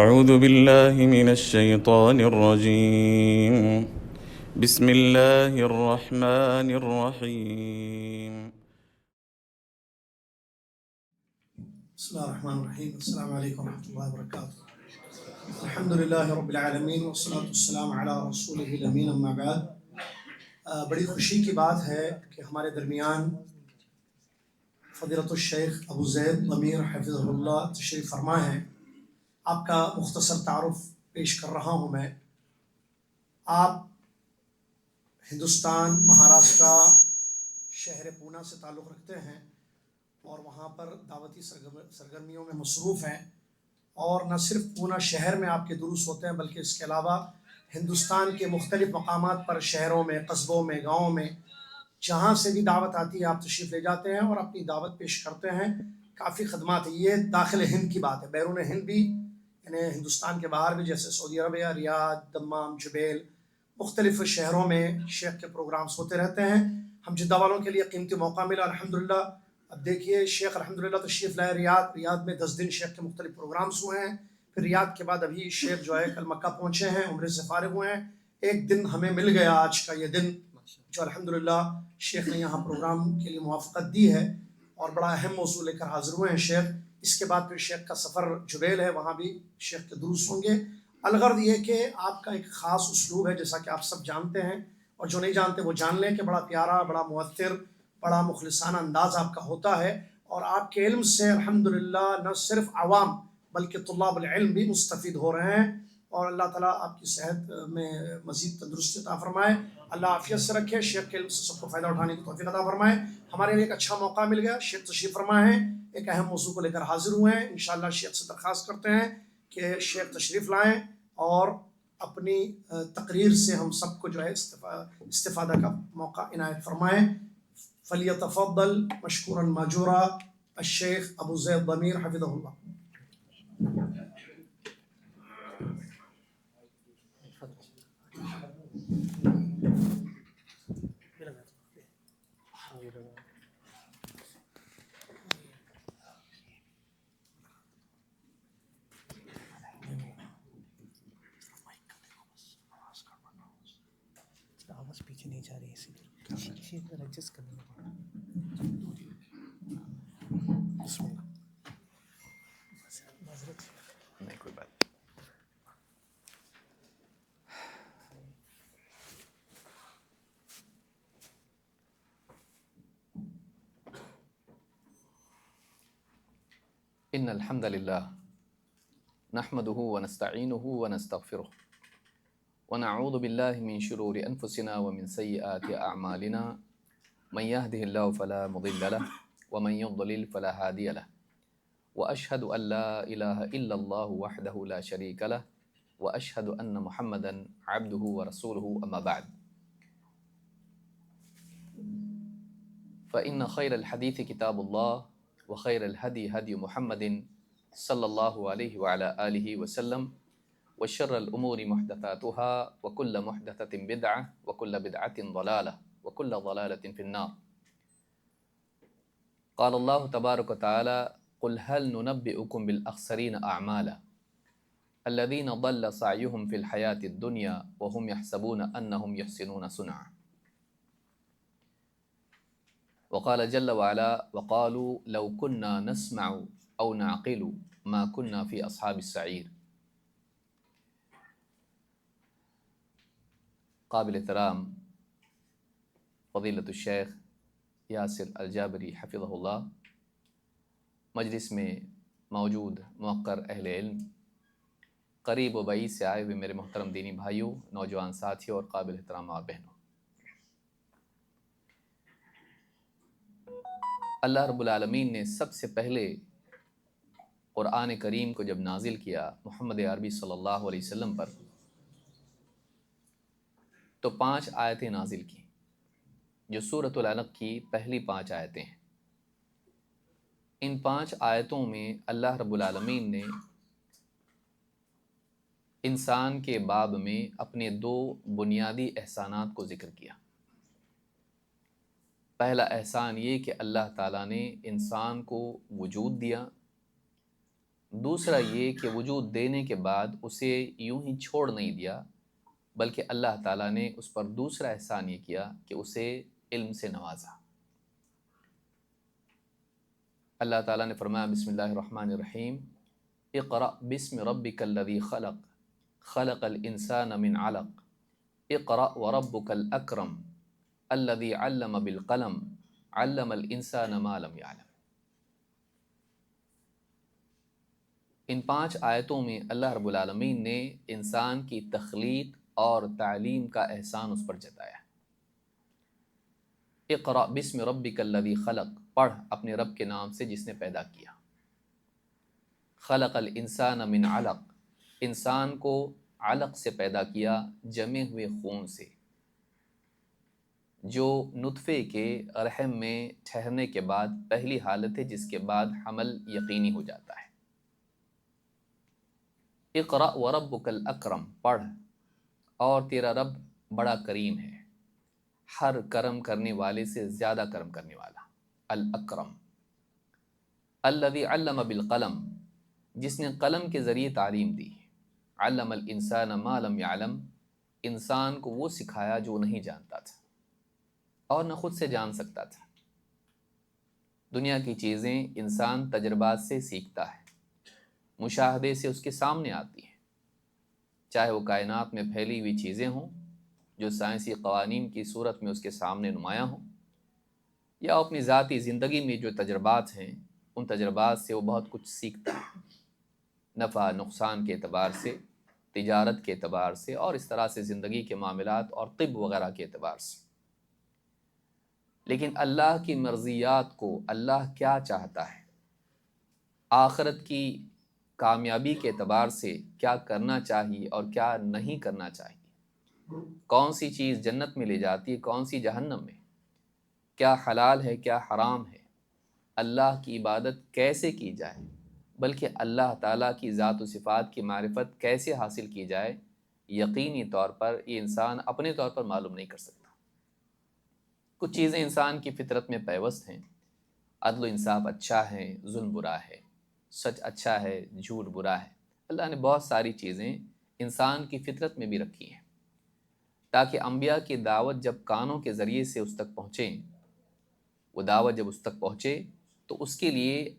أعوذ بالله من الشيطان الرجيم بسم الله الرحمن الرحيم بسم الله الرحمن الرحيم. السلام عليكم ورحمة الله وبركاته. الحمد لله رب العالمین والصلاة والسلام علی رسولہ الامین، اما بعد۔ بڑی خوشی کی بات ہے کہ ہمارے درمیان فضیلت الشیخ ابو زید ضمیر حفظہ اللہ تشریف فرما ہے۔ آپ کا مختصر تعارف پیش کر رہا ہوں میں۔ آپ ہندوستان مہاراشٹرا شہر پونا سے تعلق رکھتے ہیں اور وہاں پر دعوتی سرگرمیوں میں مصروف ہیں، اور نہ صرف پونا شہر میں آپ کے دروس ہوتے ہیں بلکہ اس کے علاوہ ہندوستان کے مختلف مقامات پر، شہروں میں، قصبوں میں، گاؤں میں، جہاں سے بھی دعوت آتی ہے آپ تشریف لے جاتے ہیں اور اپنی دعوت پیش کرتے ہیں۔ کافی خدمات ہیں۔ یہ داخل ہند کی بات ہے، بیرون ہند بھی، یعنی ہندوستان کے باہر بھی، جیسے سعودی عربیہ، ریاض، دمام، جبیل، مختلف شہروں میں شیخ کے پروگرامز ہوتے رہتے ہیں۔ ہم جدہ والوں کے لیے قیمتی موقع ملا الحمدللہ۔ اب دیکھیے، شیخ الحمدللہ تشریف لائے ریاض میں 10 دن شیخ کے مختلف پروگرامز ہوئے ہیں۔ پھر ریاض کے بعد ابھی شیخ جو ہے کل مکہ پہنچے ہیں، عمرے سے فارغ ہوئے ہیں۔ ایک دن ہمیں مل گیا آج کا یہ دن، جو الحمدللہ شیخ نے یہاں پروگرام کے لیے موافقت دی ہے، اور بڑا اہم موضوع لے کر حاضر ہوئے ہیں شیخ۔ اس کے بعد پھر شیخ کا سفر جبیل ہے، وہاں بھی شیخ کے دروس ہوں گے۔ الغرض یہ کہ آپ کا ایک خاص اسلوب ہے، جیسا کہ آپ سب جانتے ہیں، اور جو نہیں جانتے وہ جان لیں کہ بڑا پیارا، بڑا مؤثر، بڑا مخلصانہ انداز آپ کا ہوتا ہے، اور آپ کے علم سے الحمدللہ نہ صرف عوام بلکہ طلاب العلم بھی مستفید ہو رہے ہیں۔ اور اللہ تعالیٰ آپ کی صحت میں مزید تندرستی عطا فرمائے، اللہ عافیت سے رکھے، شیخ کے علم سے سب کو فائدہ اٹھانے کی توفیق عطا فرمائے۔ ہمارے لیے ایک اچھا موقع مل گیا، شیخ تشریف فرما ہیں، ایک اہم موضوع کو لے کر حاضر ہوئے ہیں۔ انشاءاللہ شیخ سے درخواست کرتے ہیں کہ شیخ تشریف لائیں اور اپنی تقریر سے ہم سب کو جو ہے استفادہ کا موقع عنایت فرمائیں۔ فلیتفضل مشکورا ماجورا الشیخ ابو زید ضمیر حفظہ اللہ۔ آواز پیچھے نہیں جا رہی، اسی لیے ایڈجسٹ کرنا پڑا۔ بسم اللہ۔ نہیں کوئی بات۔ ان الحمد للہ نحمده ونستعینه ونستغفره ونعوذ باللہ من شرور انفسنا ومن سیئات اعمالنا، من يهده الله فلا مضل له ومن يضلل فلا هادي له، واشهد ان لا اله الا الله وحده لا شريك له، واشهد ان محمدا عبده ورسوله، اما بعد، فان خير الحديث كتاب الله، وخير الهدي هدي محمد صلی اللہ علیہ وعلى آلہ وسلم، وشر الامور محدثاتها، وكل محدثة بدعة، وكل بدعة ضلالة، وكل ضلالة في النار۔ قال اللہ تبارک وتعالى: قل هل ننبئكم بالاخسرین اعمالا الذين ضل سعيهم في الحياة الدنيا وهم يحسبون انهم يحسنون صنعا۔ وقال جل وعلا: وقالوا لو كنا نسمع او نعقل ما كنا في اصحاب السعیر۔ قابل احترام فضیلت الشیخ یاسر الجابری حفظہ اللہ، مجلس میں موجود موقر اہل علم، قریب و بعید سے آئے ہوئے میرے محترم دینی بھائیوں، نوجوان ساتھیوں اور قابل احترام اور بہنوں، اللہ رب العالمین نے سب سے پہلے قرآن کریم کو جب نازل کیا محمد عربی صلی اللہ علیہ وسلم پر، تو 5 آیتیں نازل کی، جو سورۃ العلق کی پہلی 5 آیتیں ہیں۔ ان 5 آیتوں میں اللہ رب العالمین نے انسان کے باب میں اپنے 2 بنیادی احسانات کو ذکر کیا۔ پہلا احسان یہ کہ اللہ تعالیٰ نے انسان کو وجود دیا، دوسرا یہ کہ وجود دینے کے بعد اسے یوں ہی چھوڑ نہیں دیا، بلکہ اللہ تعالیٰ نے اس پر دوسرا احسان یہ کیا کہ اسے علم سے نوازا۔ اللہ تعالیٰ نے فرمایا بسم اللہ الرحمن الرحیم، اقرأ بسم ربک الذی خلق خلق الانسان من علق اقرأ وربک الاکرم الذی علم بالقلم علم الانسان ما لم يعلم۔ ان 5 آیتوں میں اللہ رب العالمین نے انسان کی تخلیق اور تعلیم کا احسان اس پر جتایا۔ اقرأ بسم ربک الذی خلق، پڑھ اپنے رب کے نام سے جس نے پیدا کیا۔ خلق الانسان من علق، انسان کو علق سے پیدا کیا، جمے ہوئے خون سے، جو نطفے کے رحم میں ٹھہرنے کے بعد پہلی حالت ہے جس کے بعد حمل یقینی ہو جاتا ہے۔ اقرأ وربک الاکرم، پڑھ اور تیرا رب بڑا کریم ہے، ہر کرم کرنے والے سے زیادہ کرم کرنے والا، الاکرم۔ الذی علم بالقلم، جس نے قلم کے ذریعے تعلیم دی، علم الانسان ما لم يعلم، انسان کو وہ سکھایا جو نہیں جانتا تھا اور نہ خود سے جان سکتا تھا۔ دنیا کی چیزیں انسان تجربات سے سیکھتا ہے، مشاہدے سے اس کے سامنے آتی ہیں، چاہے وہ کائنات میں پھیلی ہوئی چیزیں ہوں جو سائنسی قوانین کی صورت میں اس کے سامنے نمایاں ہوں، یا اپنی ذاتی زندگی میں جو تجربات ہیں ان تجربات سے وہ بہت کچھ سیکھتا ہے، نفع نقصان کے اعتبار سے، تجارت کے اعتبار سے، اور اس طرح سے زندگی کے معاملات اور طب وغیرہ کے اعتبار سے۔ لیکن اللہ کی مرضیات کو، اللہ کیا چاہتا ہے، آخرت کی کامیابی کے اعتبار سے کیا کرنا چاہیے اور کیا نہیں کرنا چاہیے، کون سی چیز جنت میں لے جاتی ہے، کون سی جہنم میں، کیا حلال ہے کیا حرام ہے، اللہ کی عبادت کیسے کی جائے، بلکہ اللہ تعالیٰ کی ذات و صفات کی معرفت کیسے حاصل کی جائے، یقینی طور پر یہ انسان اپنے طور پر معلوم نہیں کر سکتا۔ کچھ چیزیں انسان کی فطرت میں پیوست ہیں، عدل و انصاف اچھا ہے، ظلم برا ہے، سچ اچھا ہے، جھوٹ برا ہے۔ اللہ نے بہت ساری چیزیں انسان کی فطرت میں بھی رکھی ہیں تاکہ انبیاء کی دعوت جب کانوں کے ذریعے سے اس تک پہنچیں، وہ دعوت جب اس تک پہنچے تو اس کے لیے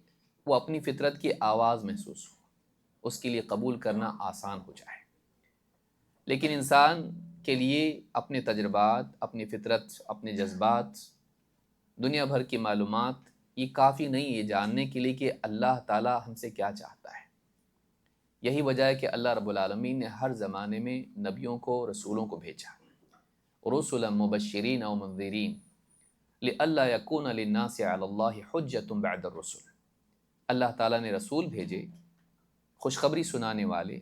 وہ اپنی فطرت کی آواز محسوس ہو، اس کے لیے قبول کرنا آسان ہو جائے۔ لیکن انسان کے لیے اپنے تجربات، اپنی فطرت، اپنے جذبات، دنیا بھر کی معلومات یہ کافی نہیں یہ جاننے کے لیے کہ اللہ تعالیٰ ہم سے کیا چاہتا ہے۔ یہی وجہ ہے کہ اللہ رب العالمین نے ہر زمانے میں نبیوں کو، رسولوں کو بھیجا، رسلا مبشرین و منذرین لئلا یکون للناس علی اللہ حجۃ بعد الرسل۔ اللہ تعالیٰ نے رسول بھیجے، خوشخبری سنانے والے،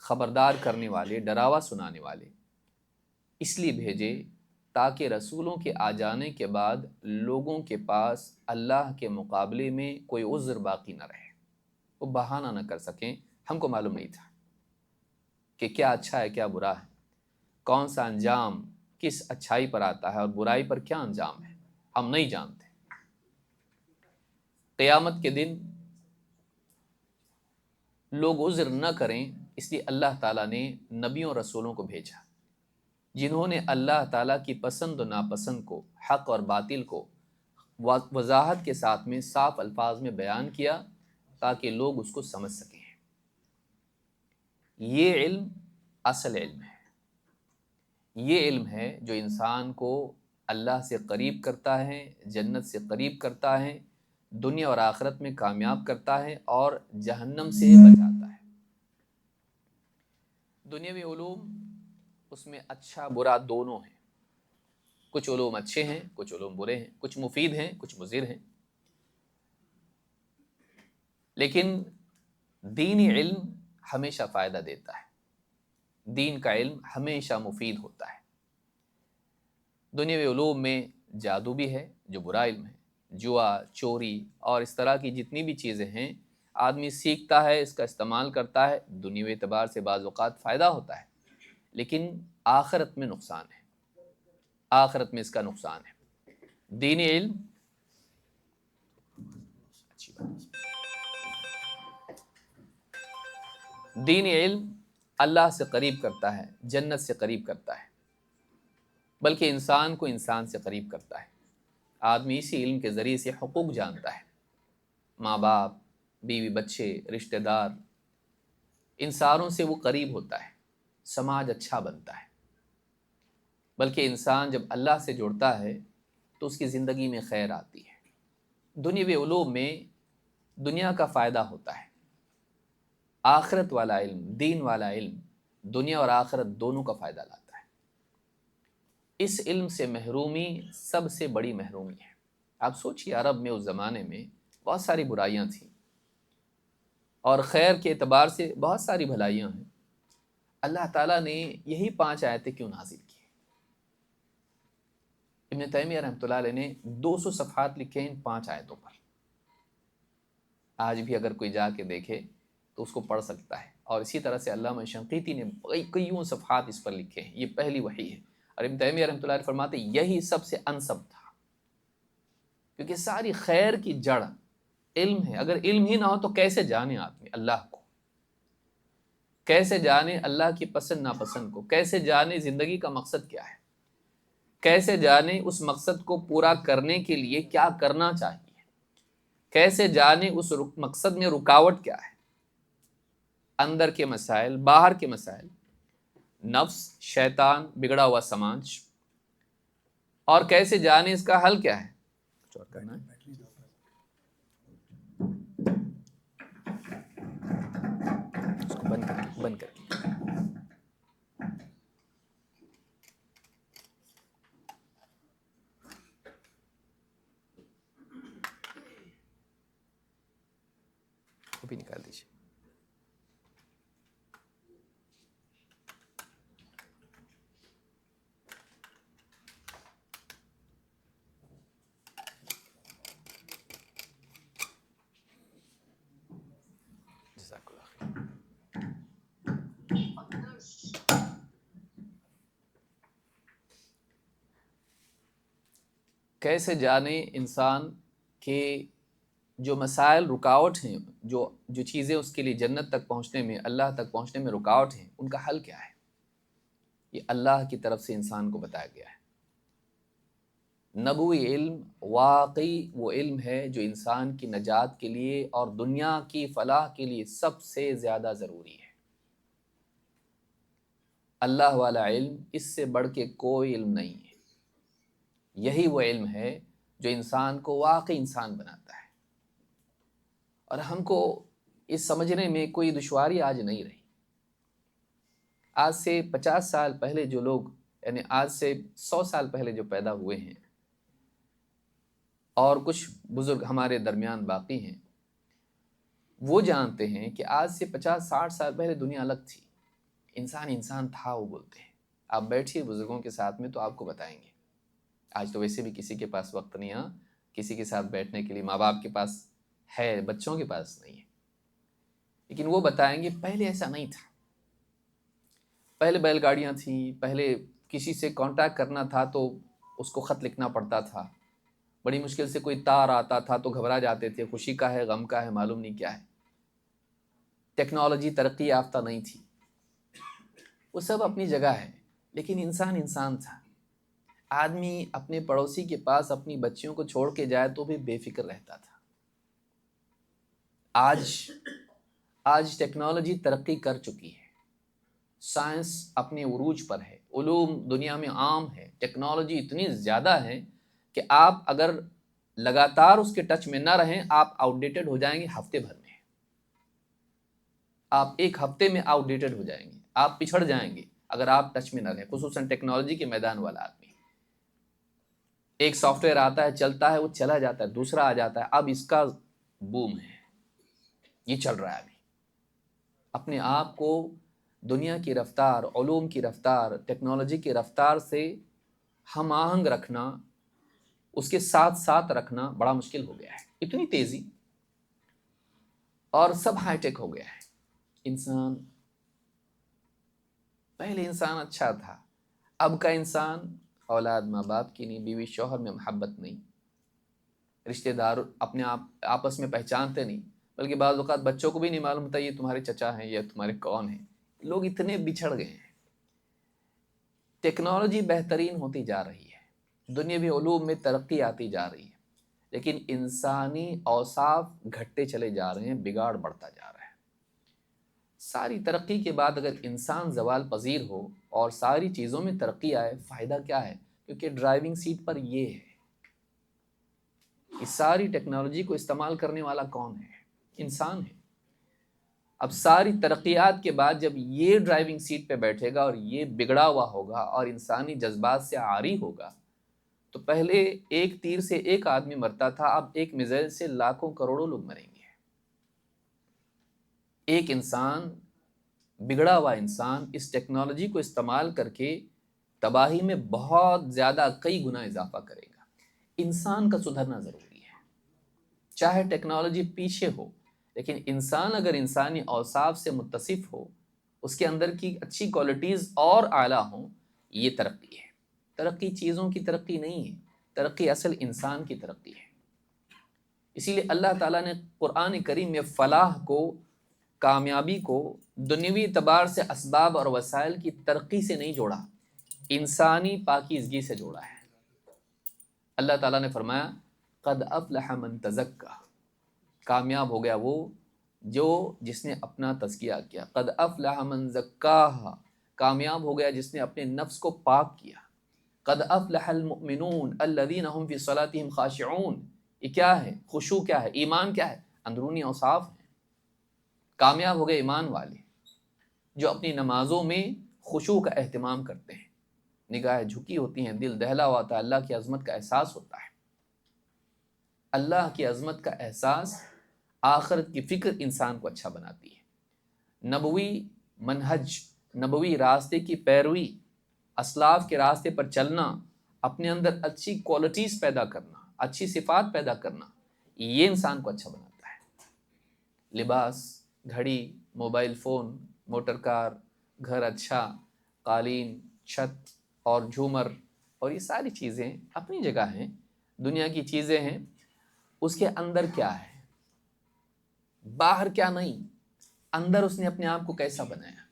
خبردار کرنے والے، ڈراوا سنانے والے، اس لیے بھیجے تاکہ رسولوں کے آ جانے کے بعد لوگوں کے پاس اللہ کے مقابلے میں کوئی عذر باقی نہ رہے، وہ بہانہ نہ کر سکیں ہم کو معلوم نہیں تھا کہ کیا اچھا ہے کیا برا ہے، کون سا انجام کس اچھائی پر آتا ہے اور برائی پر کیا انجام ہے، ہم نہیں جانتے۔ قیامت کے دن لوگ عذر نہ کریں اس لیے اللہ تعالیٰ نے نبیوں اور رسولوں کو بھیجا جنہوں نے اللہ تعالیٰ کی پسند و ناپسند کو، حق اور باطل کو وضاحت کے ساتھ میں صاف الفاظ میں بیان کیا تاکہ لوگ اس کو سمجھ سکیں۔ یہ علم اصل علم ہے، یہ علم ہے جو انسان کو اللہ سے قریب کرتا ہے، جنت سے قریب کرتا ہے، دنیا اور آخرت میں کامیاب کرتا ہے اور جہنم سے بچاتا ہے۔ دنیاوی علوم اس میں اچھا برا دونوں ہیں، کچھ علوم اچھے ہیں، کچھ علوم برے ہیں، کچھ مفید ہیں، کچھ مضر ہیں، لیکن دینی علم ہمیشہ فائدہ دیتا ہے، دین کا علم ہمیشہ مفید ہوتا ہے۔ دنیاوی علوم میں جادو بھی ہے جو برا علم ہے، جوا، چوری اور اس طرح کی جتنی بھی چیزیں ہیں، آدمی سیکھتا ہے، اس کا استعمال کرتا ہے، دنیاوی اعتبار سے بعض اوقات فائدہ ہوتا ہے، لیکن آخرت میں نقصان ہے، آخرت میں اس کا نقصان ہے۔ دینی علم اچھی بات ہے۔ دینی علم اللہ سے قریب کرتا ہے، جنت سے قریب کرتا ہے، بلکہ انسان کو انسان سے قریب کرتا ہے۔ آدمی اسی علم کے ذریعے سے حقوق جانتا ہے، ماں باپ، بیوی بچے، رشتہ دار، ان ساروں سے وہ قریب ہوتا ہے، سماج اچھا بنتا ہے۔ بلکہ انسان جب اللہ سے جڑتا ہے تو اس کی زندگی میں خیر آتی ہے، دنیاوی علوم میں دنیا کا فائدہ ہوتا ہے، آخرت والا علم، دین والا علم دنیا اور آخرت دونوں کا فائدہ لاتا ہے۔ اس علم سے محرومی سب سے بڑی محرومی ہے۔ آپ سوچیے، عرب میں اس زمانے میں بہت ساری برائیاں تھیں اور خیر کے اعتبار سے بہت ساری بھلائیاں ہیں۔ اللہ تعالیٰ نے یہی 5 آیتیں کیوں نازل کی؟ ابن تیمیہ رحمۃ اللہ علیہ نے 200 صفحات لکھے ہیں ان 5 آیتوں پر۔ آج بھی اگر کوئی جا کے دیکھے تو اس کو پڑھ سکتا ہے، اور اسی طرح سے علامہ شنقیطی نے کئیوں صفحات اس پر لکھے ہیں۔ یہ پہلی وحی ہے، اور ابن تیمیہ رحمۃ اللہ علیہ فرماتے ہیں یہی سب سے انسب تھا، کیونکہ ساری خیر کی جڑ علم ہے۔ اگر علم ہی نہ ہو تو کیسے جانے آدمی اللہ کو، کیسے جانے اللہ کی پسند ناپسند کو، کیسے جانے زندگی کا مقصد کیا ہے، کیسے جانے اس مقصد کو پورا کرنے کے لیے کیا کرنا چاہیے، کیسے جانے اس مقصد میں رکاوٹ کیا ہے، اندر کے مسائل، باہر کے مسائل، نفس، شیطان، بگڑا ہوا سماج، اور کیسے جانے اس کا حل کیا ہے۔ کچھ اور کرنا ہے؟ اس کو بند کر کے وہ بھی نکال دیجیے۔ جزاک اللہ خیر۔ کیسے جانے انسان کے جو مسائل رکاوٹ ہیں، جو چیزیں اس کے لیے جنت تک پہنچنے میں، اللہ تک پہنچنے میں رکاوٹ ہیں، ان کا حل کیا ہے؟ یہ اللہ کی طرف سے انسان کو بتایا گیا ہے۔ نبوی علم واقعی وہ علم ہے جو انسان کی نجات کے لیے اور دنیا کی فلاح کے لیے سب سے زیادہ ضروری ہے۔ اللہ والا علم اس سے بڑھ کے کوئی علم نہیں ہے۔ یہی وہ علم ہے جو انسان کو واقعی انسان بناتا ہے، اور ہم کو اس سمجھنے میں کوئی دشواری آج نہیں رہی۔ آج سے 50 سال پہلے جو لوگ، یعنی آج سے 100 سال پہلے جو پیدا ہوئے ہیں، اور کچھ بزرگ ہمارے درمیان باقی ہیں، وہ جانتے ہیں کہ آج سے 50-60 سال پہلے دنیا الگ تھی، انسان تھا، وہ بولتے ہیں۔ آپ بیٹھیے بزرگوں کے ساتھ میں تو آپ کو بتائیں گے۔ آج تو ویسے بھی کسی کے پاس وقت نہیں ہے کسی کے ساتھ بیٹھنے کے لیے، ماں باپ کے پاس ہے، بچوں کے پاس نہیں ہے، لیکن وہ بتائیں گے پہلے ایسا نہیں تھا۔ پہلے بیل گاڑیاں تھیں، پہلے کسی سے کانٹیکٹ کرنا تھا تو اس کو خط لکھنا پڑتا تھا، بڑی مشکل سے کوئی تار آتا تھا تو گھبرا جاتے تھے، خوشی کا ہے، غم کا ہے، معلوم نہیں کیا ہے۔ ٹیکنالوجی ترقی یافتہ نہیں تھی، وہ سب اپنی جگہ ہے، لیکن انسان تھا۔ آدمی اپنے پڑوسی کے پاس اپنی بچیوں کو چھوڑ کے جائے تو بھی بے فکر رہتا تھا۔ آج ٹیکنالوجی ترقی کر چکی ہے، سائنس اپنے عروج پر ہے، علوم دنیا میں عام ہے، ٹیکنالوجی اتنی زیادہ ہے کہ آپ اگر لگاتار اس کے ٹچ میں نہ رہیں، آپ آؤٹ ڈیٹڈ ہو جائیں گے ہفتے بھر میں۔ آپ ایک ہفتے میں آؤٹ ڈیٹڈ ہو جائیں گے، آپ پچھڑ جائیں گے اگر آپ ٹچ میں نہ رہیں، خصوصاً ٹیکنالوجی کے میدان والا آدمی۔ ایک سافٹ ویئر آتا ہے، چلتا ہے، وہ چلا جاتا ہے، دوسرا آ جاتا ہے، اب اس کا بوم ہے، یہ چل رہا ہے ابھی۔ اپنے آپ کو دنیا کی رفتار، علوم کی رفتار، ٹیکنالوجی کی رفتار سے ہم آہنگ رکھنا، اس کے ساتھ ساتھ رکھنا بڑا مشکل ہو گیا ہے۔ اتنی تیزی، اور سب ہائی ٹیک ہو گیا ہے۔ پہلے انسان اچھا تھا، اب کا انسان اولاد ماں باپ کی نہیں، بیوی شوہر میں محبت نہیں، رشتہ دار اپنے آپ آپس میں پہچانتے نہیں، بلکہ بعض اوقات بچوں کو بھی نہیں معلوم ہوتا یہ تمہارے چچا ہیں یا تمہارے کون ہیں. لوگ اتنے بچھڑ گئے ہیں. ٹیکنالوجی بہترین ہوتی جا رہی ہے، دنیاوی علوم میں ترقی آتی جا رہی ہے، لیکن انسانی اوصاف گھٹتے چلے جا رہے ہیں، بگاڑ بڑھتا جا رہا ہے. ساری ترقی کے بعد اگر انسان زوال پذیر ہو اور ساری چیزوں میں ترقی آئے، فائدہ کیا ہے؟ کیونکہ ڈرائیونگ سیٹ پر یہ ہے. اس ساری ٹیکنالوجی کو استعمال کرنے والا کون ہے؟ انسان ہے. اب ساری ترقیات کے بعد جب یہ ڈرائیونگ سیٹ پہ بیٹھے گا اور یہ بگڑا ہوا ہوگا اور انسانی جذبات سے عاری ہوگا، تو پہلے ایک تیر سے ایک آدمی مرتا تھا، اب ایک میزائل سے لاکھوں کروڑوں لوگ مریں گے. ایک انسان، بگڑا ہوا انسان، اس ٹیکنالوجی کو استعمال کر کے تباہی میں بہت زیادہ کئی گنا اضافہ کرے گا. انسان کا سدھرنا ضروری ہے. چاہے ٹیکنالوجی پیچھے ہو، لیکن انسان اگر انسانی اوصاف سے متصف ہو، اس کے اندر کی اچھی کوالٹیز اور اعلیٰ ہوں، یہ ترقی ہے. ترقی چیزوں کی ترقی نہیں ہے، ترقی اصل انسان کی ترقی ہے. اسی لیے اللہ تعالیٰ نے قرآن کریم میں فلاح کو، کامیابی کو دنیوی اعتبار سے اسباب اور وسائل کی ترقی سے نہیں جوڑا، انسانی پاکیزگی سے جوڑا ہے. اللہ تعالیٰ نے فرمایا قد افلح من تزکا، کامیاب ہو گیا وہ جو جس نے اپنا تزکیہ کیا. قد افلح من زکاہا، کامیاب ہو گیا جس نے اپنے نفس کو پاک کیا. قد افلح المؤمنون الذین هم فی صلاتهم خاشعون، یہ کیا ہے؟ خشوع کیا ہے؟ ایمان کیا ہے؟ اندرونی اوصاف ہیں. کامیاب ہو گئے ایمان والے جو اپنی نمازوں میں خشوع کا اہتمام کرتے ہیں، نگاہیں جھکی ہوتی ہیں، دل دہلا ہوتا ہے، اللہ کی عظمت کا احساس ہوتا ہے. اللہ کی عظمت کا احساس، آخرت کی فکر انسان کو اچھا بناتی ہے. نبوی منہج، نبوی راستے کی پیروی، اسلاف کے راستے پر چلنا، اپنے اندر اچھی کوالٹیز پیدا کرنا، اچھی صفات پیدا کرنا، یہ انسان کو اچھا بناتا ہے. لباس، گھڑی، موبائل فون، موٹر کار، گھر اچھا، قالین، چھت اور جھومر اور یہ ساری چیزیں اپنی جگہ ہیں، دنیا کی چیزیں ہیں. اس کے اندر کیا ہے؟ باہر کیا نہیں، اندر اس نے اپنے آپ کو کیسا بنایا،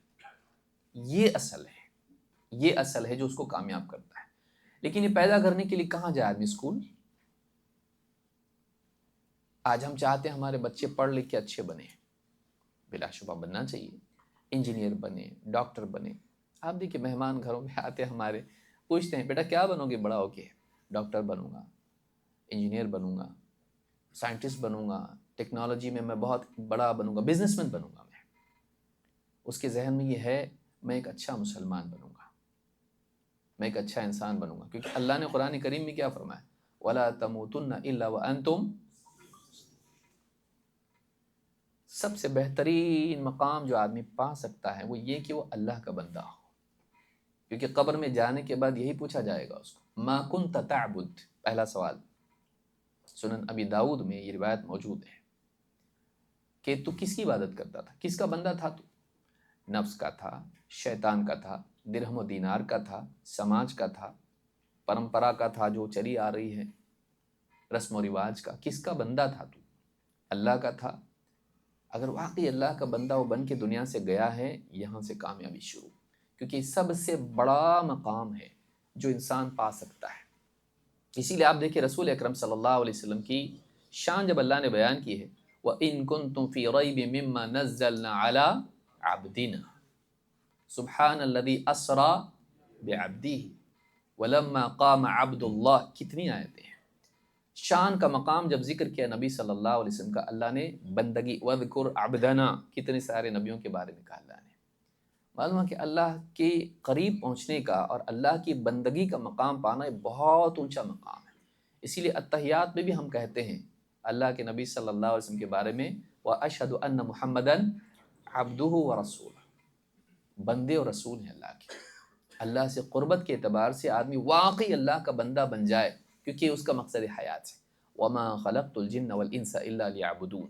یہ اصل ہے. یہ اصل ہے جو اس کو کامیاب کرتا ہے. لیکن یہ پیدا کرنے کے لیے کہاں جائے آدمی؟ اسکول. آج ہم چاہتے ہیں ہمارے بچے پڑھ لکھ کے اچھے بنے، بلا شبہ بننا چاہیے، انجینئر بنے، ڈاکٹر بنے. آپ دیکھیں مہمان گھروں میں آتے ہیں ہمارے، پوچھتے ہیں بیٹا کیا بنو گے بڑا ہو کے؟ ڈاکٹر بنوں گا، انجینئر بنوں گا، سائنٹسٹ بنوں گا، ٹیکنالوجی میں بہت بڑا بنوں گا، بزنس مین بنوں گا. اس کے ذہن میں یہ ہے میں ایک اچھا مسلمان بنوں گا، میں ایک اچھا انسان بنوں گا. کیونکہ اللہ نے قرآن کریم میں کیا فرمایا؟ وَلَا تَمُوتُنَّ إِلَّا وَأَنْتُمْ. سب سے بہترین مقام جو آدمی پا سکتا ہے وہ یہ کہ وہ اللہ کا بندہ ہو. کیونکہ قبر میں جانے کے بعد یہی پوچھا جائے گا اس کو، مَا كُنْتَ تَعْبُدْ. پہلا سوال. سنن ابی داؤد میں یہ روایت موجود ہے کہ تو کس کی عبادت کرتا تھا؟ کس کا بندہ تھا تو؟ نفس کا تھا، شیطان کا تھا، درہم و دینار کا تھا، سماج کا تھا، پرمپرا کا تھا جو چلی آ رہی ہے، رسم و رواج کا. کس کا بندہ تھا تو؟ اللہ کا تھا. اگر واقعی اللہ کا بندہ وہ بن کے دنیا سے گیا ہے، یہاں سے کامیابی شروع. کیونکہ سب سے بڑا مقام ہے جو انسان پا سکتا ہے. اسی لیے آپ دیکھیں رسول اکرم صلی اللہ علیہ وسلم کی شان جب اللہ نے بیان کی ہے، وَإِن كُنتُم فِي رَيْبٍ مِّمَّا نَزَّلْنَا عَلَىٰ عَبْدِنَا سُبْحَانَ الَّذِي أَسْرَىٰ بِعَبْدِهِ وَلَمَّا قَامَ عَبْدُ اللَّهِ. کتنی آیتیں ہیں. شان کا مقام جب ذکر کیا نبی صلی اللہ علیہ وسلم کا، اللہ نے بندگی وَذْكُرْ عَبْدَنَا، کتنے سارے نبیوں کے بارے میں کہا اللہ نے. معلوم ہے کہ اللہ کے قریب پہنچنے کا اور اللہ کی بندگی کا مقام پانا ایک بہت اونچا مقام ہے. اسی لیے اتحیات میں بھی ہم کہتے ہیں اللہ کے نبی صلی اللہ علیہ وسلم کے بارے میں وَأَشْهَدُ أَنَّ مُحَمَّدًا عَبْدُهُ وَرَسُولُهُ، بندے اور رسول ہیں اللہ کے. اللہ سے قربت کے اعتبار سے آدمی واقعی اللہ کا بندہ بن جائے، کیونکہ اس کا مقصد حیات ہے. وَمَا خَلَقْتُ الْجِنَّ وَالْإِنسَ إِلَّا لِيَعْبُدُونَ.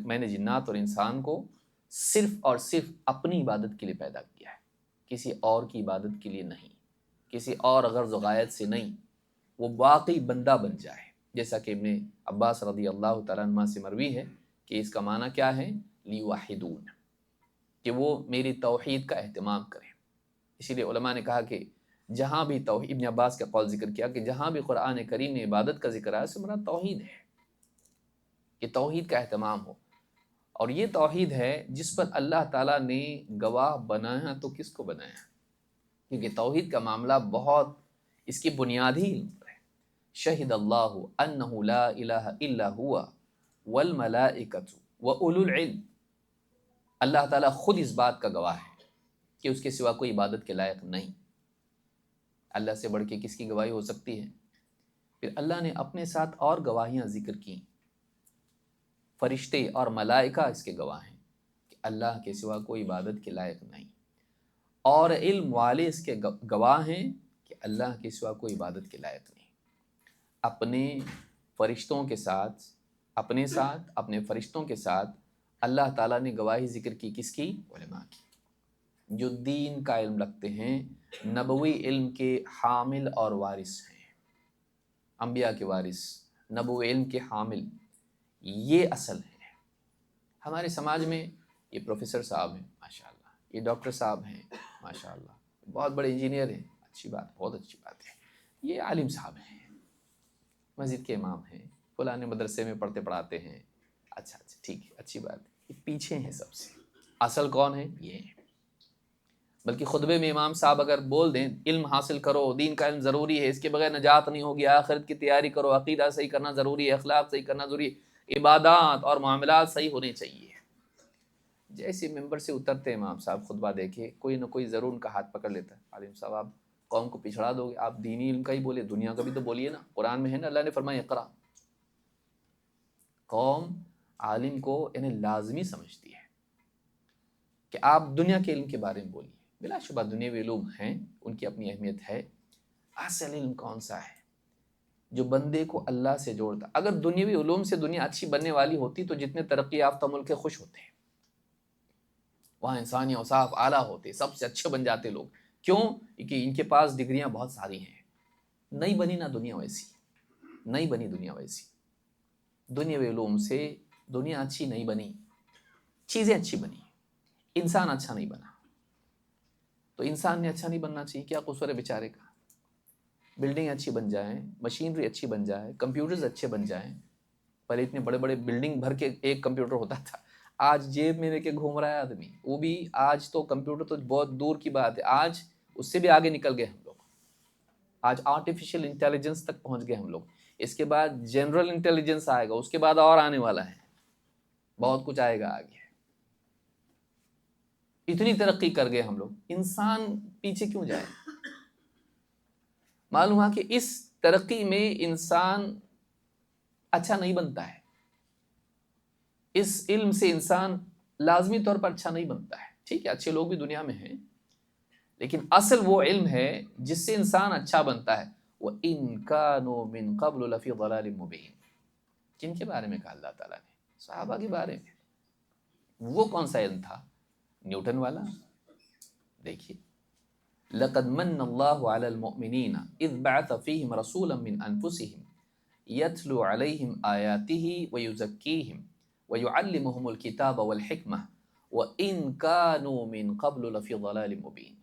میں نے جنات اور انسان کو صرف اور صرف اپنی عبادت کے لیے پیدا کیا ہے، کسی اور کی عبادت کے لیے نہیں، کسی اور غرض و غایت سے نہیں. وہ واقعی بندہ بن جائے. جیسا کہ ابن عباس رضی اللہ تعالیٰ عنہ سے مروی ہے کہ اس کا معنی کیا ہے؟ لیوحدون، کہ وہ میری توحید کا اہتمام کریں۔ اسی لیے علماء نے کہا کہ جہاں بھی توحید، ابن عباس کا قول ذکر کیا کہ جہاں بھی قرآن کریم میں عبادت کا ذکر آیا اس سے مراد توحید ہے، کہ توحید کا اہتمام ہو۔ اور یہ توحید ہے جس پر اللہ تعالیٰ نے گواہ بنایا، تو کس کو بنایا؟ کیونکہ توحید کا معاملہ بہت، اس کی بنیادی علم پر ہے۔ شہد اللہ انہ لا الہ الا ہوا والملائکۃ واولو العلم، اللہ تعالیٰ خود اس بات کا گواہ ہے کہ اس کے سوا کوئی عبادت کے لائق نہیں۔ اللہ سے بڑھ کے کس کی گواہی ہو سکتی ہے؟ پھر اللہ نے اپنے ساتھ اور گواہیاں ذکر کی، فرشتے اور ملائکہ اس کے گواہ ہیں کہ اللہ کے سوا کوئی عبادت کے لائق نہیں، اور علم والے اس کے گواہ ہیں کہ اللہ کے سوا کوئی عبادت کے لائق نہیں۔ اپنے فرشتوں کے ساتھ، اپنے ساتھ، اپنے فرشتوں کے ساتھ اللہ تعالیٰ نے گواہی ذکر کی، کس کی؟ علماء کی، جو دین کا علم رکھتے ہیں، نبوی علم کے حامل اور وارث ہیں، انبیاء کے وارث، نبوی علم کے حامل، یہ اصل ہے۔ ہمارے سماج میں یہ پروفیسر صاحب ہیں ماشاءاللہ، یہ ڈاکٹر صاحب ہیں ماشاءاللہ، بہت بڑے انجینئر ہیں، اچھی بات، بہت اچھی بات ہے، یہ عالم صاحب ہیں، مسجد کے امام ہیں، فلاں مدرسے میں پڑھتے پڑھاتے ہیں، اچھا ٹھیک ہے، اچھی بات ہے، یہ پیچھے ہیں سب سے، اصل کون ہے؟ یہ ہے۔ بلکہ خطبے میں امام صاحب اگر بول دیں علم حاصل کرو، دین کا علم ضروری ہے، اس کے بغیر نجات نہیں ہوگی، آخرت کی تیاری کرو، عقیدہ صحیح کرنا ضروری ہے، اخلاق صحیح کرنا ضروری ہے، عبادات اور معاملات صحیح ہونے چاہیے، جیسے ممبر سے اترتے امام صاحب خطبہ دیکھے، کوئی نہ کوئی ضرور ان کا ہاتھ پکڑ لیتا ہے، عالم صاحب آپ قوم کو پچھڑا دو گے، آپ دینی علم کا ہی بولے، دنیا کا بھی تو بولیے نا، قرآن میں ہے نا، اللہ نے فرمایا اقرا۔ قوم عالم کو انہیں لازمی سمجھتی ہے کہ آپ دنیا کے علم کے بارے میں بولیے، بلا شبہ دنیاوی علوم ہیں، ان کی اپنی اہمیت ہے، اصل علم کون سا ہے جو بندے کو اللہ سے جوڑتا؟ اگر دنیاوی علوم سے دنیا اچھی بننے والی ہوتی تو جتنے ترقی یافتہ ملک خوش ہوتے ہیں، وہاں انسانی اوصاف اعلیٰ ہوتے، سب سے اچھے بن جاتے لوگ، کیوں؟ کہ ان کے پاس ڈگریاں بہت ساری ہیں۔ نہیں بنی نا دنیا ویسی، نہیں بنی دنیا ویسی، دنیاوی علوم سے دنیا اچھی نہیں بنی، چیزیں اچھی بنی، انسان اچھا نہیں بنا۔ تو انسان نے اچھا نہیں بننا چاہیے، کیا قصور ہے بیچارے کا؟ بلڈنگ اچھی بن جائیں، مشینری اچھی بن جائے، کمپیوٹرز اچھے بن جائیں، پہلے اتنے بڑے بڑے بلڈنگ بھر کے ایک کمپیوٹر ہوتا تھا، آج جیب میں لے کے گھوم رہا ہے آدمی، وہ بھی آج تو کمپیوٹر تو بہت دور کی بات ہے، آج اس سے بھی آگے نکل گئے ہم لوگ، آج آرٹیفیشل انٹیلیجنس تک پہنچ گئے ہم لوگ، اس کے بعد جنرل انٹیلیجنس آئے گا، اس کے بعد اور آنے والا ہے، بہت کچھ آئے گا آگے، اتنی ترقی کر گئے ہم لوگ، انسان پیچھے کیوں جائے؟ معلوم ہے کہ اس ترقی میں انسان اچھا نہیں بنتا ہے، اس علم سے انسان لازمی طور پر اچھا نہیں بنتا ہے، ٹھیک ہے اچھے لوگ بھی دنیا میں ہیں، لیکن اصل وہ علم ہے جس سے انسان اچھا بنتا ہے۔ وَإِن كَانُوا مِن قَبْلُ لَفِي ضَلَالٍ مُبِينٍ، جن کے بارے میں کہا اللہ تعالیٰ نے؟ صحابہ کے بارے میں۔ وہ کون سا علم تھا؟ نیوٹن والا؟ دیکھیے، لَقَدْ مَنَّ اللَّهُ عَلَى الْمُؤْمِنِينَ إِذْ بَعَثَ فِيهِمْ رَسُولًا مِّنْ أَنفُسِهِمْ يَتْلُو عَلَيْهِمْ آيَاتِهِ وَيُزَكِّيهِمْ وَيُعَلِّمُهُمُ الْكِتَابَ وَالْحِكْمَةَ وَإِن كَانُوا مِن قَبْلُ لَفِي ضَلَالٍ مُبِينٍ۔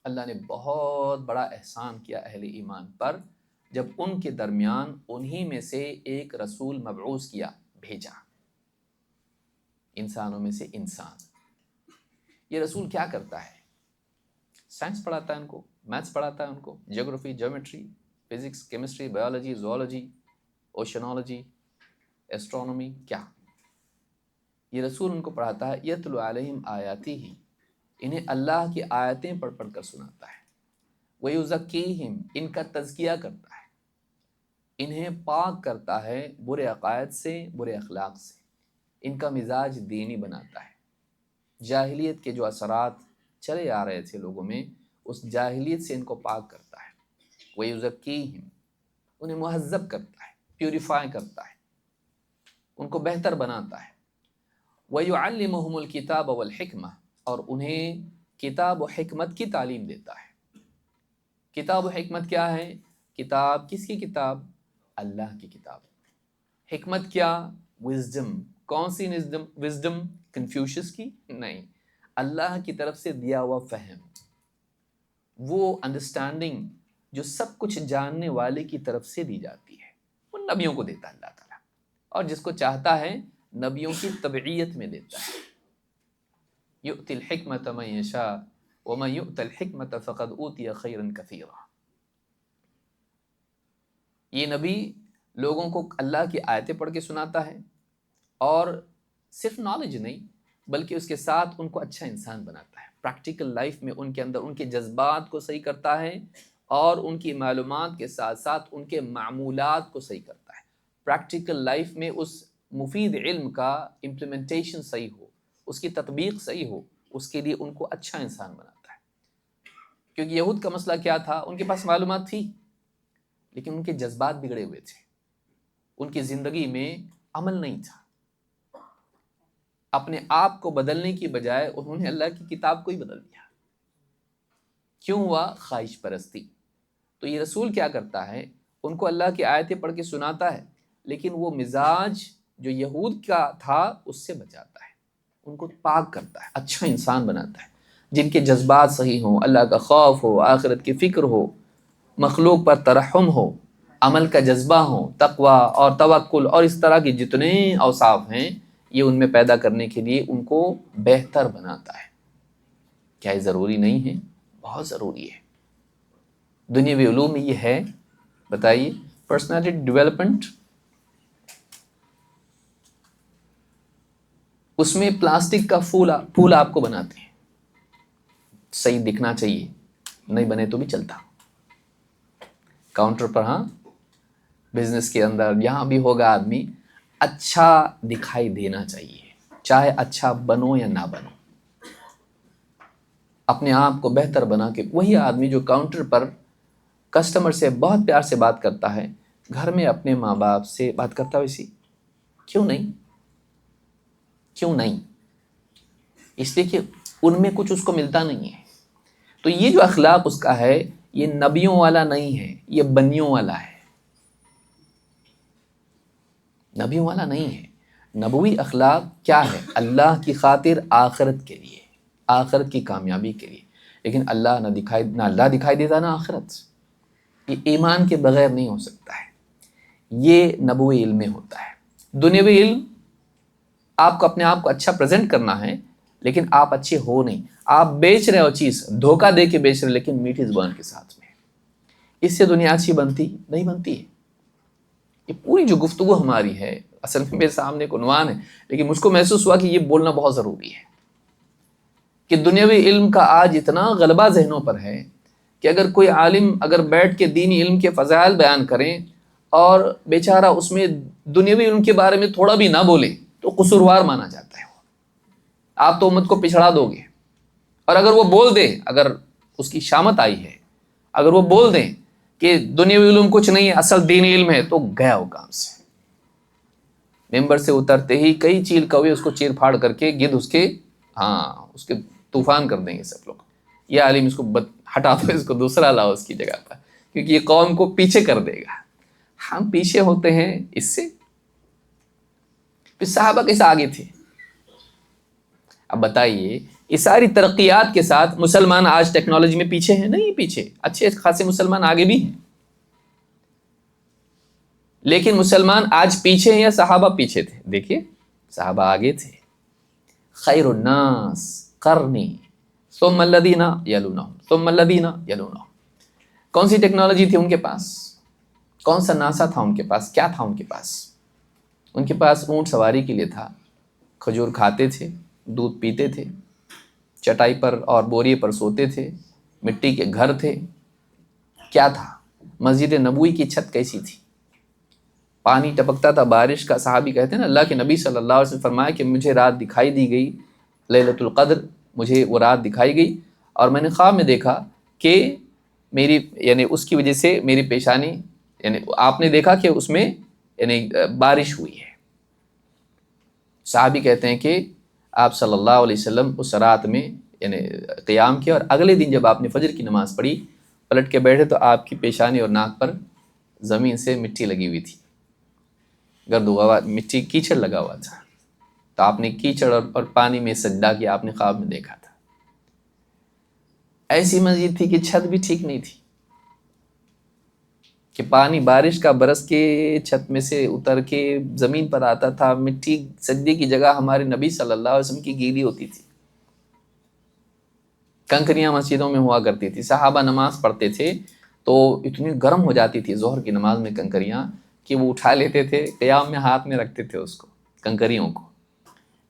اللہ نے بہت بڑا احسان کیا اہل ایمان پر جب ان کے درمیان انہی میں سے ایک رسول مبعوث کیا، بھیجا، انسانوں میں سے انسان۔ یہ رسول کیا کرتا ہے؟ سائنس پڑھاتا ہے ان کو، میتھس پڑھاتا ہے ان کو، geography, geometry, physics, chemistry, biology, zoology, oceanology, astronomy, کیا؟ یہ رسول ان کو پڑھاتا ہے، یتلو علیہم آیاتی ہی، انہیں اللہ کی آیتیں پڑھ پڑھ کر سناتا ہے، ویزکیہم، ان کا تزکیہ کرتا ہے، انہیں پاک کرتا ہے برے عقائد سے، برے اخلاق سے، ان کا مزاج دینی بناتا ہے، جاہلیت کے جو اثرات چلے آ رہے تھے لوگوں میں، اس جاہلیت سے ان کو پاک کرتا ہے، وَيُزَكِّيهِمْ، انہیں مہذب کرتا ہے، پیوریفائی کرتا ہے، ان کو بہتر بناتا ہے، وَيُعَلِّمُهُمُ الْكِتَابَ وَالْحِكْمَةَ، اور انہیں کتاب و حکمت کی تعلیم دیتا ہے۔ کتاب و حکمت کیا ہے؟ کتاب کس کی کتاب؟ اللہ کی کتاب. حکمت کیا؟ وزڈم. کون سی وزڈم؟ کنفیوشس کی؟ نہیں، اللہ کی طرف سے دیا ہوا فہم، وہ انڈرسٹینڈنگ جو سب کچھ جاننے والے کی طرف سے دی جاتی ہے، وہ نبیوں کو دیتا ہے اللہ تعالیٰ، اور جس کو چاہتا ہے نبیوں کی تبعیت میں دیتا ہے. یؤتی الحکمت من یشاء ومن یؤت الحکمت فقد اوتی خیرا کثیرا. یہ نبی لوگوں کو اللہ کی آیتیں پڑھ کے سناتا ہے، اور صرف نالج نہیں بلکہ اس کے ساتھ ان کو اچھا انسان بناتا ہے. پریکٹیکل لائف میں ان کے اندر ان کے جذبات کو صحیح کرتا ہے، اور ان کی معلومات کے ساتھ ساتھ ان کے معمولات کو صحیح کرتا ہے. پریکٹیکل لائف میں اس مفید علم کا امپلیمنٹیشن صحیح ہو، اس کی تطبیق صحیح ہو، اس کے لیے ان کو اچھا انسان بناتا ہے. کیونکہ یہود کا مسئلہ کیا تھا؟ ان کے پاس معلومات تھی لیکن ان کے جذبات بگڑے ہوئے تھے، ان کی زندگی میں عمل نہیں تھا. اپنے آپ کو بدلنے کی بجائے انہوں نے اللہ کی کتاب کو ہی بدل دیا. کیوں ہوا؟ خواہش پرستی. تو یہ رسول کیا کرتا ہے؟ ان کو اللہ کی آیتیں پڑھ کے سناتا ہے، لیکن وہ مزاج جو یہود کا تھا اس سے بچاتا ہے، ان کو پاک کرتا ہے، اچھا انسان بناتا ہے، جن کے جذبات صحیح ہوں، اللہ کا خوف ہو، آخرت کی فکر ہو، مخلوق پر ترحم ہو، عمل کا جذبہ ہو، تقوی اور توکل اور اس طرح کے جتنے اوصاف ہیں، یہ ان میں پیدا کرنے کے لیے ان کو بہتر بناتا ہے. کیا یہ ضروری نہیں ہے؟ بہت ضروری ہے. دنیاوی علوم میں یہ ہے. بتائیے، پرسنالٹی ڈیولپمنٹ، اس میں پلاسٹک کا پھول آپ کو بناتے ہیں، صحیح دکھنا چاہیے، نہیں بنے تو بھی چلتا. کاؤنٹر پر، ہاں، بزنس کے اندر یہاں بھی ہوگا، آدمی اچھا دکھائی دینا چاہیے، چاہے اچھا بنو یا نہ بنو، اپنے آپ کو بہتر بنا کے. وہی آدمی جو کاؤنٹر پر کسٹمر سے بہت پیار سے بات کرتا ہے، گھر میں اپنے ماں باپ سے بات کرتا ہے ویسی. کیوں نہیں؟ کیوں نہیں؟ اس لیے کہ ان میں کچھ اس کو ملتا نہیں ہے. تو یہ جو اخلاق اس کا ہے، یہ نبیوں والا نہیں ہے، یہ بنیوں والا ہے، نبیوں والا نہیں ہے. نبوی اخلاق کیا ہے؟ اللہ کی خاطر، آخرت کے لیے، آخرت کی کامیابی کے لیے. لیکن اللہ نہ اللہ دکھائی دیتا نہ آخرت. یہ ایمان کے بغیر نہیں ہو سکتا ہے. یہ نبوی علم میں ہوتا ہے. دنیاوی علم، آپ کو اپنے آپ کو اچھا پریزنٹ کرنا ہے، لیکن آپ اچھے ہو نہیں. آپ بیچ رہے ہو چیز، دھوکہ دے کے بیچ رہے، لیکن میٹھی زبان کے ساتھ میں. اس سے دنیا اچھی بنتی نہیں بنتی ہے. یہ پوری جو گفتگو ہماری ہے، اصل میں میرے سامنے ایک عنوان ہے، لیکن مجھ کو محسوس ہوا کہ یہ بولنا بہت ضروری ہے کہ دنیاوی علم کا آج اتنا غلبہ ذہنوں پر ہے کہ اگر کوئی عالم اگر بیٹھ کے دینی علم کے فضائل بیان کریں اور بیچارہ اس میں دنیاوی علم کے بارے میں تھوڑا بھی نہ بولے تو قصوروار مانا جاتا ہے. آپ تو امت کو پچھڑا دو گے. اور اگر وہ بول دے، اگر اس کی شامت آئی ہے، اگر وہ بول دیں کہ دنیاوی علم کچھ نہیں ہے، اصل دینی علم ہے، تو گیا وہ کام سے. ممبر سے اترتے ہی کئی چیل کوے اس کو چیر پھاڑ کر کے گدھ اس کے طوفان کر دیں گے سب لوگ. یہ عالم اس کو ہٹا دو، اس کو دوسرا لاؤ اس کی جگہ پر، کیونکہ یہ قوم کو پیچھے کر دے گا. ہم پیچھے ہوتے ہیں اس سے. پھر صحابہ کیسے آگے تھے؟ اب بتائیے، یہ ساری ترقیات کے ساتھ مسلمان آج ٹیکنالوجی میں پیچھے ہیں؟ نہیں پیچھے، اچھے خاصے مسلمان آگے بھی ہیں. لیکن مسلمان آج پیچھے ہیں یا صحابہ پیچھے تھے؟ دیکھیے، صحابہ آگے تھے. خیر الناس قرنی ثم الذین یلونہم ثم الذین یلونہم. کون سی ٹیکنالوجی تھی ان کے پاس؟ کون سا ناسا تھا ان کے پاس؟ کیا تھا ان کے پاس؟ ان کے پاس اونٹ سواری کے لیے تھا، کھجور کھاتے تھے، دودھ پیتے تھے، چٹائی پر اور بوریے پر سوتے تھے، مٹی کے گھر تھے. کیا تھا؟ مسجد نبوی کی چھت کیسی تھی؟ پانی ٹپکتا تھا بارش کا. صحابی کہتے ہیں نا، اللہ کے نبی صلی اللہ علیہ وسلم فرمایا کہ مجھے رات دکھائی دی گئی، لیلۃ القدر، مجھے وہ رات دکھائی گئی اور میں نے خواب میں دیکھا کہ میری یعنی اس کی وجہ سے میری پیشانی، یعنی آپ نے دیکھا کہ اس میں یعنی بارش ہوئی ہے. صحابی کہتے ہیں کہ آپ صلی اللہ علیہ وسلم اس رات میں یعنی قیام کیا، اور اگلے دن جب آپ نے فجر کی نماز پڑھی، پلٹ کے بیٹھے تو آپ کی پیشانی اور ناک پر زمین سے مٹی لگی ہوئی تھی، گرد و غبار، مٹی، کیچڑ لگا ہوا تھا، تو آپ نے کیچڑ اور پانی میں سجدہ کیا، آپ نے خواب میں دیکھا تھا۔ ایسی مسجد تھی کہ چھت بھی ٹھیک نہیں تھی، کہ پانی بارش کا برس کے چھت میں سے اتر کے زمین پر آتا تھا، مٹی سجدے کی جگہ ہمارے نبی صلی اللہ علیہ وسلم کی گیلی ہوتی تھی، کنکریاں مسجدوں میں ہوا کرتی تھی، صحابہ نماز پڑھتے تھے تو اتنی گرم ہو جاتی تھی ظہر کی نماز میں کنکریاں کہ وہ اٹھا لیتے تھے، قیام میں ہاتھ میں رکھتے تھے اس کو، کنکریوں کو،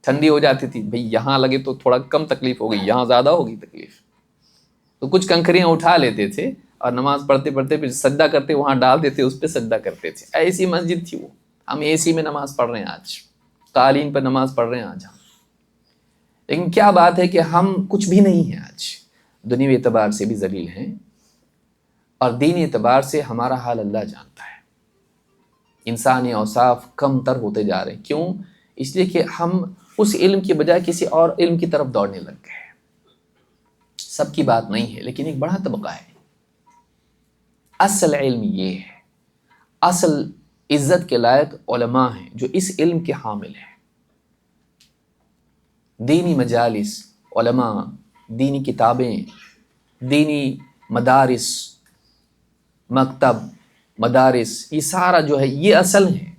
ٹھنڈی ہو جاتی تھی، بھئی یہاں لگے تو تھوڑا کم تکلیف ہوگی، یہاں زیادہ ہوگی تکلیف، تو کچھ کنکریاں اٹھا لیتے تھے اور نماز پڑھتے پڑھتے پھر سجدہ کرتے وہاں ڈال دیتے، اس پہ سجدہ کرتے تھے۔ ایسی مسجد تھی وہ، ہم اے سی میں نماز پڑھ رہے ہیں آج، قالین پر نماز پڑھ رہے ہیں آج ہم، لیکن کیا بات ہے کہ ہم کچھ بھی نہیں ہیں آج، دنیوی اعتبار سے بھی ذلیل ہیں اور دینی اعتبار سے ہمارا حال اللہ جانتا ہے۔ انسانی اوصاف کم تر ہوتے جا رہے ہیں، کیوں؟ اس لیے کہ ہم اس علم کی بجائے کسی اور علم کی طرف دوڑنے لگ گئے ہیں۔ سب کی بات نہیں ہے لیکن ایک بڑا طبقہ ہے، اصل علم یہ ہے، اصل عزت کے لائق علماء ہیں جو اس علم کے حامل ہیں۔ دینی مجالس، علماء، دینی کتابیں، دینی مدارس، مکتب، مدارس، یہ سارا جو ہے یہ اصل ہے۔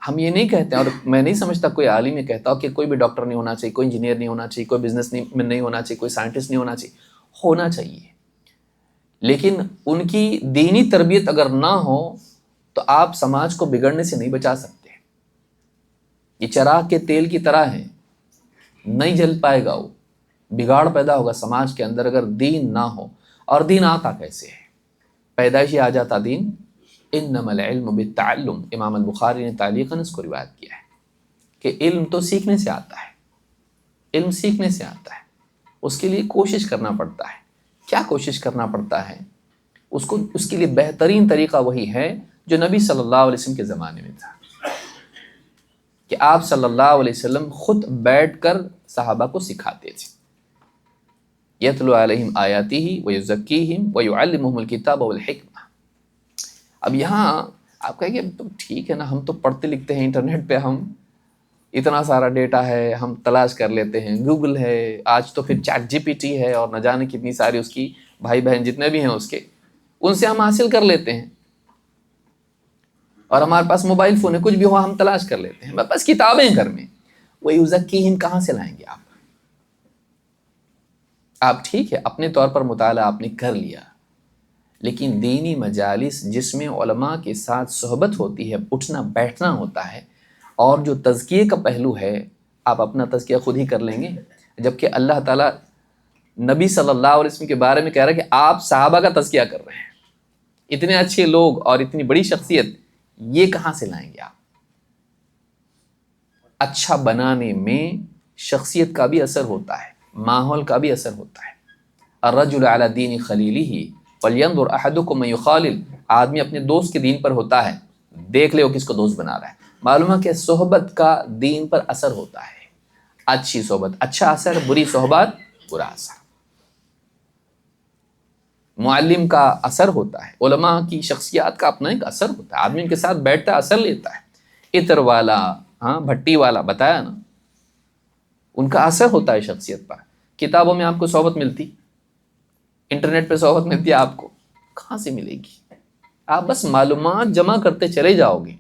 ہم یہ نہیں کہتے، اور میں نہیں سمجھتا کوئی عالم یہ کہتا ہو کہ کوئی بھی ڈاکٹر نہیں ہونا چاہیے، کوئی انجینئر نہیں ہونا چاہیے، کوئی بزنس مین نہیں ہونا چاہیے، کوئی سائنٹسٹ نہیں ہونا چاہیے، ہونا چاہیے، لیکن ان کی دینی تربیت اگر نہ ہو تو آپ سماج کو بگڑنے سے نہیں بچا سکتے۔ یہ چراغ کے تیل کی طرح ہے، نہیں جل پائے گا، وہ بگاڑ پیدا ہوگا سماج کے اندر اگر دین نہ ہو۔ اور دین آتا کیسے ہے؟ پیدائشی آ جاتا دین؟ انما العلم بالتعلم، امام البخاری نے تعلیقاً اس کو روایت کیا ہے کہ علم تو سیکھنے سے آتا ہے، علم سیکھنے سے آتا ہے، اس کے لیے کوشش کرنا پڑتا ہے۔ کیا کوشش کرنا پڑتا ہے؟ اس کے لیے بہترین طریقہ وہی ہے جو نبی صلی اللہ علیہ وسلم کے زمانے میں تھا، کہ آپ صلی اللہ علیہ وسلم خود بیٹھ کر صحابہ کو سکھاتے تھے۔ یتلو علیہم آیاتہ ویزکیہم ویعلمہم الکتاب والحکمہ۔ اب یہاں آپ کہیں گے تو ٹھیک ہے نا، ہم تو پڑھتے لکھتے ہیں، انٹرنیٹ پہ ہم اتنا سارا ڈیٹا ہے، ہم تلاش کر لیتے ہیں، گوگل ہے، آج تو پھر چیٹ جی پی ٹی ہے، اور نہ جانے کتنی ساری اس کی بھائی بہن جتنے بھی ہیں اس کے، ان سے ہم حاصل کر لیتے ہیں، اور ہمارے پاس موبائل فون ہے، کچھ بھی ہوا ہم تلاش کر لیتے ہیں، بس کتابیں گھر میں۔ وَيُزَكِّيهِمْ کہاں سے لائیں گے آپ ٹھیک ہے اپنے طور پر مطالعہ آپ نے کر لیا، لیکن دینی مجالس جس میں علماء کے ساتھ صحبت ہوتی ہے، اٹھنا بیٹھنا ہوتا ہے، اور جو تزکیے کا پہلو ہے، آپ اپنا تزکیہ خود ہی کر لیں گے، جبکہ اللہ تعالیٰ نبی صلی اللہ علیہ وسلم کے بارے میں کہہ رہا ہے کہ آپ صحابہ کا تزکیہ کر رہے ہیں۔ اتنے اچھے لوگ اور اتنی بڑی شخصیت، یہ کہاں سے لائیں گے آپ؟ اچھا بنانے میں شخصیت کا بھی اثر ہوتا ہے، ماحول کا بھی اثر ہوتا ہے۔ الرجل علی دین خلیلہ فلینظر احدکم من یخالل، آدمی اپنے دوست کے دین پر ہوتا ہے، دیکھ لے وہ کس کو دوست بنا رہا ہے۔ معلوم ہے کہ صحبت کا دین پر اثر ہوتا ہے، اچھی صحبت اچھا اثر، بری صحبت برا اثر۔ معلم کا اثر ہوتا ہے، علماء کی شخصیات کا اپنا ایک اثر ہوتا ہے، آدمی کے ساتھ بیٹھتا ہے اثر لیتا ہے۔ عطر والا، ہاں بھٹی والا بتایا نا، ان کا اثر ہوتا ہے شخصیت پر۔ کتابوں میں آپ کو صحبت ملتی، انٹرنیٹ پہ صحبت ملتی ہے آپ کو، کہاں سے ملے گی؟ آپ بس معلومات جمع کرتے چلے جاؤ گے،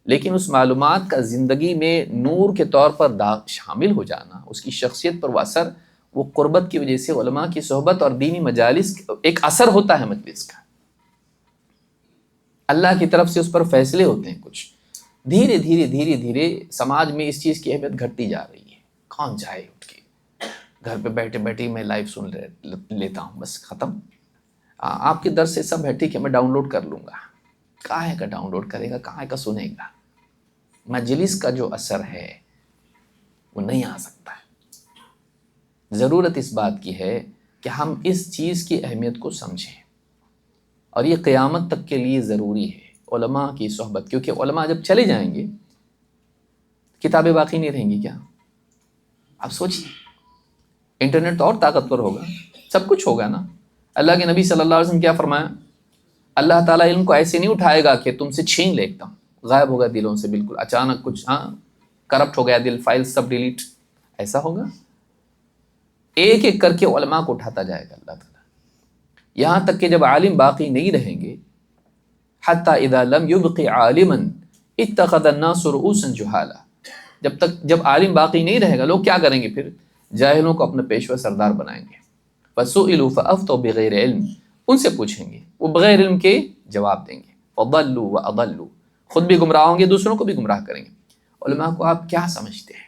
لیکن اس معلومات کا زندگی میں نور کے طور پر شامل ہو جانا، اس کی شخصیت پر وہ اثر، وہ قربت کی وجہ سے علماء کی صحبت اور دینی مجالس ایک اثر ہوتا ہے مجلس کا، اللہ کی طرف سے اس پر فیصلے ہوتے ہیں کچھ۔ دھیرے دھیرے دھیرے دھیرے سماج میں اس چیز کی اہمیت گھٹتی جا رہی ہے۔ کون جائے اٹھ کے گھر پہ بیٹھے بیٹھے میں لائیو سن لیتا ہوں، بس ختم۔ آپ کے درس سے سب ہے ٹھیک ہے، میں ڈاؤن لوڈ کر لوں گا۔ کہاں کا ڈاؤن لوڈ کرے گا، کہاں کا سنے گا؟ مجلس کا جو اثر ہے وہ نہیں آ سکتا ہے۔ ضرورت اس بات کی ہے کہ ہم اس چیز کی اہمیت کو سمجھیں، اور یہ قیامت تک کے لیے ضروری ہے علماء کی صحبت، کیونکہ علماء جب چلے جائیں گے کتابیں باقی نہیں رہیں گی کیا؟ آپ سوچیے، انٹرنیٹ تو اور طاقتور ہوگا، سب کچھ ہوگا نا۔ اللہ کے نبی صلی اللہ علیہ وسلم کیا فرمایا؟ اللہ تعالیٰ علم کو ایسے نہیں اٹھائے گا کہ تم سے چھین لے، ایک دم غائب ہوگا دلوں سے بالکل، اچانک کچھ کرپٹ ہو گیا دل، فائل سب ڈیلیٹ، ایسا ہوگا؟ ایک ایک کر کے علماء کو اٹھاتا جائے گا اللہ تعالیٰ، یہاں تک کہ جب عالم باقی نہیں رہیں گے، حتی اذا لم یبق عالما اتخذ الناس رؤوسا جہالا، جب عالم باقی نہیں رہے گا، لوگ کیا کریں گے؟ پھر جاہلوں کو اپنا پیشوا سردار بنائیں گے. فسئلوا فافتوا بغیر علم، ان سے پوچھیں گے، وہ بغیر علم کے جواب دیں گے. فضلوا واضلوا، خود بھی گمراہ ہوں گے، دوسروں کو بھی گمراہ کریں گے. علماء کو آپ کیا سمجھتے ہیں؟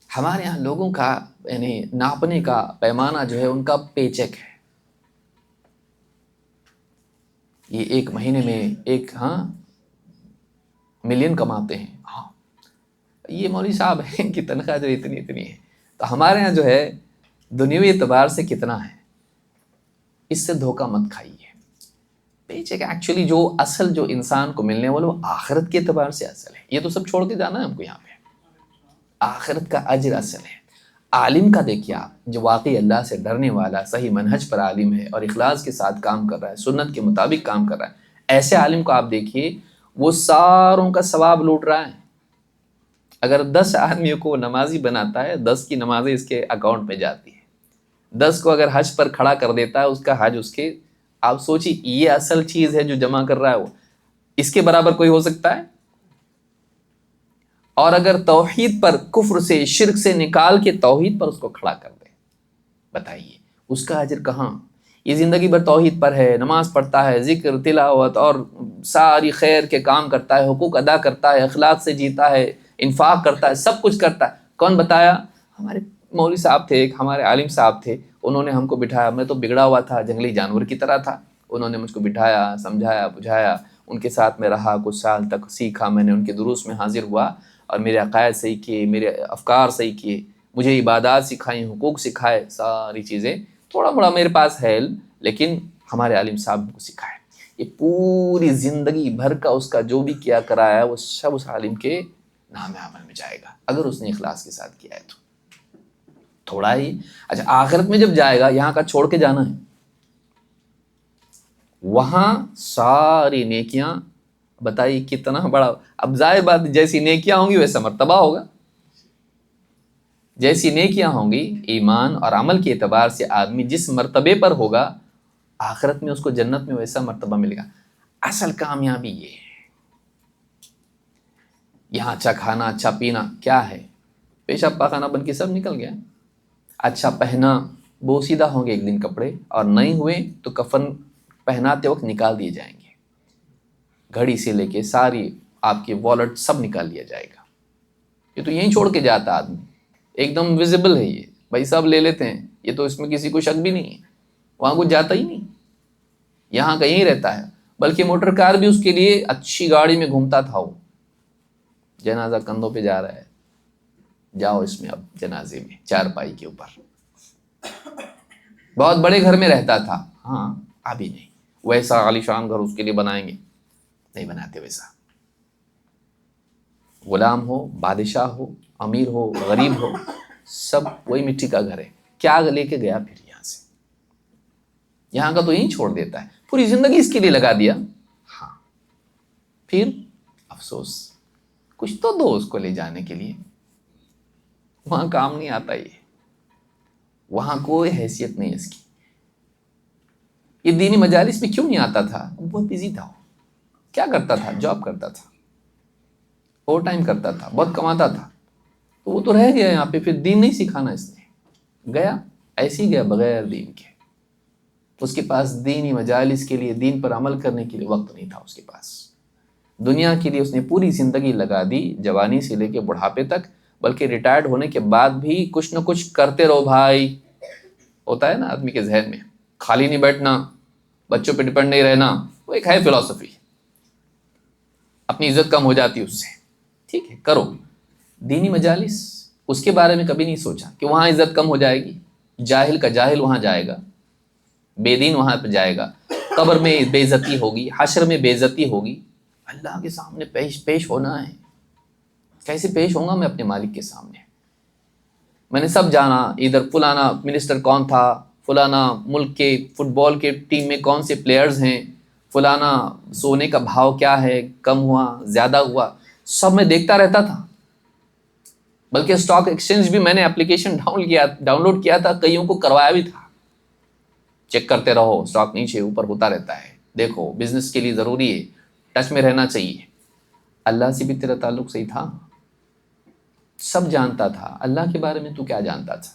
ہمارے ہاں لوگوں کا یعنی ناپنے کا پیمانہ جو ہے ان کا پے چیک ہے. یہ ایک مہینے میں ایک ملین کماتے ہیں، یہ مولوی صاحب ہیں، ان کی تنخواہ جو اتنی ہے. تو ہمارے ہاں جو ہے دنیوی اعتبار سے کتنا ہے، اس سے دھوکہ مت کھائیے. پے چیک ایکچولی جو اصل جو انسان کو ملنے والا وہ آخرت کے اعتبار سے اصل ہے. یہ تو سب چھوڑ کے جانا ہے ہم کو، یہاں پہ آخرت کا اجر اصل ہے. عالم کا دیکھیے آپ، جو واقعی اللہ سے ڈرنے والا، صحیح منہج پر عالم ہے اور اخلاص کے ساتھ کام کر رہا ہے، سنت کے مطابق کام کر رہا ہے، ایسے عالم کو آپ دیکھیے وہ ساروں کا ثواب لوٹ رہا ہے. اگر 10 آدمیوں کو نمازی بناتا ہے، 10 کی نمازیں اس کے اکاؤنٹ میں جاتی ہیں. 10 کو اگر حج پر کھڑا کر دیتا ہے، اس کا حج اس کے، آپ سوچیے یہ اصل چیز ہے جو جمع کر رہا ہے وہ، اس کے برابر کوئی ہو سکتا ہے؟ اور اگر توحید پر، کفر سے، شرک سے نکال کے توحید پر اس کو کھڑا کر دے، بتائیے اس کا اجر کہاں؟ یہ زندگی بھر توحید پر ہے، نماز پڑھتا ہے، ذکر، تلاوت اور ساری خیر کے کام کرتا ہے، حقوق ادا کرتا ہے، اخلاق سے جیتا ہے، انفاق کرتا ہے، سب کچھ کرتا ہے. کون بتایا؟ ہمارے مولوی صاحب تھے، ایک ہمارے عالم صاحب تھے، انہوں نے ہم کو بٹھایا. میں تو بگڑا ہوا تھا، جنگلی جانور کی طرح تھا. انہوں نے مجھ کو بٹھایا، سمجھایا، بجھایا، ان کے ساتھ میں رہا، کچھ سال تک سیکھا. میں نے ان کے دروس میں حاضر ہوا اور میرے عقائد صحیح کیے، میرے افکار صحیح کیے، مجھے عبادات سکھائیں، حقوق سکھائے، ساری چیزیں. تھوڑا بڑا میرے پاس ہے علم، لیکن ہمارے عالم صاحب کو سکھائے. یہ پوری زندگی بھر کا اس کا جو بھی کیا کرایا ہے وہ سب اس عالم کے نام عمل میں جائے گا، اگر اس نے اخلاص کے ساتھ کیا ہے تو. تھوڑا ہی اچھا، آخرت میں جب جائے گا، یہاں کا چھوڑ کے جانا ہے، وہاں ساری نیکیاں، بتائیے کتنا بڑا. اب ظاہر بات، جیسی نیکیاں ہوں گی ویسا مرتبہ ہوگا. جیسی نیکیاں ہوں گی، ایمان اور عمل کے اعتبار سے آدمی جس مرتبے پر ہوگا، آخرت میں اس کو جنت میں ویسا مرتبہ ملے گا. اصل کامیابی یہ ہے. یہاں اچھا کھانا، اچھا پینا، کیا ہے؟ پیشاب پاخانہ بن کے سب نکل گیا. اچھا پہنا، بوسیدہ ہوں گے ایک دن کپڑے، اور نہیں ہوئے تو کفن پہناتے وقت نکال دیے جائیں گے. گھڑی سے لے کے ساری آپ کی والٹ سب نکال لیا جائے گا. یہ تو یہیں چھوڑ کے جاتا آدمی، ایک دم ویزیبل ہے. یہ بھائی سب لے لیتے ہیں، یہ تو اس میں کسی کو شک بھی نہیں ہے. وہاں کچھ جاتا ہی نہیں، یہاں کا یہیں رہتا ہے. بلکہ موٹر کار بھی اس کے لیے اچھی گاڑی میں گھومتا تھا. وہ جنازہ کندھوں پہ جا رہا ہے، جاؤ اس میں اب جنازے میں، 4 پائی کے اوپر. بہت بڑے گھر میں رہتا تھا، ابھی نہیں. ویسا عالی شان گھر اس کے لیے بنائیں گے، نہیں بناتے ویسا. غلام ہو، بادشاہ ہو، امیر ہو، غریب ہو، سب وہی مٹی کا گھر ہے. کیا لے کے گیا پھر یہاں سے؟ یہاں کا تو یہیں چھوڑ دیتا ہے، پوری زندگی اس کے لیے لگا دیا. پھر افسوس، کچھ تو دو اس کو لے جانے کے لیے. وہاں کام نہیں آتا، یہ وہاں کوئی حیثیت نہیں اس کی. یہ دینی مجالس میں کیوں نہیں آتا تھا؟ بہت بزی تھا. کیا کرتا تھا؟ جاب کرتا تھا، اوور ٹائم کرتا تھا، بہت کماتا تھا. تو وہ تو رہ گیا یہاں پہ. پھر دین نہیں سکھانا اس نے، گیا ایسے ہی گیا بغیر دین کے. اس کے پاس دینی مجالس کے لیے، دین پر عمل کرنے کے لیے وقت نہیں تھا اس کے پاس. دنیا کے لیے اس نے پوری زندگی لگا دی، جوانی سے لے کے بڑھاپے تک. بلکہ ریٹائرڈ ہونے کے بعد بھی کچھ نہ کچھ کرتے رہو بھائی. ہوتا ہے نا آدمی کے ذہن میں، خالی نہیں بیٹھنا، بچوں پہ ڈپینڈ نہیں رہنا. وہ ایک ہے فلسفی، اپنی عزت کم ہو جاتی اس سے. ٹھیک ہے، کرو دینی مجالس. اس کے بارے میں کبھی نہیں سوچا کہ وہاں عزت کم ہو جائے گی. جاہل کا جاہل وہاں جائے گا، بے دین وہاں پہ جائے گا، قبر میں بے عزتی ہوگی، حشر میں بے عزتی ہوگی. اللہ کے سامنے پیش ہونا ہے. کیسے پیش ہوں گا میں اپنے مالک کے سامنے؟ میں نے سب جانا، ادھر فلانا منسٹر کون تھا، فلانا ملک کے فٹ بال کے ٹیم میں کون سے پلیئرز ہیں، فلانا سونے کا بھاؤ کیا ہے، کم ہوا زیادہ ہوا، سب میں دیکھتا رہتا تھا۔ بلکہ اسٹاک ایکسچینج بھی میں نے اپلیکیشن ڈاؤن لوڈ کیا تھا، کئیوں کو کروایا بھی تھا۔ چیک کرتے رہو، اسٹاک نیچے اوپر ہوتا رہتا ہے، دیکھو بزنس کے لیے ضروری ہے، ٹچ میں رہنا چاہیے۔ اللہ سے بھی تیرا تعلق صحیح تھا؟ سب جانتا تھا، اللہ کے بارے میں تو کیا جانتا تھا؟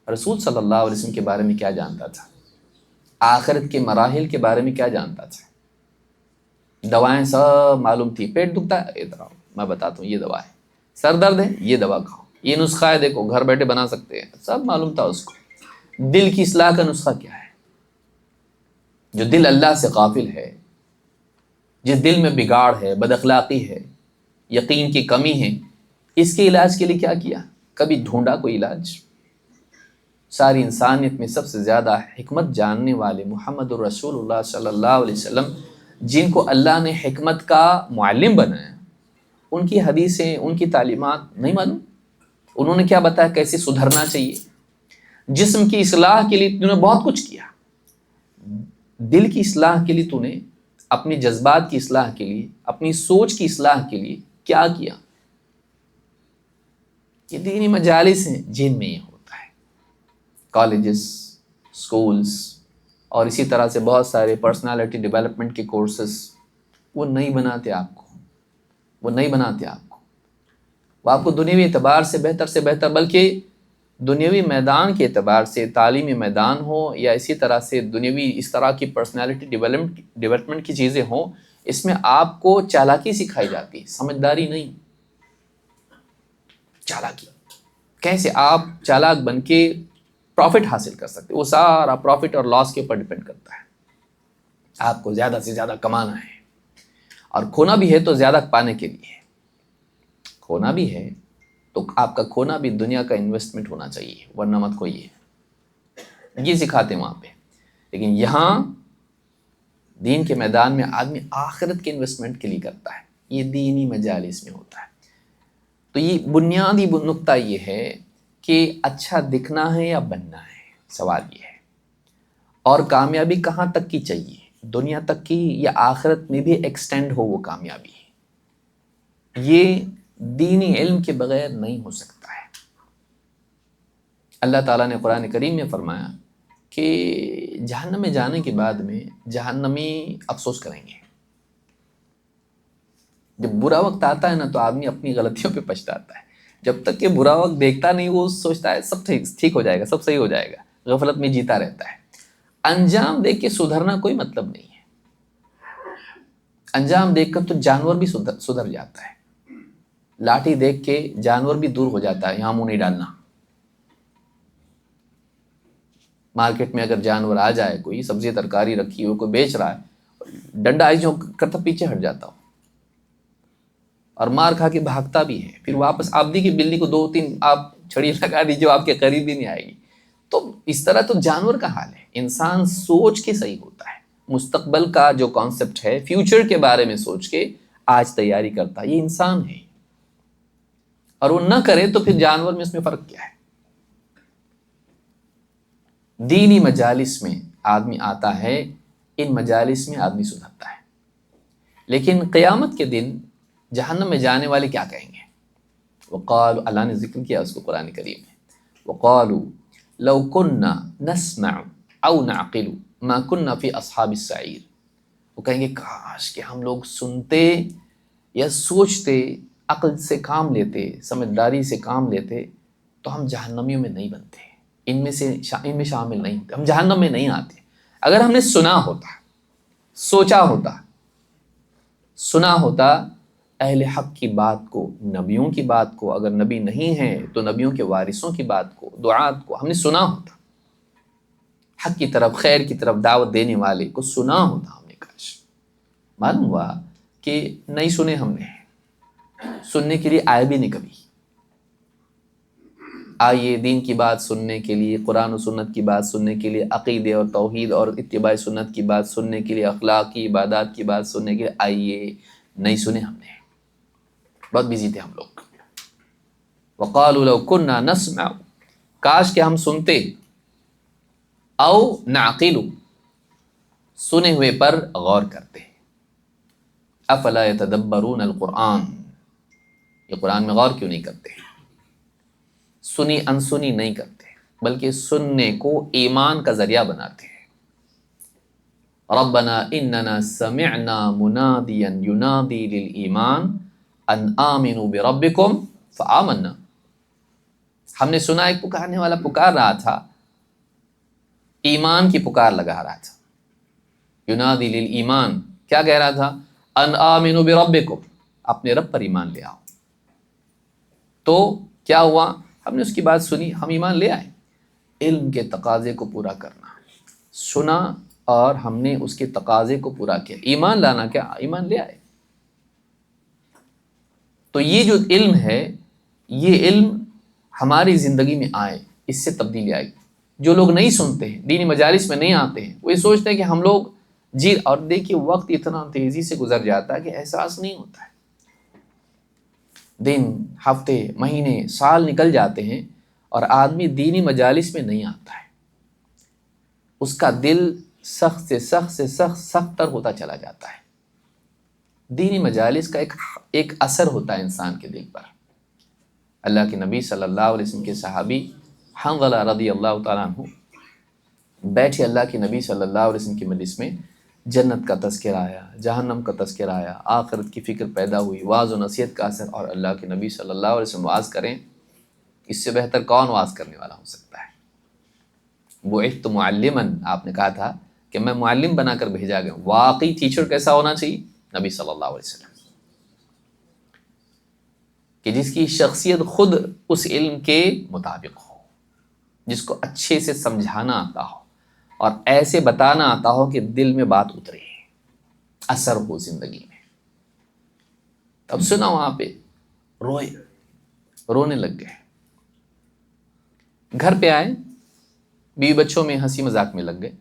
رسول صلی اللہ علیہ وسلم کے بارے میں کیا جانتا تھا؟ آخرت کے مراحل کے بارے میں کیا جانتا تھا؟ دوائیں سب معلوم تھی، پیٹ دکھتا ہے ادھر آؤ میں بتاتا ہوں یہ دوا ہے، سر درد ہے یہ دوا کھاؤ، یہ نسخہ ہے دیکھو گھر بیٹھے بنا سکتے ہیں، سب معلوم تھا اس کو۔ دل کی اصلاح کا نسخہ کیا ہے؟ جو دل اللہ سے غافل ہے، جس دل میں بگاڑ ہے، بد اخلاقی ہے، یقین کی کمی ہے، اس کے علاج کے لیے کیا کیا؟ کبھی ڈھونڈا کوئی علاج؟ ساری انسانیت میں سب سے زیادہ حکمت جاننے والے محمد الرسول اللہ صلی اللہ علیہ وسلم، جن کو اللہ نے حکمت کا معلم بنایا، ان کی حدیثیں، ان کی تعلیمات نہیں معلوم؟ انہوں نے کیا بتایا کیسے سدھرنا چاہیے؟ جسم کی اصلاح کے لیے تو نے بہت کچھ کیا، دل کی اصلاح کے لیے تو نے اپنی جذبات کی اصلاح کے لیے، اپنی سوچ کی اصلاح کے لیے کیا کیا؟ یہ دینی مجالس ہیں جن میں یہ ہوتا ہے، کالجز، سکولز، اور اسی طرح سے بہت سارے پرسنالٹی ڈیولپمنٹ کے کورسز، وہ نہیں بناتے آپ کو، وہ نہیں بناتے آپ کو، وہ آپ کو دنیوی اعتبار سے بہتر بلکہ دنیوی میدان کے اعتبار سے، تعلیمی میدان ہو یا اسی طرح سے دنیوی اس طرح کی پرسنالٹی ڈیولپمنٹ کی چیزیں ہوں، اس میں آپ کو چالاکی سکھائی جاتی ہے، سمجھداری نہیں، چالاکی۔ کیسے آپ چالاک بن کے پروفٹ حاصل کر سکتے، وہ سارا پروفٹ اور لاس کے اوپر ڈیپینڈ کرتا ہے۔ آپ کو زیادہ سے زیادہ کمانا ہے، اور کھونا بھی ہے تو زیادہ پانے کے لیے، کھونا بھی ہے تو آپ کا کھونا بھی دنیا کا انویسٹمنٹ ہونا چاہیے، ورنہ مت کھوئیے۔ یہ سکھاتے ہیں وہاں پہ، لیکن یہاں دین کے میدان میں آدمی آخرت کے انویسٹمنٹ کے لیے کرتا ہے، یہ دینی مجالس میں ہوتا ہے۔ تو یہ بنیادی نقطہ یہ ہے کہ اچھا دکھنا ہے یا بننا ہے، سوال یہ ہے۔ اور کامیابی کہاں تک کی چاہیے، دنیا تک کی یا آخرت میں بھی ایکسٹینڈ ہو وہ کامیابی؟ یہ دینی علم کے بغیر نہیں ہو سکتا ہے۔ اللہ تعالیٰ نے قرآن کریم میں فرمایا کہ جہنم میں جانے کے بعد میں جہنمی افسوس کریں گے۔ جب برا وقت آتا ہے نا تو آدمی اپنی غلطیوں پہ پچھتاتا ہے، جب تک کہ برا وقت دیکھتا نہیں وہ سوچتا ہے سب ٹھیک ہو جائے گا، سب صحیح ہو جائے گا، غفلت میں جیتا رہتا ہے۔ انجام دیکھ کے سدھرنا کوئی مطلب نہیں ہے، انجام دیکھ کر تو جانور بھی سدھر جاتا ہے، لاٹھی دیکھ کے جانور بھی دور ہو جاتا ہے، یہاں منہ نہیں ڈالنا۔ مارکیٹ میں اگر جانور آ جائے، کوئی سبزی ترکاری رکھی ہو، کوئی بیچ رہا ہے، ڈنڈا ایسے کرتا پیچھے ہٹ جاتا ہو اور مار کھا کے بھاگتا بھی ہے، پھر واپس آپ دی کی بلی کو 2-3 آپ چھڑی لگا دیجیے، آپ کے قریب بھی نہیں آئے گی۔ تو اس طرح تو جانور کا حال ہے۔ انسان سوچ کے صحیح ہوتا ہے، مستقبل کا جو کانسیپٹ ہے، فیوچر کے بارے میں سوچ کے آج تیاری کرتا ہے، یہ انسان ہے، اور وہ نہ کرے تو پھر جانور میں اس میں فرق کیا ہے؟ دینی مجالس میں آدمی آتا ہے، ان مجالس میں آدمی سدھرتا ہے، لیکن قیامت کے دن جہنم میں جانے والے کیا کہیں گے؟ وقالوا، اللہ نے ذکر کیا اس کو قرآن کریم میں، وقالوا لو كنا نسمع او نعقل ما كنا في اصحاب السعیر، وہ کہیں گے کاش کہ ہم لوگ سنتے یا سوچتے، عقل سے کام لیتے، سمجھداری سے کام لیتے تو ہم جہنمیوں میں نہیں بنتے، ان میں شامل نہیں ہوتے، ہم جہنم میں نہیں آتے۔ اگر ہم نے سنا ہوتا، سوچا ہوتا اہل حق کی بات کو، نبیوں کی بات کو، اگر نبی نہیں ہیں تو نبیوں کے وارثوں کی بات کو، دعات کو ہم نے سنا ہوتا، حق کی طرف، خیر کی طرف دعوت دینے والے کو سنا ہوتا ہم نے، کاش۔ معلوم ہوا کہ نہیں سنے، ہم نے سننے کے لیے آئے بھی نہیں کبھی۔ آئیے دین کی بات سننے کے لیے، قرآن و سنت کی بات سننے کے لیے، عقیدے اور توحید اور اتباع سنت کی بات سننے کے لیے، اخلاقی عبادات کی بات سننے کے لیے آئیے، نہیں سنے ہم نے، بہت بزی تھے ہم لوگ۔ وقالوا لو كنا نسمع، کاش کہ ہم سنتے، او نعقل، سنے ہوئے پر غور کرتے ہیں. افلا یتدبرون القرآن، یہ قرآن میں غور کیوں نہیں کرتے؟ سنی انسنی نہیں کرتے، بلکہ سننے کو ایمان کا ذریعہ بناتے ہیں. ربنا اننا سمعنا منادیا ینادی للایمان ان آمنوا بربکم فآمنا، ہم نے سنا ایک پکارنے والا پکار رہا تھا، ایمان کی پکار لگا رہا تھا. ینادی للایمان، کیا کہہ رہا تھا؟ ان آمنوا بربکم، اپنے رب پر ایمان لے آؤ. تو کیا ہوا؟ ہم نے اس کی بات سنی، ہم ایمان لے آئے. علم کے تقاضے کو پورا کرنا، سنا اور ہم نے اس کے تقاضے کو پورا کیا. ایمان لانا، کیا ایمان لے آئے. تو یہ جو علم ہے، یہ علم ہماری زندگی میں آئے، اس سے تبدیلی آئے. جو لوگ نہیں سنتے ہیں، دینی مجالس میں نہیں آتے ہیں، وہ یہ سوچتے ہیں کہ ہم لوگ اور دیکھیے وقت اتنا تیزی سے گزر جاتا ہے کہ احساس نہیں ہوتا ہے. دن، ہفتے، مہینے، سال نکل جاتے ہیں اور آدمی دینی مجالس میں نہیں آتا ہے. اس کا دل سخت سے سخت تر ہوتا چلا جاتا ہے. دینی مجالس کا ایک اثر ہوتا ہے انسان کے دل پر. اللہ کے نبی صلی اللہ علیہ وسلم کے صحابی حنظلہ رضی اللہ تعالیٰ عنہ بیٹھے اللہ کے نبی صلی اللہ علیہ وسلم کی مجلس میں. جنت کا تذکرہ آیا، جہنم کا تذکرہ آیا، آخرت کی فکر پیدا ہوئی، واعظ و نصیحت کا اثر. اور اللہ کے نبی صلی اللہ علیہ وسلم واعظ کریں، اس سے بہتر کون واعظ کرنے والا ہو سکتا ہے؟ بعثت معلماً، آپ نے کہا تھا کہ میں معلم بنا کر بھیجا گیا. واقعی ٹیچر کیسا ہونا چاہیے؟ نبی صلی اللہ علیہ وسلم، کہ جس کی شخصیت خود اس علم کے مطابق ہو، جس کو اچھے سے سمجھانا آتا ہو اور ایسے بتانا آتا ہو کہ دل میں بات اترے، اثر ہو زندگی میں. تب سنا وہاں پہ رونے لگ گئے. گھر پہ آئے، بیوی بچوں میں ہنسی مذاق میں لگ گئے.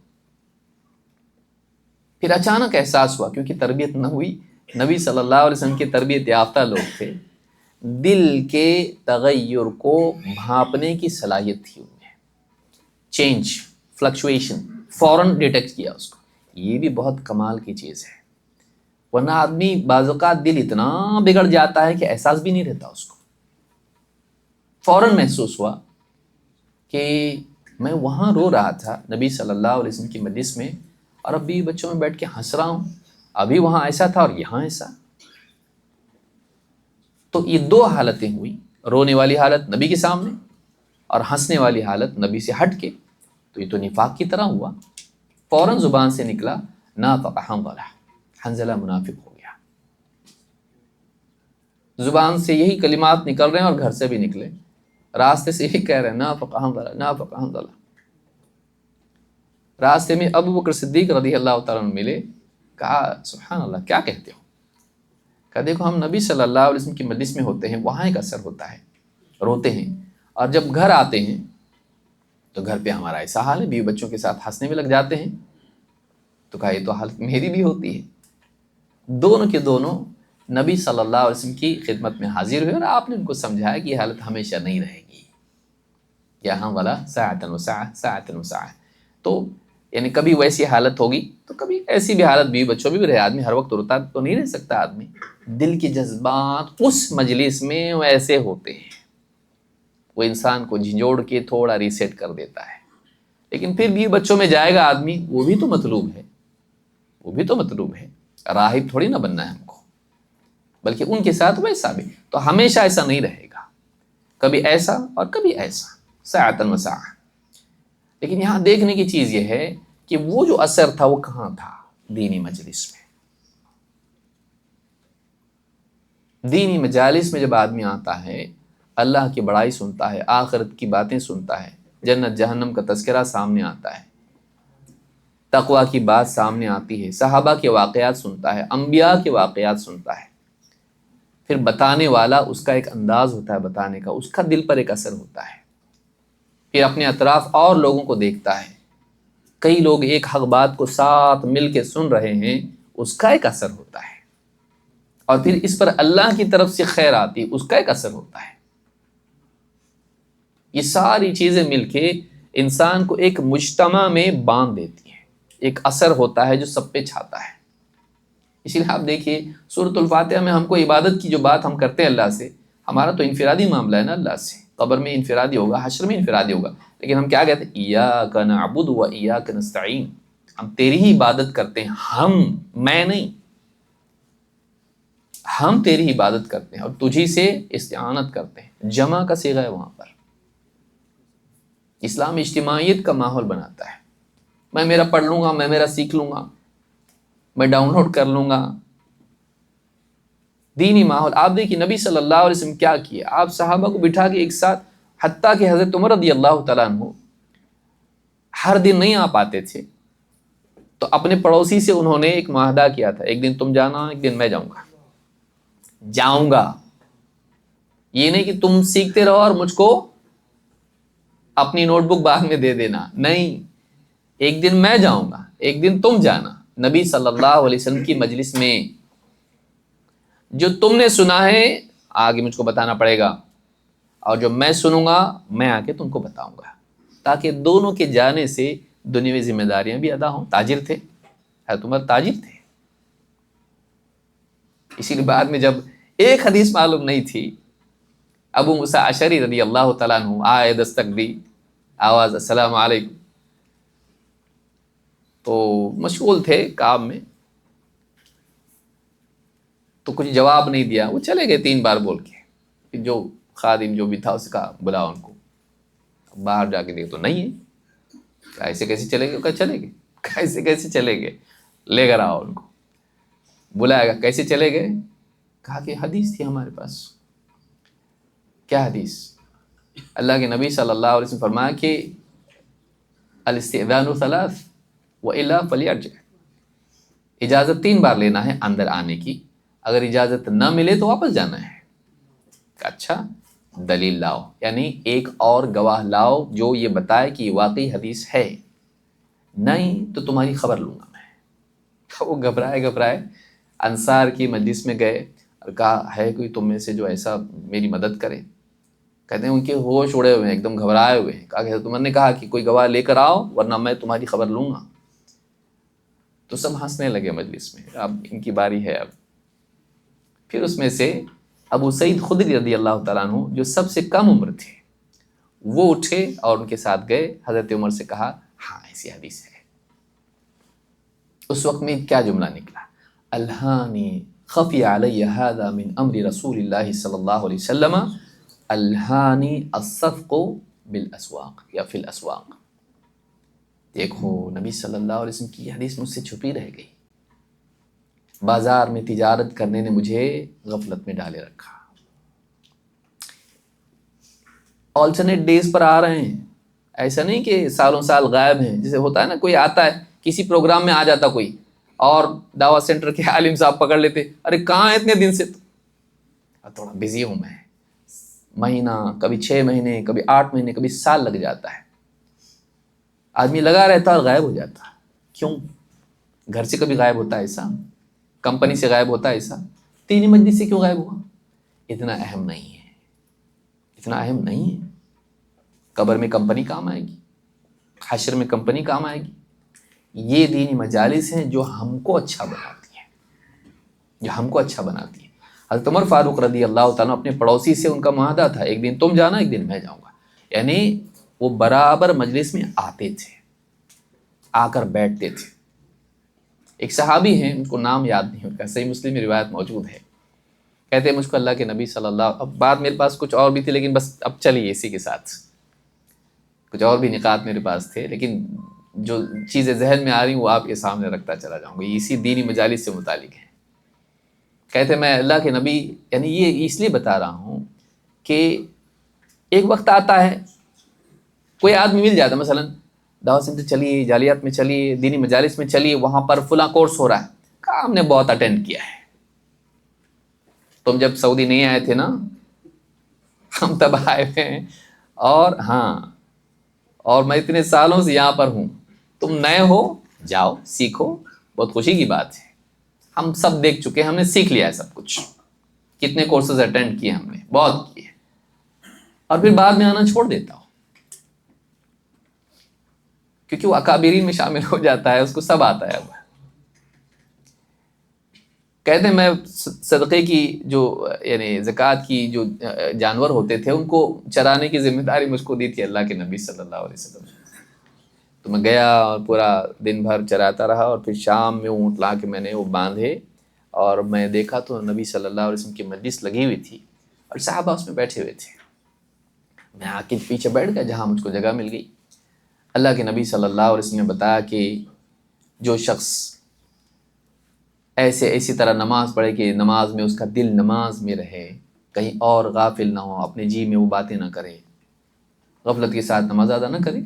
پھر اچانک احساس ہوا، کیونکہ تربیت نہ ہوئی، نبی صلی اللہ علیہ وسلم کے تربیت یافتہ لوگ تھے، دل کے تغیر کو بھانپنے کی صلاحیت تھی ان میں. چینج، فلکچویشن فوراً ڈیٹیکٹ کیا اس کو. یہ بھی بہت کمال کی چیز ہے، ورنہ آدمی بعض اوقات دل اتنا بگڑ جاتا ہے کہ احساس بھی نہیں رہتا اس کو. فوراً محسوس ہوا کہ میں وہاں رو رہا تھا نبی صلی اللہ علیہ وسلم کی مجلس میں، اور اب بھی بچوں میں بیٹھ کے ہنس رہا ہوں. ابھی وہاں ایسا تھا اور یہاں ایسا. تو یہ دو حالتیں ہوئی، رونے والی حالت نبی کے سامنے اور ہنسنے والی حالت نبی سے ہٹ کے. تو یہ تو نفاق کی طرح ہوا. فوراً زبان سے نکلا نافق حنظلہ، حنظلہ منافق ہو گیا. زبان سے یہی کلمات نکل رہے ہیں اور گھر سے بھی نکلے، راستے سے یہی کہہ رہے ہیں نافق حنظلہ، نافق حنظلہ. راستے میں ابو بکر صدیق رضی اللہ تعالیٰ عنہ ملے. کہا سبحان اللہ، کیا کہتے ہو؟ کہا دیکھو ہم نبی صلی اللہ علیہ وسلم کی مجلس میں ہوتے ہیں، وہاں ایک اثر ہوتا ہے، روتے ہیں، اور جب گھر آتے ہیں تو گھر پہ ہمارا ایسا حال ہے، بیوی بچوں کے ساتھ ہنسنے میں لگ جاتے ہیں. تو کہا یہ تو حالت میری بھی ہوتی ہے. دونوں کے دونوں نبی صلی اللہ علیہ وسلم کی خدمت میں حاضر ہوئے اور آپ نے ان کو سمجھایا کہ یہ حالت ہمیشہ نہیں رہے گی. یہاں والا ساعتن وساعہ. تو یعنی کبھی ویسی حالت ہوگی تو کبھی ایسی بھی حالت بیوی بچوں بھی رہے. آدمی ہر وقت روتا تو نہیں رہ سکتا. آدمی دل کے جذبات اس مجلس میں ایسے ہوتے ہیں، وہ انسان کو جھنجھوڑ کے تھوڑا ریسیٹ کر دیتا ہے. لیکن پھر بھی بچوں میں جائے گا آدمی، وہ بھی تو مطلوب ہے، وہ بھی تو مطلوب ہے. راہب تھوڑی نہ بننا ہے ہم کو، بلکہ ان کے ساتھ ویسا بھی. تو ہمیشہ ایسا نہیں رہے گا، کبھی ایسا اور کبھی ایسا، ساعتن وساعہ. لیکن یہاں دیکھنے کی چیز یہ ہے کہ وہ جو اثر تھا وہ کہاں تھا؟ دینی مجلس میں. دینی مجالس میں جب آدمی آتا ہے، اللہ کی بڑائی سنتا ہے، آخرت کی باتیں سنتا ہے، جنت جہنم کا تذکرہ سامنے آتا ہے، تقویٰ کی بات سامنے آتی ہے، صحابہ کے واقعات سنتا ہے، انبیاء کے واقعات سنتا ہے. پھر بتانے والا، اس کا ایک انداز ہوتا ہے بتانے کا، اس کا دل پر ایک اثر ہوتا ہے. پھر اپنے اطراف اور لوگوں کو دیکھتا ہے، کئی لوگ ایک حق بات کو ساتھ مل کے سن رہے ہیں، اس کا ایک اثر ہوتا ہے. اور پھر اس پر اللہ کی طرف سے خیر آتی، اس کا ایک اثر ہوتا ہے. یہ ساری چیزیں مل کے انسان کو ایک مجتمع میں باندھ دیتی ہے، ایک اثر ہوتا ہے جو سب پہ چھاتا ہے۔ اسی لیے آپ دیکھیے سورۃ الفاتحہ میں ہم کو عبادت کی جو بات ہم کرتے ہیں اللہ سے، ہمارا تو انفرادی معاملہ ہے نا اللہ سے، قبر میں انفرادی ہوگا، حشر میں انفرادی ہوگا، لیکن ہم کیا کہتے ہیں؟ ایاک نعبد و ایاک نستعین، ہم تیری ہی عبادت کرتے ہیں، میں نہیں، ہم تیری عبادت کرتے ہیں اور تجھی سے استعانت کرتے ہیں۔ جمع کا صیغہ ہے وہاں پر۔ اسلام اجتماعیت کا ماحول بناتا ہے، میں میرا پڑھ لوں گا، میں میرا سیکھ لوں گا، میں ڈاؤن لوڈ کر لوں گا، دینی ماحول۔ آپ دیکھیے نبی صلی اللہ علیہ وسلم کیا کیا، آپ صحابہ کو بٹھا کے ایک ساتھ، حتیٰ کہ حضرت عمر رضی اللہ تعالیٰ عنہ ہر دن نہیں آ پاتے تھے، تو اپنے پڑوسی سے انہوں نے ایک معاہدہ کیا تھا، ایک دن تم جانا، ایک دن میں جاؤں گا۔ یہ نہیں کہ تم سیکھتے رہو اور مجھ کو اپنی نوٹ بک بعد میں دے دینا، نہیں، ایک دن میں جاؤں گا، ایک دن تم جانا۔ نبی صلی اللہ علیہ وسلم کی مجلس میں جو تم نے سنا ہے آگے مجھ کو بتانا پڑے گا، اور جو میں سنوں گا میں آ کے تم کو بتاؤں گا، تاکہ دونوں کے جانے سے دنیاوی ذمہ داریاں بھی ادا ہوں۔ تاجر تھے، حضرت عمر تاجر تھے، اسی لیے بعد میں جب ایک حدیث معلوم نہیں تھی، ابو موسیٰ اشعری رضی اللہ تعالیٰ عنہ آئے، دستک دی، آواز السلام علیکم، تو مشغول تھے کام میں، تو کچھ جواب نہیں دیا، وہ چلے گئے 3 بار بول کے، جو خادم جو بھی تھا اس کا بلا ان کو، باہر جا کے دیکھ تو نہیں ہے، ایسے کیسے چلے گئے؟ کہا چلے گئے، کیسے کیسے چلے گئے؟ لے کر آؤ ان کو، بلائے گا، کیسے چلے گئے؟ کہا کہ حدیث تھی ہمارے پاس۔ کیا حدیث؟ اللہ کے نبی صلی اللہ علیہ وسلم فرمایا کہ الاستئذان 3 وإلا فلیرجع، اجازت 3 بار لینا ہے اندر آنے کی، اگر اجازت نہ ملے تو واپس جانا ہے۔ اچھا دلیل لاؤ، یعنی ایک اور گواہ لاؤ جو یہ بتائے کہ یہ واقعی حدیث ہے، نہیں تو تمہاری خبر لوں گا میں۔ تو وہ گھبرائے انصار کی مجلس میں گئے اور کہا ہے کوئی تم میں سے جو ایسا میری مدد کرے؟ کہتے ہیں ان کے ہوش اڑے ہوئے ہیں، ایک دم گھبرائے ہوئے ہیں۔ کہا کہ حضرت عمر نے کہا کہ کوئی گواہ لے کر آؤ ورنہ میں تمہاری خبر لوں گا۔ تو سب ہنسنے لگے مجلس میں، اب ان کی باری ہے۔ اب پھر اس میں سے ابو سعید خدری رضی اللہ تعالیٰ عنہ جو سب سے کم عمر تھے، وہ اٹھے اور ان کے ساتھ گئے، حضرت عمر سے کہا ہاں ایسی حدیث ہے۔ اس وقت میں کیا جملہ نکلا؟ الہانی خفی علی ھذا من امر رسول اللہ صلی اللہ علیہ وسلم الہانی الصفق بالاسواق یا فی الاسواق۔ دیکھو نبی صلی اللہ علیہ وسلم کی حدیث مجھ سے چھپی رہ گئی، بازار میں تجارت کرنے نے مجھے غفلت میں ڈالے رکھا۔ آلٹرنیٹ ڈیز پر آ رہے ہیں، ایسا نہیں کہ سالوں سال غائب ہیں، جیسے ہوتا ہے نا کوئی آتا ہے کسی پروگرام میں آ جاتا کوئی، اور دعوت سینٹر کے عالم صاحب پکڑ لیتے، ارے کہاں ہے اتنے دن سے؟ تو تھوڑا بزی ہوں میں، مہینہ، کبھی 6 مہینے، کبھی 8 مہینے، کبھی سال لگ جاتا ہے۔ آدمی لگا رہتا اور غائب ہو جاتا، کیوں؟ گھر سے کبھی غائب ہوتا ہے ایسا؟ کمپنی سے غائب ہوتا ہے ایسا؟ دینی مجلس سے کیوں غائب ہوا؟ اتنا اہم نہیں ہے، اتنا اہم نہیں ہے۔ قبر میں کمپنی کام آئے گی، حشر میں کمپنی کام آئے گی۔ یہ دینی مجالس ہیں جو ہم کو اچھا بناتی ہیں، جو ہم کو اچھا بناتی ہیں۔ حضرت عمر فاروق رضی اللہ تعالیٰ اپنے پڑوسی سے ان کا معاہدہ تھا، ایک دن تم جانا، ایک دن میں جاؤں گا، یعنی وہ برابر مجلس میں آتے تھے، آ کر بیٹھتے تھے۔ ایک صحابی ہیں، ان کو نام یاد نہیں ہوتا، صحیح مسلم میں روایت موجود ہے، کہتے ہیں مجھ کو اللہ کے نبی صلی اللہ، اب بعد میرے پاس کچھ اور بھی تھے لیکن بس اب چلیے اسی کے ساتھ، کچھ اور بھی نکات میرے پاس تھے لیکن جو چیزیں ذہن میں آ رہی ہیں وہ آپ کے سامنے رکھتا چلا جاؤں گا، اسی دینی مجالس سے متعلق ہے۔ کہتے ہیں میں اللہ کے نبی، یعنی یہ اس لیے بتا رہا ہوں کہ ایک وقت آتا ہے کوئی آدمی مل جاتا، مثلا دعوت سینٹر چلیے، جالیات میں چلیے، دینی مجالس میں چلیے، وہاں پر فلاں کورس ہو رہا ہے، کہا ہم نے بہت اٹینڈ کیا ہے، تم جب سعودی نہیں آئے تھے نا، ہم تب آئے ہوئے ہیں، اور ہاں، اور میں اتنے سالوں سے یہاں پر ہوں، تم نئے ہو، جاؤ سیکھو، بہت خوشی کی بات ہے، ہم سب دیکھ چکے ہیں، ہم نے سیکھ لیا ہے سب کچھ، کتنے کورسز اٹینڈ کیے ہم نے، بہت کیے، اور پھر بعد میں آنا چھوڑ دیتا ہوں۔ کیونکہ وہ اکابرین میں شامل ہو جاتا ہے، اس کو سب آتا ہے۔ اب کہتے ہیں میں صدقے کی جو یعنی زکوٰۃ کی جو جانور ہوتے تھے ان کو چرانے کی ذمہ داری مجھ کو دی تھی اللہ کے نبی صلی اللہ علیہ وسلم۔ تو میں گیا اور پورا دن بھر چراتا رہا، اور پھر شام میں اونٹ لا کے میں نے وہ باندھے، اور میں دیکھا تو نبی صلی اللہ علیہ وسلم کی مجلس لگی ہوئی تھی اور صحابہ اس میں بیٹھے ہوئے تھے۔ میں آ کے پیچھے بیٹھ گیا جہاں مجھ کو جگہ مل گئی۔ اللہ کے نبی صلی اللہ علیہ وسلم نے بتایا کہ جو شخص اسی طرح نماز پڑھے کہ نماز میں اس کا دل نماز میں رہے، کہیں اور غافل نہ ہو، اپنے جی میں وہ باتیں نہ کرے، غفلت کے ساتھ نماز ادا نہ کرے،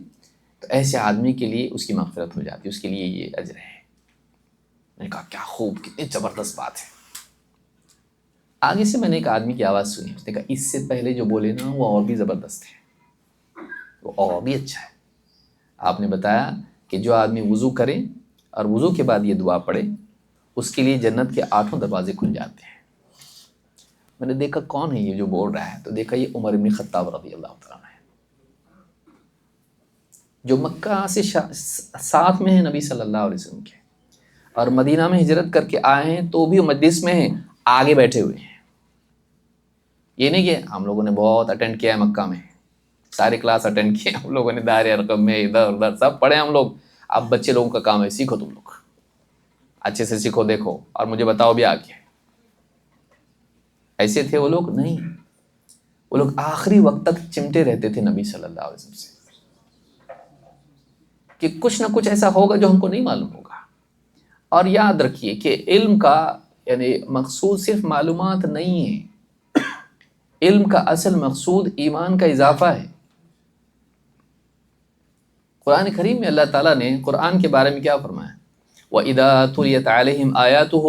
تو ایسے آدمی کے لیے اس کی مغفرت ہو جاتی ہے، اس کے لیے یہ اجر ہے۔ میں نے کہا کیا خوب، کتنی زبردست بات ہے۔ آگے سے میں نے ایک آدمی کی آواز سنی، اس نے کہا اس سے پہلے جو بولے نا وہ اور بھی زبردست ہے، وہ اور بھی اچھا ہے۔ آپ نے بتایا کہ جو آدمی وضو کرے اور وضو کے بعد یہ دعا پڑھے اس کے لیے جنت کے 8 دروازے کھل جاتے ہیں۔ میں نے دیکھا کون ہے یہ جو بول رہا ہے، تو دیکھا یہ عمر بن خطاب رضی اللہ تعالیٰ عنہ ہے، جو مکہ سے ساتھ میں ہیں نبی صلی اللہ علیہ وسلم کے، اور مدینہ میں ہجرت کر کے آئے ہیں تو بھی مجلس میں ہیں، آگے بیٹھے ہوئے ہیں۔ یہ نہیں کہ ہم لوگوں نے بہت اٹینڈ کیا ہے مکہ میں، سارے کلاس اٹینڈ کیے ہم لوگوں نے، دائرہ ارقم میں ادھر ادھر سب پڑھے ہم لوگ۔ اب بچے لوگوں کا کام ہے سیکھو، تم لوگ اچھے سے سیکھو، دیکھو اور مجھے بتاؤ بھی آگے۔ ایسے تھے وہ لوگ؟ نہیں، وہ لوگ آخری وقت تک چمٹے رہتے تھے نبی صلی اللہ علیہ وسلم سے کہ کچھ نہ کچھ ایسا ہوگا جو ہم کو نہیں معلوم ہوگا۔ اور یاد رکھیے کہ علم کا یعنی مقصود صرف معلومات نہیں ہے، علم کا اصل مقصود ایمان کا اضافہ ہے۔ قرآن کریم میں اللہ تعالیٰ نے قرآن کے بارے میں کیا فرمایا؟ وَإِذَا تُلِيَتْ عَلَيْهِمْ آيَاتُهُ،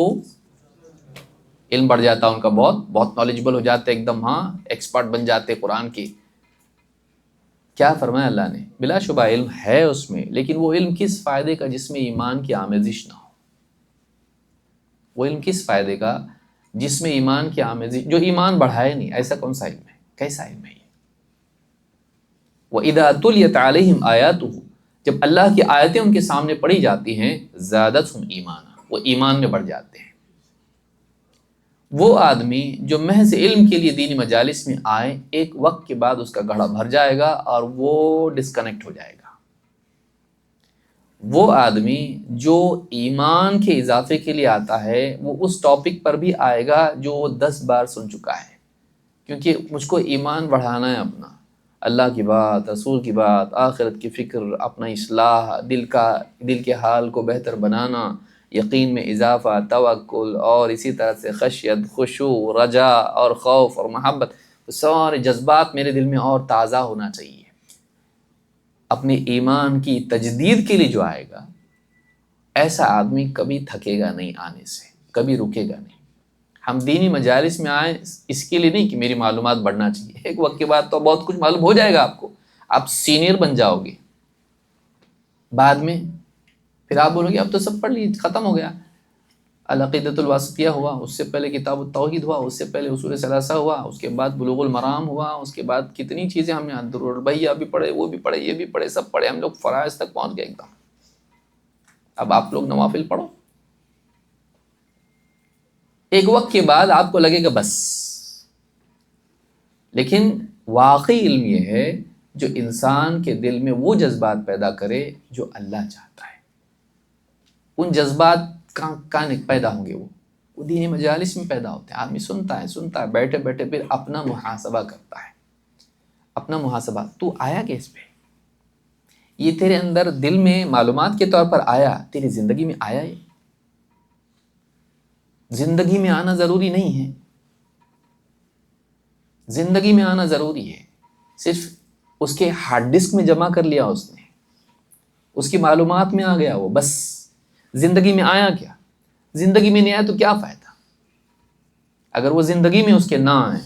علم بڑھ جاتا ان کا، بہت نالجبل ہو جاتے، ایک دم ہاں ایکسپرٹ بن جاتے قرآن کی۔ کیا فرمایا اللہ نے؟ بلا شبہ علم ہے اس میں، لیکن وہ علم کس فائدے کا جس میں ایمان کی آمیزش نہ ہو؟ وہ علم کس فائدے کا جس میں ایمان کی آمیزش، جو ایمان بڑھائے نہیں، ایسا کون سا علم ہے؟ کیسا علم ہے یہ؟ وَإِذَا تُلِيَتْ عَلَيْهِمْ آيَاتُهُ، جب اللہ کی آیتیں ان کے سامنے پڑھی جاتی ہیں، زادتہم ایمانا، وہ ایمان میں بڑھ جاتے ہیں۔ وہ آدمی جو محض علم کے لیے دینی مجالس میں آئے، ایک وقت کے بعد اس کا گھڑا بھر جائے گا اور وہ ڈسکنیکٹ ہو جائے گا۔ وہ آدمی جو ایمان کے اضافے کے لیے آتا ہے، وہ اس ٹاپک پر بھی آئے گا جو وہ 10 بار سن چکا ہے، کیونکہ مجھ کو ایمان بڑھانا ہے اپنا، اللہ کی بات، رسول کی بات، آخرت کی فکر، اپنا اصلاح، دل کے حال کو بہتر بنانا، یقین میں اضافہ، توکل، اور اسی طرح سے خشیت، خشوع، رجا اور خوف اور محبت، سارے جذبات میرے دل میں اور تازہ ہونا چاہیے۔ اپنے ایمان کی تجدید کے لیے جو آئے گا، ایسا آدمی کبھی تھکے گا نہیں آنے سے، کبھی رکے گا نہیں۔ ہم دینی مجالس میں آئیں اس کے لیے نہیں کہ میری معلومات بڑھنا چاہیے، ایک وقت کے بعد تو بہت کچھ معلوم ہو جائے گا آپ کو، آپ سینئر بن جاؤ گے، بعد میں پھر آپ بولو گے اب تو سب پڑھ لی، ختم ہو گیا۔ العقیدۃ الواسطیہ ہوا، اس سے پہلے کتاب التوحید ہوا، اس سے پہلے اصول ثلاثہ ہوا، اس کے بعد بلوغ المرام ہوا، اس کے بعد کتنی چیزیں ہم نے درر البیہ بھی پڑھے، وہ بھی پڑھے، یہ بھی پڑھے، سب پڑھے، ہم لوگ فرائض تک پہنچ گئے ایک دم۔ اب آپ لوگ نوافل پڑھو، ایک وقت کے بعد آپ کو لگے گا بس۔ لیکن واقعی علم یہ ہے جو انسان کے دل میں وہ جذبات پیدا کرے جو اللہ چاہتا ہے۔ ان جذبات کہاں پیدا ہوں گے؟ وہ دینی مجالس میں پیدا ہوتے ہیں۔ آدمی سنتا ہے، بیٹھے بیٹھے پھر اپنا محاسبہ کرتا ہے، اپنا محاسبہ، تو آیا کیس پہ؟ یہ تیرے اندر دل میں معلومات کے طور پر آیا، تیری زندگی میں آیا؟ یہ زندگی میں آنا ضروری نہیں ہے، زندگی میں آنا ضروری ہے، صرف اس کے ہارڈ ڈسک میں جمع کر لیا اس نے، اس کی معلومات میں آ گیا وہ، بس۔ زندگی میں آیا کیا؟ زندگی میں نہیں آیا تو کیا فائدہ؟ اگر وہ زندگی میں اس کے نہ آئیں،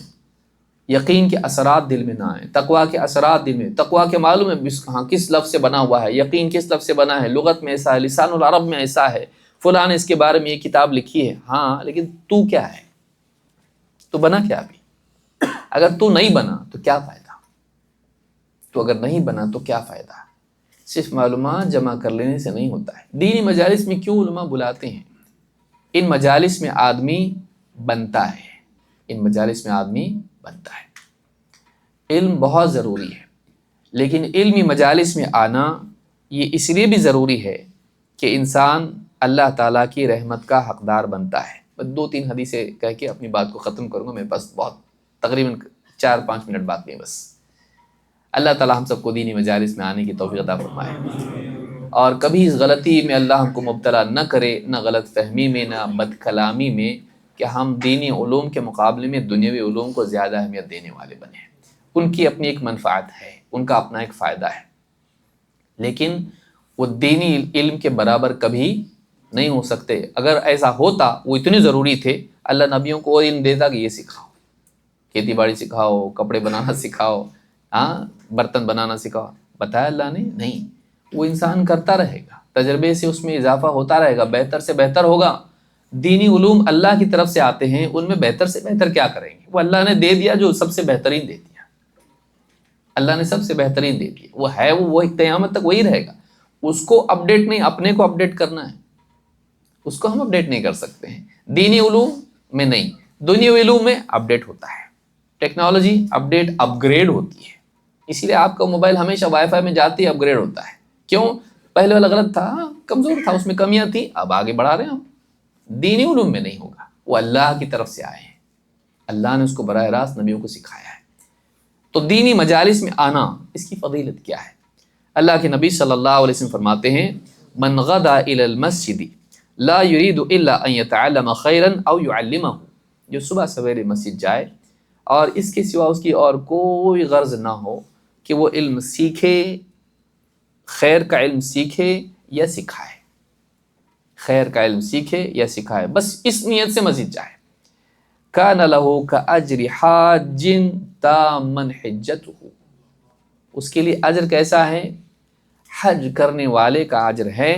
یقین کے اثرات دل میں نہ آئیں، تقویٰ کے اثرات دل میں، تقویٰ کے معلوم ہے ہاں کس لفظ سے بنا ہوا ہے، یقین کس لفظ سے بنا ہے، لغت میں ایسا ہے، لسان العرب میں ایسا ہے، فلاں نے اس کے بارے میں یہ کتاب لکھی ہے، ہاں، لیکن تو کیا ہے؟ تو بنا کیا ابھی؟ اگر تو نہیں بنا تو کیا فائدہ؟ تو اگر نہیں بنا تو کیا فائدہ؟ صرف معلومات جمع کر لینے سے نہیں ہوتا ہے۔ دینی مجالس میں کیوں علماء بلاتے ہیں؟ ان مجالس میں آدمی بنتا ہے، ان مجالس میں آدمی بنتا ہے۔ علم بہت ضروری ہے، لیکن علمی مجالس میں آنا یہ اس لیے بھی ضروری ہے کہ انسان اللہ تعالیٰ کی رحمت کا حقدار بنتا ہے۔ میں 2-3 حدیثیں کہہ کے اپنی بات کو ختم کروں گا، میرے پاس بہت تقریباً 4-5 منٹ باقی ہیں بس۔ اللہ تعالیٰ ہم سب کو دینی مجالس میں آنے کی توفیق عطا فرمائے، اور کبھی اس غلطی میں اللہ ہم کو مبتلا نہ کرے، نہ غلط فہمی میں، نہ بد کلامی میں، کہ ہم دینی علوم کے مقابلے میں دنیاوی علوم کو زیادہ اہمیت دینے والے بنے۔ ان کی اپنی ایک منفعت ہے، ان کا اپنا ایک فائدہ ہے، لیکن وہ دینی علم کے برابر کبھی نہیں ہو سکتے۔ اگر ایسا ہوتا، وہ اتنے ضروری تھے، اللہ نبیوں کو وہ علم دیتا کہ یہ سکھاؤ، کھیتی باڑی سکھاؤ، کپڑے بنانا سکھاؤ، برتن بنانا سکھاؤ۔ بتایا اللہ نے؟ نہیں۔ وہ انسان کرتا رہے گا، تجربے سے اس میں اضافہ ہوتا رہے گا، بہتر سے بہتر ہوگا۔ دینی علوم اللہ کی طرف سے آتے ہیں، ان میں بہتر سے بہتر کیا کریں گے؟ وہ اللہ نے دے دیا جو سب سے بہترین دے دیا، اللہ نے سب سے بہترین دے دیا، وہ ہے، وہ قیامت تک وہی رہے گا۔ اس کو اپڈیٹ نہیں، اپنے کو اپڈیٹ کرنا ہے، اس کو ہم اپڈیٹ نہیں کر سکتے ہیں۔ دینی علوم میں نہیں، دنیاوی علوم میں اپڈیٹ ہوتا ہے۔ ٹیکنالوجی اپڈیٹ، اپ گریڈ ہوتی ہے، اسی لیے آپ کا موبائل ہمیشہ وائی فائی میں جاتے ہی اپ گریڈ ہوتا ہے۔ کیوں؟ پہلے والا غلط تھا، کمزور تھا، اس میں کمیاں تھیں، اب آگے بڑھا رہے ہیں ہم۔ دینی علوم میں نہیں ہوگا، وہ اللہ کی طرف سے آئے ہیں، اللہ نے اس کو براہ راست نبیوں کو سکھایا ہے۔ تو دینی مجالس میں آنا، اس کی فضیلت کیا ہے؟ اللہ کے نبی صلی اللہ علیہ وسلم فرماتے ہیں، من غدا الی المسجد لا يريد الا ان يتعلم خيرا او يعلمه، جو صبح سویرے مسجد جائے اور اس کے سوا اس کی اور کوئی غرض نہ ہو کہ وہ علم سیکھے، خیر کا علم سیکھے یا سکھائے، خیر کا علم سیکھے یا سکھائے، بس اس نیت سے مسجد جائے، کان لہ کاجر حاج تاما حجتہ، اس کے لیے اجر کیسا ہے؟ حج کرنے والے کا اجر ہے،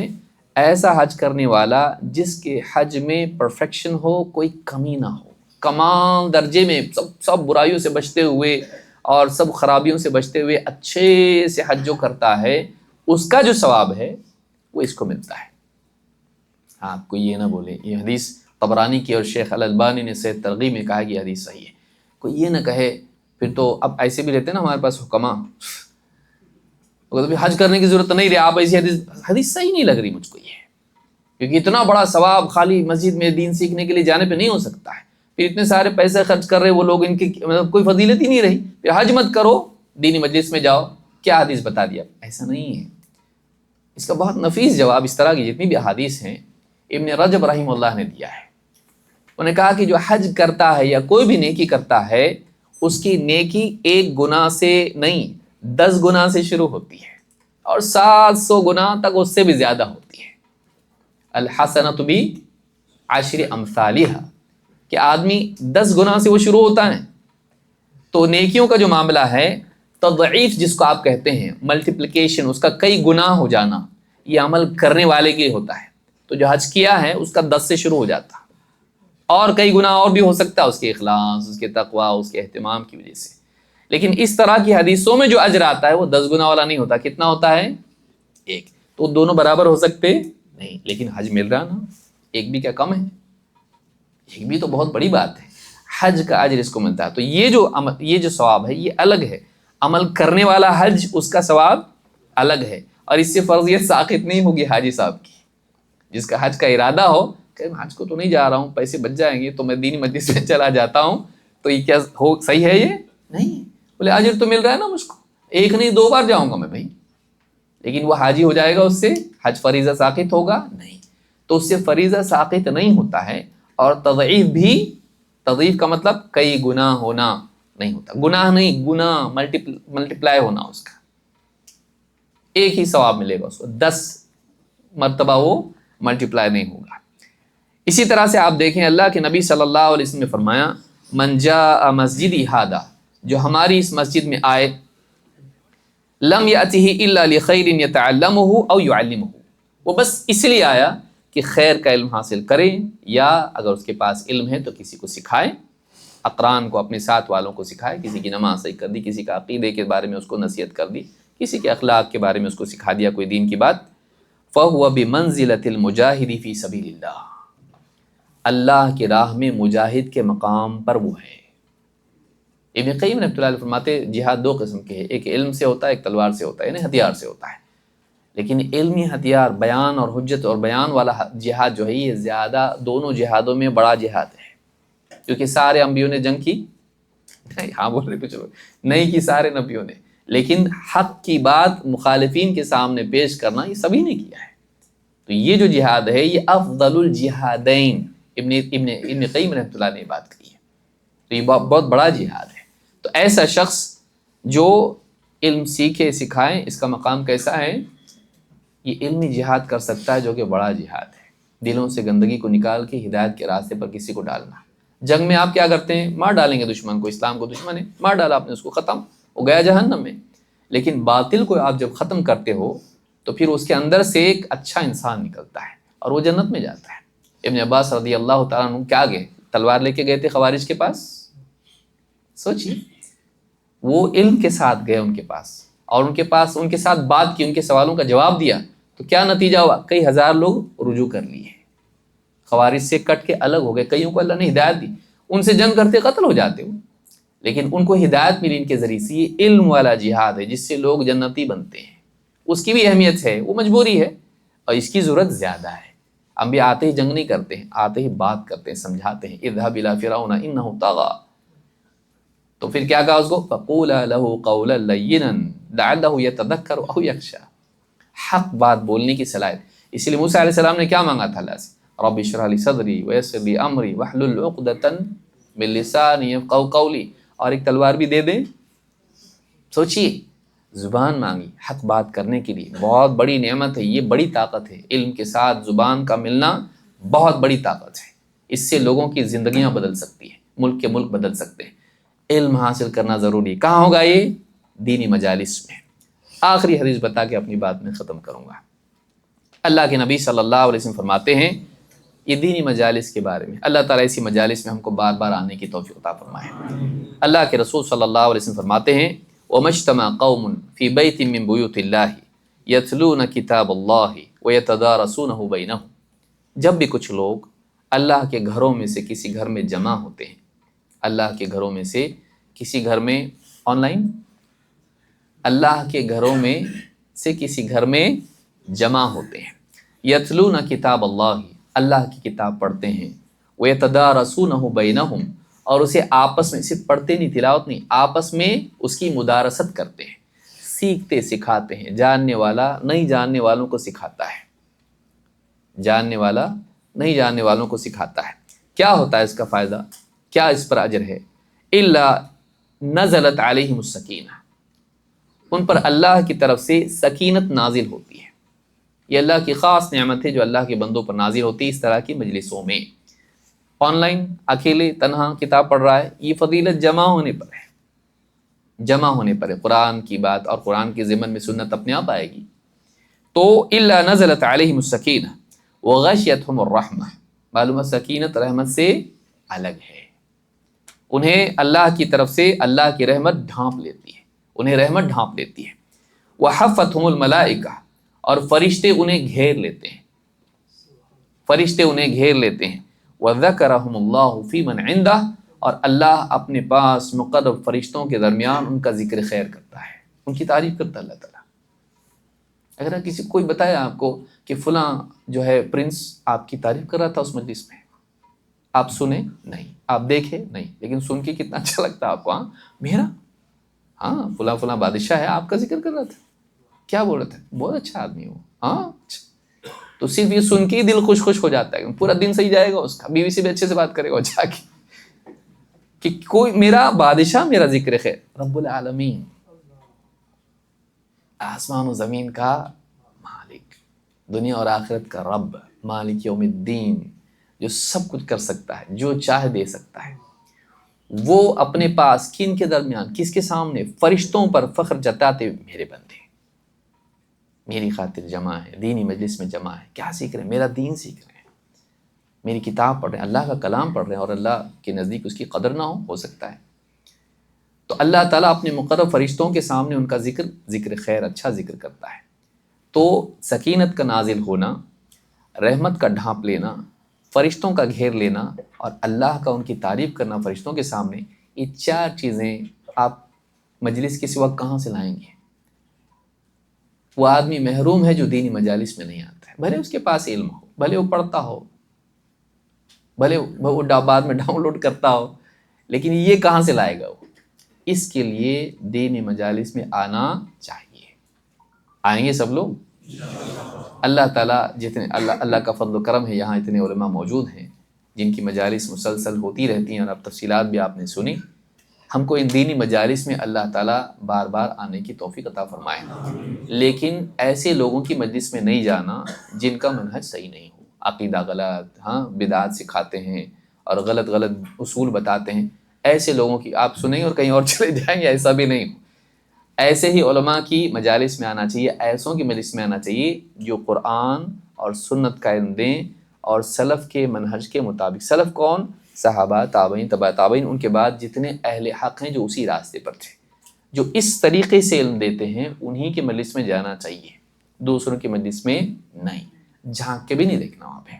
ایسا حج کرنے والا جس کے حج میں پرفیکشن ہو، کوئی کمی نہ ہو، کمال درجے میں سب برائیوں سے بچتے ہوئے اور سب خرابیوں سے بچتے ہوئے اچھے سے حج جو کرتا ہے، اس کا جو ثواب ہے وہ اس کو ملتا ہے۔ آپ کو یہ نہ بولے، یہ حدیث طبرانی کی اور شیخ الالبانی نے صحیح ترغیب میں کہا کہ یہ حدیث صحیح ہے۔ کوئی یہ نہ کہے پھر تو، اب ایسے بھی رہتے ہیں نا ہمارے پاس حکماء، حج کرنے کی ضرورت نہیں رہی، آپ ایسی حدیث صحیح نہیں لگ رہی مجھ کو یہ، کیونکہ اتنا بڑا ثواب خالی مسجد میں دین سیکھنے کے لیے جانے پہ نہیں ہو سکتا ہے، پھر اتنے سارے پیسے خرچ کر رہے وہ لوگ، ان کی مطلب کوئی فضیلت ہی نہیں رہی، پھر حج مت کرو، دینی مجلس میں جاؤ، کیا حدیث بتا دیا؟ ایسا نہیں ہے۔ اس کا بہت نفیس جواب اس طرح کی جتنی بھی احادیث ہیں ابن رجب رحمہ اللہ نے دیا ہے۔ انہوں نے کہا کہ جو حج کرتا ہے یا کوئی بھی نیکی کرتا ہے، اس کی نیکی 1 گناہ سے نہیں 10 گناہ سے شروع ہوتی ہے، اور 700 گناہ تک اس سے بھی زیادہ ہوتی ہے۔ الحسنۃ بعشر امثالھا، کہ آدمی 10 گناہ سے وہ شروع ہوتا ہے۔ تو نیکیوں کا جو معاملہ ہے، تضعیف جس کو آپ کہتے ہیں، ملٹیپلیکیشن، اس کا کئی گناہ ہو جانا، یہ عمل کرنے والے کے ہوتا ہے۔ تو جو حج کیا ہے اس کا 10 سے شروع ہو جاتا، اور کئی گناہ اور بھی ہو سکتا ہے، اس کے اخلاص، اس کے تقوی، اس کے اہتمام کی وجہ سے۔ لیکن اس طرح کی حدیثوں میں جو اجر آتا ہے وہ 10 گناہ والا نہیں ہوتا، کتنا ہوتا ہے؟ 1۔ تو دونوں برابر ہو سکتے نہیں، لیکن حج مل رہا نا، 1 بھی کیا کم ہے؟ 1 بھی تو بہت بڑی بات ہے، حج کا اجر اس کو ملتا ہے۔ تو یہ جو ثواب ہے یہ الگ ہے، عمل کرنے والا حج اس کا ثواب الگ ہے، اور اس سے فرضیت ساقط نہیں ہوگی حاجی صاحب کی۔ جس کا حج کا ارادہ ہو کہ میں حج کو تو نہیں جا رہا ہوں، پیسے بچ جائیں گے تو میں دینی مجلس میں چلا جاتا ہوں، تو یہ کیا صحیح ہے؟ یہ نہیں، بولے اجر تو مل رہا ہے نا مجھ کو، 1 نہیں 2 بار جاؤں گا میں بھائی، لیکن وہ حاجی ہو جائے گا، اس سے حج فریضہ ساقط ہوگا نہیں۔ تو اس سے فریضہ ساقط نہیں ہوتا ہے، اور تضعیف بھی، تضعیف کا مطلب کئی گناہ ہونا نہیں ہوتا، گناہ نہیں، گناہ ملٹیپلائی ہونا، اس کا 1 ہی ثواب ملے گا اس کو، 10 مرتبہ وہ ملٹیپلائی نہیں ہوگا۔ اسی طرح سے آپ دیکھیں اللہ کے نبی صلی اللہ علیہ وسلم نے فرمایا، من جاء مسجدی ھذا، جو ہماری اس مسجد میں آئے، لم یأتہ الا لخیر یتعلمہ او یعلمہ، وہ بس اس لیے آیا کہ خیر کا علم حاصل کرے، یا اگر اس کے پاس علم ہے تو کسی کو سکھائے، اقران کو، اپنے ساتھ والوں کو سکھائے، کسی کی نماز صحیح کر دی، کسی کا عقیدے کے بارے میں اس کو نصیحت کر دی، کسی کے اخلاق کے بارے میں اس کو سکھا دیا کوئی دین کی بات، فَهُوَ بِمَنزِلَةِ الْمُجَاهِدِ فِي سَبِيلِ اللَّهِ، اللہ کی راہ میں مجاہد کے مقام پر وہ ہے۔ ابن قیم رحمۃ اللہ علیہ فرماتے جہاد دو قسم کے ہیں، ایک علم سے ہوتا ہے، ایک تلوار سے ہوتا ہے، یعنی ہتھیار سے ہوتا ہے، لیکن علمی ہتھیار بیان اور حجت اور بیان والا جہاد جو ہے یہ زیادہ دونوں جہادوں میں بڑا جہاد ہے، کیونکہ سارے انبیوں نے جنگ کی ہاں بول رہے کچھ نہیں کی، سارے نبیوں نے، لیکن حق کی بات مخالفین کے سامنے پیش کرنا یہ سبھی نے کیا ہے۔ تو یہ جو جہاد ہے یہ افضل الجہادین، ابن قیم رحمۃ اللہ نے بات کی ہے، تو یہ بہت بڑا جہاد ہے۔ تو ایسا شخص جو علم سیکھے سکھائے، اس کا مقام کیسا ہے؟ یہ علمی جہاد کر سکتا ہے جو کہ بڑا جہاد ہے، دلوں سے گندگی کو نکال کے ہدایت کے راستے پر کسی کو ڈالنا۔ جنگ میں آپ کیا کرتے ہیں؟ مار ڈالیں گے دشمن کو، اسلام کو دشمن ہے، مار ڈالا آپ نے اس کو، ختم، وہ گیا جہنم میں۔ لیکن باطل کو آپ جب ختم کرتے ہو تو پھر اس کے اندر سے ایک اچھا انسان نکلتا ہے اور وہ جنت میں جاتا ہے۔ ابن عباس رضی اللہ تعالیٰ عنہ کیا گئے؟ تلوار لے کے گئے تھے خوارج کے پاس، سوچیے، وہ علم کے ساتھ گئے ان کے پاس اور ان کے ساتھ بات کی، ان کے سوالوں کا جواب دیا، تو کیا نتیجہ ہوا؟ کئی ہزار لوگ رجوع کر لیے، خوارج سے کٹ کے الگ ہو گئے، کئیوں کو اللہ نے ہدایت دی، ان سے جنگ کرتے قتل ہو جاتے ہو، لیکن ان کو ہدایت ملی ان کے ذریعے سے۔ یہ علم والا جہاد ہے جس سے لوگ جنتی بنتے ہیں، اس کی بھی اہمیت ہے، وہ مجبوری ہے اور اس کی ضرورت زیادہ ہے۔ انبیاء آتے ہی جنگ نہیں کرتے ہیں، آتے ہی بات کرتے ہیں، سمجھاتے ہیں، اذهب الى فرعون انه طغى، تو پھر کیا کہا اس کو؟ فَقُولَا لَهُ قَوْلًا لَيِّنًا لَعَلَّهُ يَتَذَكَّرُ أَوْ يَخْشَىٰ، حق بات بولنے کی صلاحیت۔ اسی لیے موسیٰ علیہ السلام نے کیا مانگا تھا اللہ سے؟ رب اشرح لي صدری ويسر لي امری واحلل عقدۃ من لسانی يفقهوا قولی، اور ایک تلوار بھی دے دیں۔ سوچیے، زبان مانگی حق بات کرنے کے لیے، بہت بڑی نعمت ہے، یہ بڑی طاقت ہے، علم کے ساتھ زبان کا ملنا بہت بڑی طاقت ہے، اس سے لوگوں کی زندگیاں بدل سکتی ہیں، ملک کے ملک بدل سکتے ہیں۔ علم حاصل کرنا ضروری، کہاں ہوگا یہ؟ دینی مجالس میں۔ آخری حدیث بتا کے اپنی بات میں ختم کروں گا۔ اللہ کے نبی صلی اللہ علیہ وسلم فرماتے ہیں یہ دینی مجالس کے بارے میں، اللہ تعالیٰ اسی مجالس میں ہم کو بار بار آنے کی توفیق عطا فرمائے۔ اللہ کے رسول صلی اللہ علیہ وسلم فرماتے ہیں وَمَجْتَمَعَ قَوْمٌ فِي بَيْتٍ مِّن بُيُوتِ اللَّهِ يَتْلُونَ كِتَابَ اللَّهِ وَيَتَدَارَسُونَهُ بَيْنَهُمْ، جب بھی کچھ لوگ اللہ کے گھروں میں سے کسی گھر میں جمع ہوتے ہیں، اللہ کے گھروں میں سے کسی گھر میں، آن لائن، اللہ کے گھروں میں سے کسی گھر میں جمع ہوتے ہیں، یتلون کتاب اللہ، اللہ کی کتاب پڑھتے ہیں، وَيَتَدَارَسُونَهُ بَيْنَهُمْ، اور اسے آپس میں، صرف پڑھتے نہیں، تلاوت نہیں، آپس میں اس کی مدارست کرتے ہیں، سیکھتے سکھاتے ہیں۔ جاننے والا نہیں جاننے والوں کو سکھاتا ہے، جاننے والا نہیں جاننے والوں کو سکھاتا ہے۔ کیا ہوتا ہے اس کا فائدہ؟ کیا اس پر اجر ہے؟ إِلَّا نَزَلَتْ عَلَيْهِمُ السَّكِينَةُ، ان پر اللہ کی طرف سے سکینت نازل ہوتی ہے۔ یہ اللہ کی خاص نعمت ہے جو اللہ کے بندوں پر نازل ہوتی ہے اس طرح کی مجلسوں میں۔ آن لائن اکیلے تنہا کتاب پڑھ رہا ہے، یہ فضیلت جمع ہونے پر ہے، جمع ہونے پر ہے، قرآن کی بات اور قرآن کے ضمن میں سنت اپنے آپ آئے گی۔ تو إِلَّا نَزَلَتْ عَلَيْهِمُ السَّكِينَةُ وَغَشِيَتْهُمُ الرَّحْمَةُ، معلوم ہے سکینت رحمت سے الگ ہے، انہیں اللہ کی طرف سے اللہ کی رحمت ڈھانپ لیتی ہے، انہیں رحمت ڈھانپ لیتی ہے۔ وَحَفَّتْهُمُ الْمَلَائِكَةُ، اور فرشتے انہیں گھیر لیتے ہیں، فرشتے انہیں گھیر لیتے ہیں۔ وَذَكَرَهُمُ اللَّهُ فِي مَنْ عِنْدَهُ، اور اللہ اپنے پاس مقرب فرشتوں کے درمیان ان کا ذکر خیر کرتا ہے، ان کی تعریف کرتا ہے اللہ تعالیٰ۔ اگر کسی کوئی بتایا آپ کو کہ فلاں جو ہے پرنس آپ کی تعریف کر رہا تھا اس مجلس میں، آپ سنیں نہیں، آپ دیکھیں نہیں، لیکن سن کے کتنا اچھا لگتا ہے آپ کو، ہاں میرا، ہاں فلاں فلاں بادشاہ ہے آپ کا ذکر کر رہا تھا، کیا بول رہا تھا؟ بہت اچھا آدمی ہو، ہاں اچھا۔ تو صرف یہ سن کے ہی دل خوش خوش ہو جاتا ہے، پورا دن صحیح جائے گا اس کا، بیوی سے بھی اچھے سے بات کرے گا جا کے، کہ کوئی میرا بادشاہ میرا ذکر خیر، رب العالمین، آسمان و زمین کا مالک، دنیا اور آخرت کا رب، مالک یوم الدین، جو سب کچھ کر سکتا ہے، جو چاہے دے سکتا ہے، وہ اپنے پاس کن کے درمیان، کس کے سامنے؟ فرشتوں پر فخر جتاتے ہوئے میرے بندے میری خاطر جمع ہے، دینی مجلس میں جمع ہے، کیا سیکھ رہے ہیں؟ میرا دین سیکھ رہے ہیں، میری کتاب پڑھ رہے ہیں، اللہ کا کلام پڑھ رہے ہیں، اور اللہ کے نزدیک اس کی قدر نہ ہو سکتا ہے۔ تو اللہ تعالیٰ اپنے مقرب فرشتوں کے سامنے ان کا ذکر خیر اچھا ذکر کرتا ہے. تو سکینت کا نازل ہونا، رحمت کا ڈھانپ لینا، فرشتوں کا گھیر لینا اور اللہ کا ان کی تعریف کرنا فرشتوں کے سامنے، یہ 4 چیزیں آپ مجلس کے سوا کہاں سے لائیں گے؟ وہ آدمی محروم ہے جو دینی مجالس میں نہیں آتا ہے، بھلے اس کے پاس علم ہو، بھلے وہ پڑھتا ہو، بھلے وہ بعد میں ڈاؤن لوڈ کرتا ہو، لیکن یہ کہاں سے لائے گا وہ؟ اس کے لیے دینی مجالس میں آنا چاہیے. آئیں گے سب لوگ؟ اللہ تعالیٰ جتنے اللہ کا فضل و کرم ہے، یہاں اتنے علماء موجود ہیں جن کی مجالس مسلسل ہوتی رہتی ہیں، اور اب تفصیلات بھی آپ نے سنی. ہم کو ان دینی مجالس میں اللہ تعالیٰ بار بار آنے کی توفیق عطا فرمائے، لیکن ایسے لوگوں کی مجلس میں نہیں جانا جن کا منہج صحیح نہیں ہو، عقیدہ غلط، بدعات سکھاتے ہیں اور غلط اصول بتاتے ہیں. ایسے لوگوں کی آپ سنیں اور کہیں اور چلے جائیں گے، ایسا بھی نہیں ہو. ایسے ہی علماء کی مجالس میں آنا چاہیے، ایسوں کی مجلس میں آنا چاہیے جو قرآن اور سنت کا علم دیں اور سلف کے منہج کے مطابق. سلف کون؟ صحابہ، تابعین، تبع تابعین، ان کے بعد جتنے اہل حق ہیں جو اسی راستے پر تھے، جو اس طریقے سے علم دیتے ہیں، انہی کے مجلس میں جانا چاہیے، دوسروں کے مجلس میں نہیں. جھانک کے بھی نہیں دیکھنا وہاں پہ،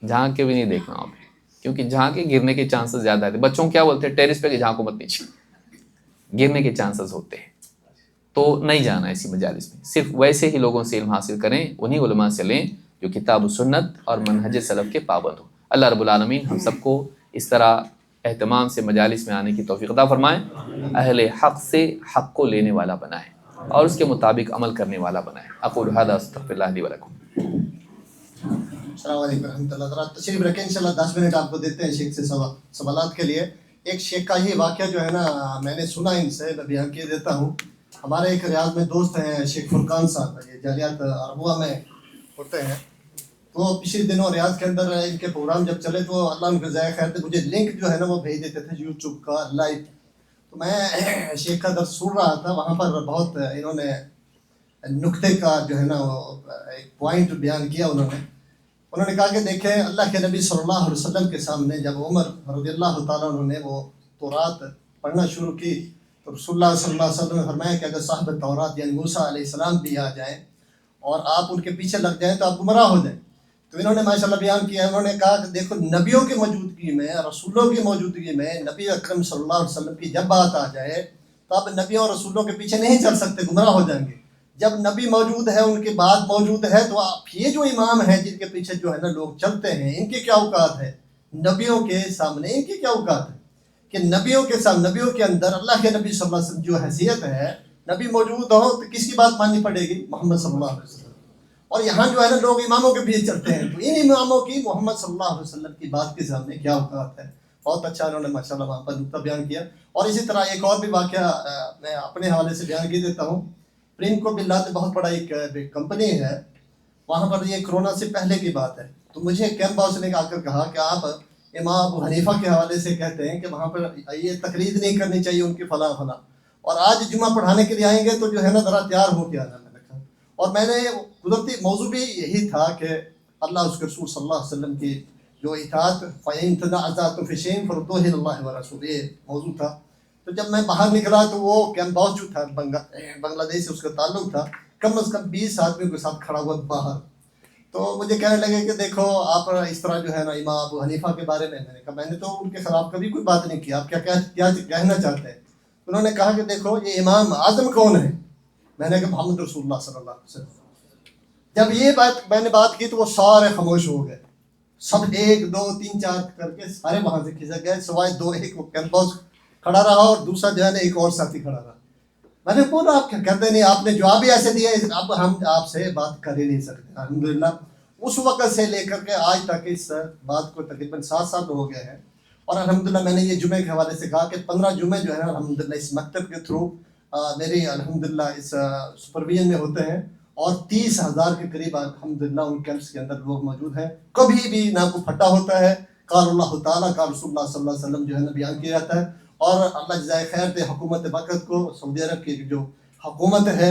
جھانک کے بھی نہیں دیکھنا وہاں پہ، کیونکہ جھانک کے گرنے کے چانسز زیادہ رہتے. بچوں کیا بولتے ہیں؟ ٹیرس پہ کہ جھانکو مت نیچے، گرنے کے چانسز ہوتے ہیں. تو نہیں جانا ایسی مجالس میں. صرف ویسے ہی لوگوں سے علم حاصل کریں، انہی علماء سے لیں جو کتاب و سنت اور منہج سلف کے پابند ہوں. اللہ رب العالمین ہم سب کو اس طرح اہتمام سے مجالس میں آنے کی توفیق عطا فرمائیں، اہل حق سے حق کو لینے والا بنائیں اور اس کے مطابق عمل کرنے والا بنائیں. اقول هذا استغفر اللہ لی ولکم. السلام علیکم ورحمۃ اللہ تعالیٰ. تشریف رکھیں، انشاءاللہ 10 منٹ آپ کو دیتے ہیں شیخ سے سوالات کے لیے. ایک شیخ کا ہی واقعہ جو ہے نا میں نے سنا ان سے، میں بیان کیے دیتا ہوں. ہمارے ایک ریاض میں دوست ہیں شیخ فرقان صاحب، یہ جالیات عربوہ میں ہوتے ہیں. تو پچھلے دنوں ریاض کے اندر ان کے پروگرام جب چلے تو اللہ ان کو ضائع خیر تھے، مجھے لنک جو ہے نا وہ بھیج دیتے تھے یوٹیوب کا لائیو. تو میں شیخ کا درس سن رہا تھا، وہاں پر بہت انہوں نے نکتے کا جو ہے نا وہ ایک پوائنٹ بیان کیا. انہوں نے کہا کہ دیکھیں اللہ کے نبی صلی اللہ علیہ وسلم کے سامنے جب عمر رضی اللہ تعالیٰ عنہ نے وہ تورات پڑھنا شروع کی تو رسول اللہ صلی اللہ علیہ وسلم نے فرمایا کہ اگر صاحب تورات یعنی موسیٰ علیہ السلام بھی آ جائیں اور آپ ان کے پیچھے لگ جائیں تو آپ گمراہ ہو جائیں. تو انہوں نے ماشاءاللہ بیان کیا. انہوں نے کہا کہ دیکھو نبیوں کی موجودگی میں، رسولوں کی موجودگی میں، نبی اکرم صلی اللہ علیہ وسلم کی جب بات آ جائے تو آپ نبیوں اور رسولوں کے پیچھے نہیں چل سکتے، گمراہ ہو جائیں گے. جب نبی موجود ہے، ان کی بات موجود ہے، تو آپ یہ جو امام ہیں جن کے پیچھے جو ہے نا لوگ چلتے ہیں، ان کی کیا اوقات ہے نبیوں کے سامنے؟ ان کی کیا اوقات ہے کہ نبیوں کے سامنے، نبیوں کے اندر اللہ کے نبی صلی اللہ علیہ وسلم جو حیثیت ہے، نبی موجود ہو تو کس کی بات ماننی پڑے گی؟ محمد صلی اللہ علیہ وسلم. اور یہاں جو ہے نا لوگ اماموں کے پیچھے چلتے ہیں، تو ان اماموں کی محمد صلی اللہ علیہ وسلم کی بات کے سامنے کیا اوقات ہے؟ بہت اچھا انہوں نے ماشاءاللہ وہاں پر نقطہ بیان کیا. اور اسی طرح ایک اور بھی واقعہ میں اپنے حوالے سے بیان کی دیتا ہوں. پریم کو بلّہ بہت بڑا ایک کمپنی ہے، وہاں پر یہ کرونا سے پہلے کی بات ہے. تو مجھے کیمپ ہاؤس نے آ کر کہا کہ آپ امام ابو حنیفہ کے حوالے سے کہتے ہیں کہ وہاں پر یہ تقلید نہیں کرنی چاہیے ان کی فلاں فلاں، اور آج جمعہ پڑھانے کے لیے آئیں گے تو جو ہے نا ذرا تیار ہو کے آنا. میں نے کہا، اور میں نے قدرتی موضوع بھی یہی تھا کہ اللہ اس کے رسول صلی اللہ علیہ وسلم کی جو اطاعت، فَإِن تَنَازَعْتُمْ فِي شَيْءٍ فَرُدُّوهُ إِلَى اللَّهِ وَرَسُولِهِ، یہ موضوع تھا. تو جب میں باہر نکلا تو وہ کیمپ ہاؤس جو تھا بنگلہ دیش سے اس کا تعلق تھا، کم از کم 20 آدمیوں کے ساتھ کھڑا ہوا باہر. تو مجھے کہنے لگے کہ دیکھو آپ اس طرح جو ہے نا امام ابو حنیفہ کے بارے میں نے کہا میں نے تو ان کے خلاف کبھی کوئی بات نہیں کی، آپ کیا کہنا چاہتے ہیں؟ انہوں نے کہا کہ دیکھو یہ امام اعظم کون ہے؟ میں نے کہا محمد رسول اللہ صلی اللہ علیہ وسلم. جب یہ بات میں نے بات کی تو وہ سارے خاموش ہو گئے، سب 1 2 3 4 کر کے سارے وہاں سے کھسک گئے، سوائے 2 ایک وہ کیمپ ہاؤس کھڑا رہا اور دوسرا جو ہے نا ایک اور ساتھی کھڑا رہا. میں نے بولا آپ کیا کرتے نہیں، آپ نے جواب ہی ایسے دیا، اب ہم آپ سے بات کر ہی نہیں سکتے. الحمدللہ اس وقت سے لے کر کے آج تک اس بات کو تقریباً 7 سال ہو گئے ہیں. اور الحمدللہ میں نے یہ جمعے کے حوالے سے کہا کہ 15 جمعے جو ہے نا الحمدللہ اس مکتب کے تھرو میری الحمدللہ اس سپرویژن میں ہوتے ہیں، اور 30,000 کے قریب الحمدللہ ان کیمپس کے اندر لوگ موجود ہیں. کبھی بھی نہ کوئی پھٹا ہوتا ہے، قال اللہ تعالیٰ قال رسول اللہ صلی اللہ علیہ وسلم جو ہے نا بیان کیا جاتا ہے. اور اللہ جزائے خیر دے حکومت وقت کو، سعودی عرب کی جو حکومت ہے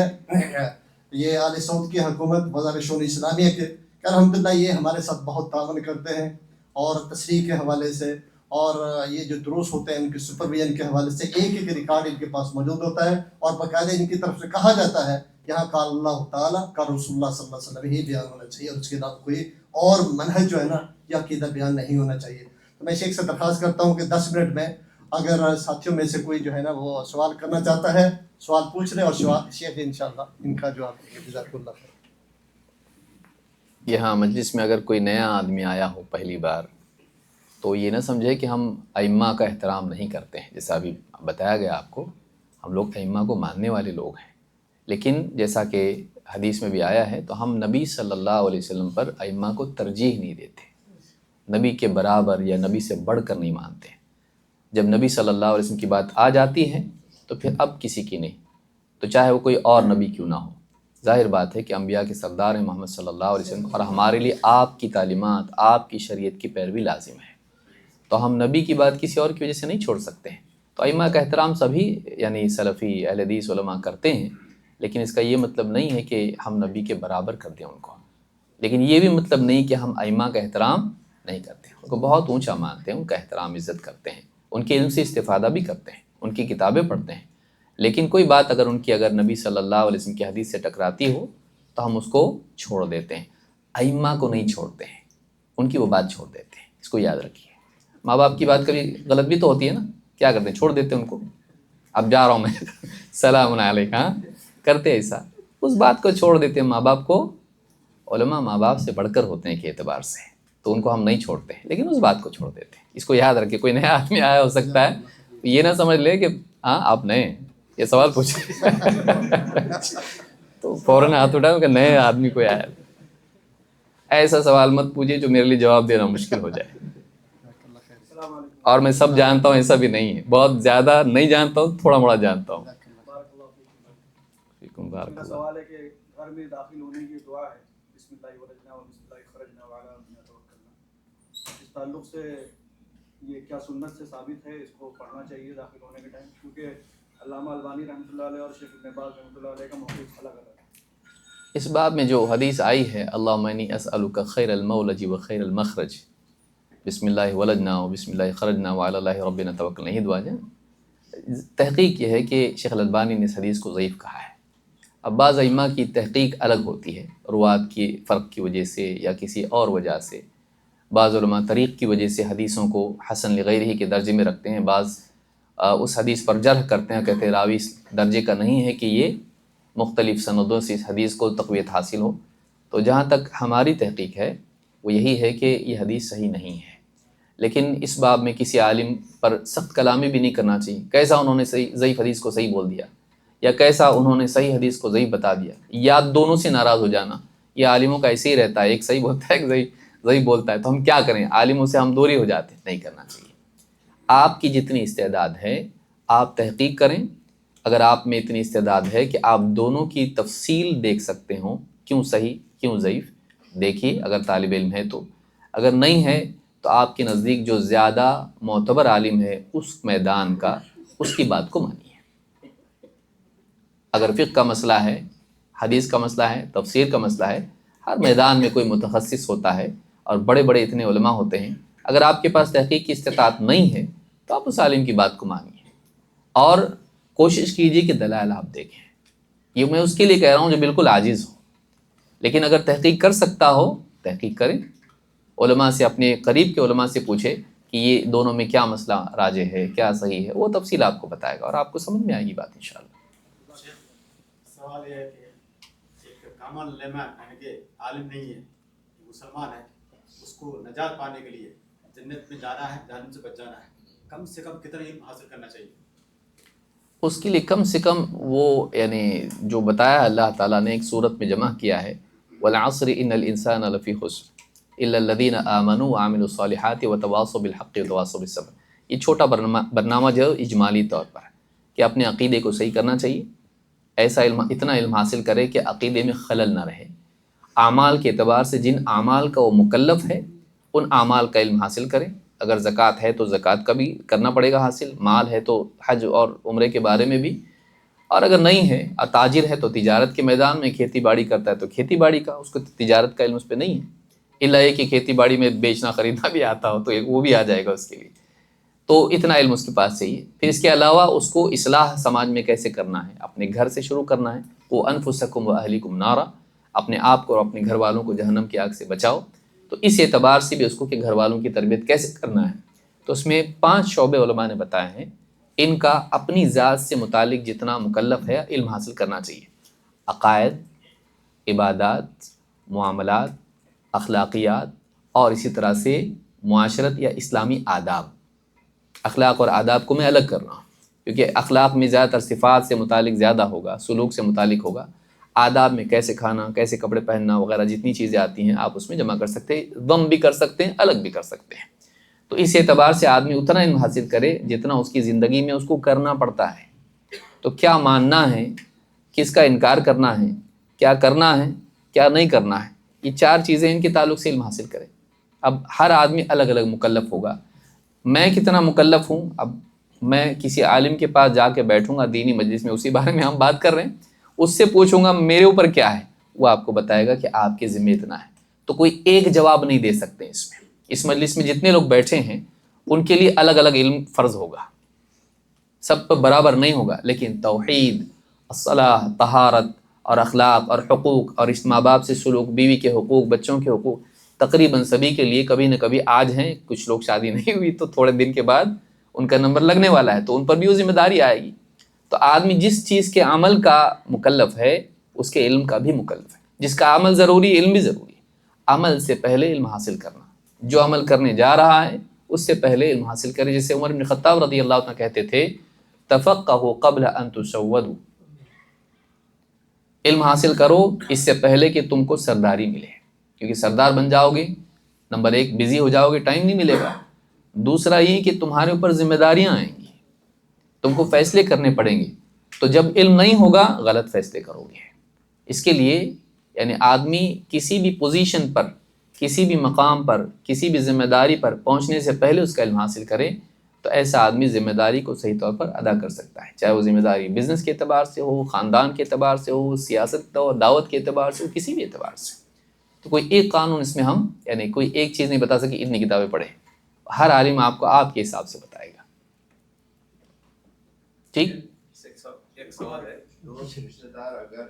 یہ آل سعود کی حکومت وزارت شؤون اسلامیہ کے، کہ الحمدللہ یہ ہمارے ساتھ بہت تعاون کرتے ہیں اور تشریح کے حوالے سے اور یہ جو دروس ہوتے ہیں ان کے سپرویژن کے حوالے سے ایک ایک ریکارڈ ان کے پاس موجود ہوتا ہے، اور باقاعدہ ان کی طرف سے کہا جاتا ہے یہاں قال اللہ تعالیٰ کا رسول اللہ صلی اللہ علیہ وسلم ہی بیان ہونا چاہیے، اور اس کے علاوہ کوئی اور منہج جو ہے نا یا عقیدہ بیان نہیں ہونا چاہیے۔ تو میں شیخ سے درخواست کرتا ہوں کہ 10 منٹ میں اگر ساتھیوں میں سے کوئی جو ہے نا وہ سوال کرنا چاہتا ہے سوال پوچھ لے، اور شیخ انشاءاللہ ان کا جواب دیں گے۔ جزاک اللہ خیر۔ یہاں مجلس میں اگر کوئی نیا آدمی آیا ہو پہلی بار تو یہ نہ سمجھے کہ ہم ائمہ کا احترام نہیں کرتے ہیں، جیسا ابھی بتایا گیا آپ کو، ہم لوگ ائمہ کو ماننے والے لوگ ہیں، لیکن جیسا کہ حدیث میں بھی آیا ہے تو ہم نبی صلی اللہ علیہ وسلم پر ائمہ کو ترجیح نہیں دیتے، نبی کے برابر یا نبی سے بڑھ کر نہیں مانتے۔ جب نبی صلی اللہ علیہ وسلم کی بات آ جاتی ہے تو پھر اب کسی کی نہیں، تو چاہے وہ کوئی اور نبی کیوں نہ ہو۔ ظاہر بات ہے کہ انبیاء کے سردار ہیں محمد صلی اللہ علیہ وسلم، اور ہمارے لیے آپ کی تعلیمات، آپ کی شریعت کی پیروی لازم ہے، تو ہم نبی کی بات کسی اور کی وجہ سے نہیں چھوڑ سکتے ہیں۔ تو ائمہ کا احترام سبھی یعنی سلفی اہل حدیث علماء کرتے ہیں، لیکن اس کا یہ مطلب نہیں ہے کہ ہم نبی کے برابر کر دیں ان کو، لیکن یہ بھی مطلب نہیں کہ ہم ائمہ کا احترام نہیں کرتے، ان کو بہت اونچا مانتے ہیں، ان کا احترام عزت کرتے ہیں، ان کے علم سے استفادہ بھی کرتے ہیں، ان کی کتابیں پڑھتے ہیں، لیکن کوئی بات اگر ان کی اگر نبی صلی اللہ علیہ وسلم کی حدیث سے ٹکراتی ہو تو ہم اس کو چھوڑ دیتے ہیں، ائمہ کو نہیں چھوڑتے ہیں، ان کی وہ بات چھوڑ دیتے ہیں، اس کو یاد رکھیے۔ ماں باپ کی بات کبھی غلط بھی تو ہوتی ہے نا، کیا کرتے ہیں چھوڑ دیتے ہیں ان کو، اب جا رہا ہوں میں سلام علیکم، ہاں کرتے ایسا، اس بات کو چھوڑ دیتے ہیں۔ ماں باپ کو، علماء ماں باپ سے بڑھ کر ہوتے ہیں کے اعتبار سے، تو ان کو ہم نہیں چھوڑتے ہیں، لیکن اس بات کو چھوڑ دیتے ہیں، اس کو یاد رکھے۔ کوئی نیا آدمی آیا ہو سکتا ہے یہ نہ سمجھ لے کہ ہاں آپ نئے ہیں، یہ سوال پوچھے تو فوراً ہاتھ اٹھاؤ کہ نئے آدمی کوئی آیا، ایسا سوال مت پوچھیے جو میرے لیے جواب دینا مشکل ہو جائے۔ اور میں سب جانتا ہوں ایسا بھی نہیں ہے، بہت زیادہ نہیں جانتا ہوں، تھوڑا موڑا جانتا ہوں۔ میرا سوال ہے کہ گھر میں داخل ہونے کی دعا ہے بسم اللہ ولجنا و بسم اللہ خرجنا وعلی ربنا توکلنا، اس تعلق سے یہ کیا سنت سے ثابت ہے، اس کو پڑھنا چاہیے داخل ہونے کے ٹائم، کیونکہ علامہ البانی رحمۃ اللہ علیہ اور شیخ ابن باز رحمۃ اللہ علیہ کا موقف الگ الگ ہے۔ اس باب میں جو حدیث آئی ہے اللہم انی اسألک خیر المولج و خیر المخرج، بسم اللہ ولجنا و بسم اللہ خرجنا وعلی اللہ ربنا توکلنا، یہ دعا ہے۔ تحقیق یہ ہے کہ شیخ الالبانی نے اس حدیث کو ضعیف کہا ہے۔ اب بعض ائمہ کی تحقیق الگ ہوتی ہے، روات کی فرق کی وجہ سے یا کسی اور وجہ سے، بعض علماء طریق کی وجہ سے حدیثوں کو حسن لغیرہ کے درجے میں رکھتے ہیں، بعض اس حدیث پر جرح کرتے ہیں، کہتے ہیں راوی اس درجے کا نہیں ہے کہ یہ مختلف سندوں سے اس حدیث کو تقویت حاصل ہو۔ تو جہاں تک ہماری تحقیق ہے وہ یہی ہے کہ یہ حدیث صحیح نہیں ہے، لیکن اس باب میں کسی عالم پر سخت کلامی بھی نہیں کرنا چاہیے، کیسا انہوں نے ضعیف حدیث کو صحیح بول دیا یا کیسا انہوں نے صحیح حدیث کو ضعیف بتا دیا، یا دونوں سے ناراض ہو جانا، یہ عالموں کا ایسے ہی رہتا ہے، ایک صحیح بولتا ہے ایک ضعیف بولتا ہے، تو ہم کیا کریں، عالموں سے ہم دوری ہو جاتے ہیں، نہیں کرنا چاہیے۔ آپ کی جتنی استعداد ہے آپ تحقیق کریں، اگر آپ میں اتنی استعداد ہے کہ آپ دونوں کی تفصیل دیکھ سکتے ہوں، کیوں صحیح کیوں ضعیف، دیکھیے اگر طالب علم ہے تو، اگر نہیں ہے تو آپ کے نزدیک جو زیادہ معتبر عالم ہے اس میدان کا، اس کی بات کو مانیے۔ اگر فقہ کا مسئلہ ہے، حدیث کا مسئلہ ہے، تفسیر کا مسئلہ ہے، ہر میدان میں کوئی متخصص ہوتا ہے اور بڑے بڑے اتنے علماء ہوتے ہیں، اگر آپ کے پاس تحقیق کی استطاعت نہیں ہے تو آپ اس عالم کی بات کو مانیے اور کوشش کیجیے کہ دلائل آپ دیکھیں۔ یہ میں اس کے لیے کہہ رہا ہوں جو بالکل عاجز ہو، لیکن اگر تحقیق کر سکتا ہو تحقیق کریں، علماء سے، اپنے قریب کے علماء سے پوچھے کہ یہ دونوں میں کیا مسئلہ راجح ہے، کیا صحیح ہے، وہ تفصیل آپ کو بتائے گا اور آپ کو سمجھ میں آئے گی بات انشاءاللہ۔ سوال یہ ہے کہ ایک کامن لیما یعنی کہ عالم نہیں ہے، مسلمان ہے، اس کو نجات پانے کے لیے جنت میں جانا ہے، جہنم سے بچ جانا ہے، کم سے کم کتنا علم حاصل کرنا چاہیے؟ اس کے لیے کم سے کم وہ یعنی جو بتایا اللہ تعالیٰ نے ایک صورت میں جمع کیا ہے، والعصر ان الانسان لفی خسر الا الذین آمنوا وعملوا الصالحات وتواصوا بالحق وتواصوا بالصبر۔ یہ چھوٹا برنامہ جو ہے اجمالی طور پر کہ اپنے عقیدے کو صحیح کرنا چاہیے، ایسا علم، اتنا علم حاصل کرے کہ عقیدے میں خلل نہ رہے، اعمال کے اعتبار سے جن اعمال کا وہ مکلف ہے ان اعمال کا علم حاصل کرے، اگر زکوٰۃ ہے تو زکوٰۃ کا بھی کرنا پڑے گا حاصل، مال ہے تو حج اور عمرے کے بارے میں بھی، اور اگر نہیں ہے، تاجر ہے تو تجارت کے میدان میں، کھیتی باڑی کرتا ہے تو کھیتی باڑی کا، اس کو تجارت کا علم اس پہ نہیں ہے، الا یہ کہ کھیتی باڑی میں بیچنا خریدنا بھی آتا ہو تو وہ بھی آ جائے گا اس کے لیے، تو اتنا علم اس کے پاس چاہیے. پھر اس کے علاوہ اس کو اصلاح سماج میں کیسے کرنا ہے، اپنے گھر سے شروع کرنا ہے. وہ انفسکم و اہلیکم نارا، اپنے آپ کو اور اپنے گھر والوں کو جہنم کی آگ سے بچاؤ. تو اس اعتبار سے بھی اس کو کہ گھر والوں کی تربیت کیسے کرنا ہے. تو اس میں 5 شعبے علماء نے بتائے ہیں. ان کا اپنی ذات سے متعلق جتنا مکلف ہے علم حاصل کرنا چاہیے. عقائد، عبادات، معاملات، اخلاقیات، اور اسی طرح سے معاشرت یا اسلامی آداب. اخلاق اور آداب کو میں الگ کر رہا ہوں کیونکہ اخلاق میں زیادہ تر صفات سے متعلق زیادہ ہوگا، سلوک سے متعلق ہوگا. آداب میں کیسے کھانا، کیسے کپڑے پہننا وغیرہ جتنی چیزیں آتی ہیں آپ اس میں جمع کر سکتے ہیں، ضم بھی کر سکتے ہیں، الگ بھی کر سکتے ہیں. تو اس اعتبار سے آدمی اتنا علم حاصل کرے جتنا اس کی زندگی میں اس کو کرنا پڑتا ہے. تو کیا ماننا ہے، کس کا انکار کرنا ہے، کیا کرنا ہے، کیا نہیں کرنا ہے، یہ 4 چیزیں ان کے تعلق سے علم حاصل کرے. اب ہر آدمی الگ الگ مکلف ہوگا. میں کتنا مکلف ہوں، اب میں کسی عالم کے پاس جا کے بیٹھوں گا دینی مجلس میں، اسی بارے میں ہم بات کر رہے ہیں، اس سے پوچھوں گا میرے اوپر کیا ہے، وہ آپ کو بتائے گا کہ آپ کے ذمہ اتنا ہے. تو کوئی ایک جواب نہیں دے سکتے اس میں. اس مجلس میں جتنے لوگ بیٹھے ہیں ان کے لیے الگ الگ علم فرض ہوگا، سب پر برابر نہیں ہوگا. لیکن توحید، الصلاح، طہارت اور اخلاق اور حقوق اور ماں باپ سے سلوک، بیوی کے حقوق، بچوں کے حقوق، تقریباً سبھی کے لیے کبھی نہ کبھی آج ہیں. کچھ لوگ شادی نہیں ہوئی تو تھوڑے دن کے بعد ان کا نمبر لگنے والا ہے، تو ان پر بھی وہ ذمہ داری آئے گی. تو آدمی جس چیز کے عمل کا مکلف ہے اس کے علم کا بھی مکلف ہے. جس کا عمل ضروری، علم بھی ضروری ہے. عمل سے پہلے علم حاصل کرنا. جو عمل کرنے جا رہا ہے اس سے پہلے علم حاصل کرے. جیسے عمر بن خطاب رضی اللہ عنہ کہتے تھے تفقہوا قبل ان تسودوا، علم حاصل کرو اس سے پہلے کہ تم کو سرداری ملے. کیونکہ سردار بن جاؤ گے، نمبر 1 بزی ہو جاؤ گے، ٹائم نہیں ملے گا. دوسرا یہ کہ تمہارے اوپر ذمہ داریاں آئیں گی، تم کو فیصلے کرنے پڑیں گے. تو جب علم نہیں ہوگا غلط فیصلے کرو گے. اس کے لیے یعنی آدمی کسی بھی پوزیشن پر، کسی بھی مقام پر، کسی بھی ذمہ داری پر پہنچنے سے پہلے اس کا علم حاصل کرے تو ایسا آدمی ذمہ داری کو صحیح طور پر ادا کر سکتا ہے. چاہے وہ ذمہ داری بزنس کے اعتبار سے ہو، خاندان کے اعتبار سے ہو، سیاست اور دعوت کے اعتبار سے ہو، کسی بھی اعتبار سے. تو کوئی ایک قانون اس میں ہم یعنی کوئی ایک چیز نہیں بتا سکے اتنی کتابیں پڑھیں. ہر عالم آپ کو آپ کے حساب سے بتائے گا. ٹھیک. ایک سوال ہے، جو رشتے دار اگر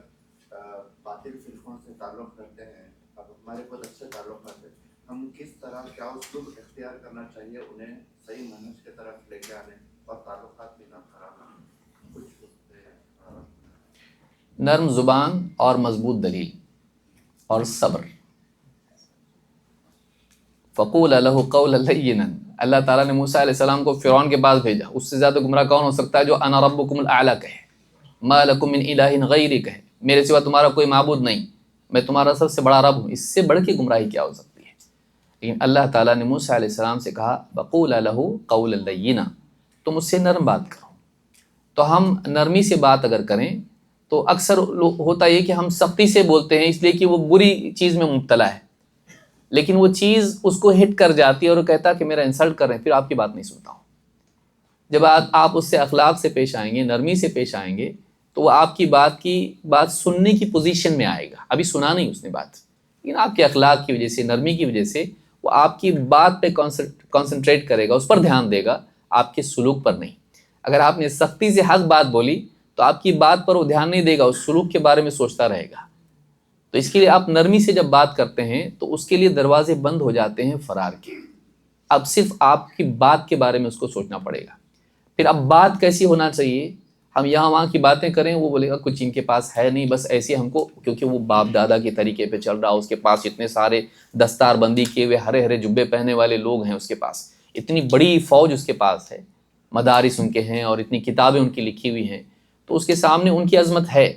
باطل فرقوں سے تعلق رکھتے ہیں، اب ہمارے بہت اچھے تعلقات ہیں، ہم کس طرح کیا اسلوب اختیار کرنا چاہیے انہیں صحیح منہج کی طرف لے کے آنے اور تعلقات بھی نہ خراب ہوں؟ کچھ نرم زبان اور مضبوط دلیل اور صبر. فقول لہ قولا لینا. اللہ تعالیٰ نے موسیٰ علیہ السلام کو فرعون کے پاس بھیجا. اس سے زیادہ گمراہ کون ہو سکتا ہے جو انا ربکم الاعلی کہے، ما لکم من الہ غیری کہے، میرے سوا تمہارا کوئی معبود نہیں، میں تمہارا سب سے بڑا رب ہوں. اس سے بڑھ کے گمراہی کیا ہو سکتی ہے. لیکن اللہ تعالیٰ نے موسیٰ علیہ السلام سے کہا وقولا لہ قولا لینا، تم اس سے نرم بات کرو. تو ہم نرمی سے بات اگر کریں تو اکثر ہوتا یہ کہ ہم سختی سے بولتے ہیں اس لیے کہ وہ بری چیز میں مبتلا ہے، لیکن وہ چیز اس کو ہٹ کر جاتی ہے اور وہ کہتا ہے کہ میرا انسلٹ کر رہے ہیں، پھر آپ کی بات نہیں سنتا ہوں. جب آپ اس سے اخلاق سے پیش آئیں گے، نرمی سے پیش آئیں گے تو وہ آپ کی بات سننے کی پوزیشن میں آئے گا. ابھی سنا نہیں اس نے بات، لیکن آپ کے اخلاق کی وجہ سے، نرمی کی وجہ سے وہ آپ کی بات پہ کانسنٹریٹ کرے گا، اس پر دھیان دے گا، آپ کے سلوک پر نہیں. اگر آپ نے سختی سے حق بات بولی تو آپ کی بات پر وہ دھیان نہیں دے گا، اس سلوک کے بارے میں سوچتا رہے گا. تو اس کے لیے آپ نرمی سے جب بات کرتے ہیں تو اس کے لیے دروازے بند ہو جاتے ہیں فرار کے. اب صرف آپ کی بات کے بارے میں اس کو سوچنا پڑے گا. پھر اب بات کیسی ہونا چاہیے، ہم یہاں وہاں کی باتیں کریں، وہ بولے گا کچھ ان کے پاس ہے نہیں، بس ایسے ہم کو، کیونکہ وہ باپ دادا کے طریقے پہ چل رہا، اس کے پاس اتنے سارے دستار بندی کیے ہوئے ہرے ہرے جبے پہنے والے لوگ ہیں، اس کے پاس اتنی بڑی فوج اس کے پاس ہے، مدارس ان کے ہیں اور اتنی کتابیں ان کی لکھی ہوئی ہیں. تو اس کے سامنے ان کی عظمت ہے.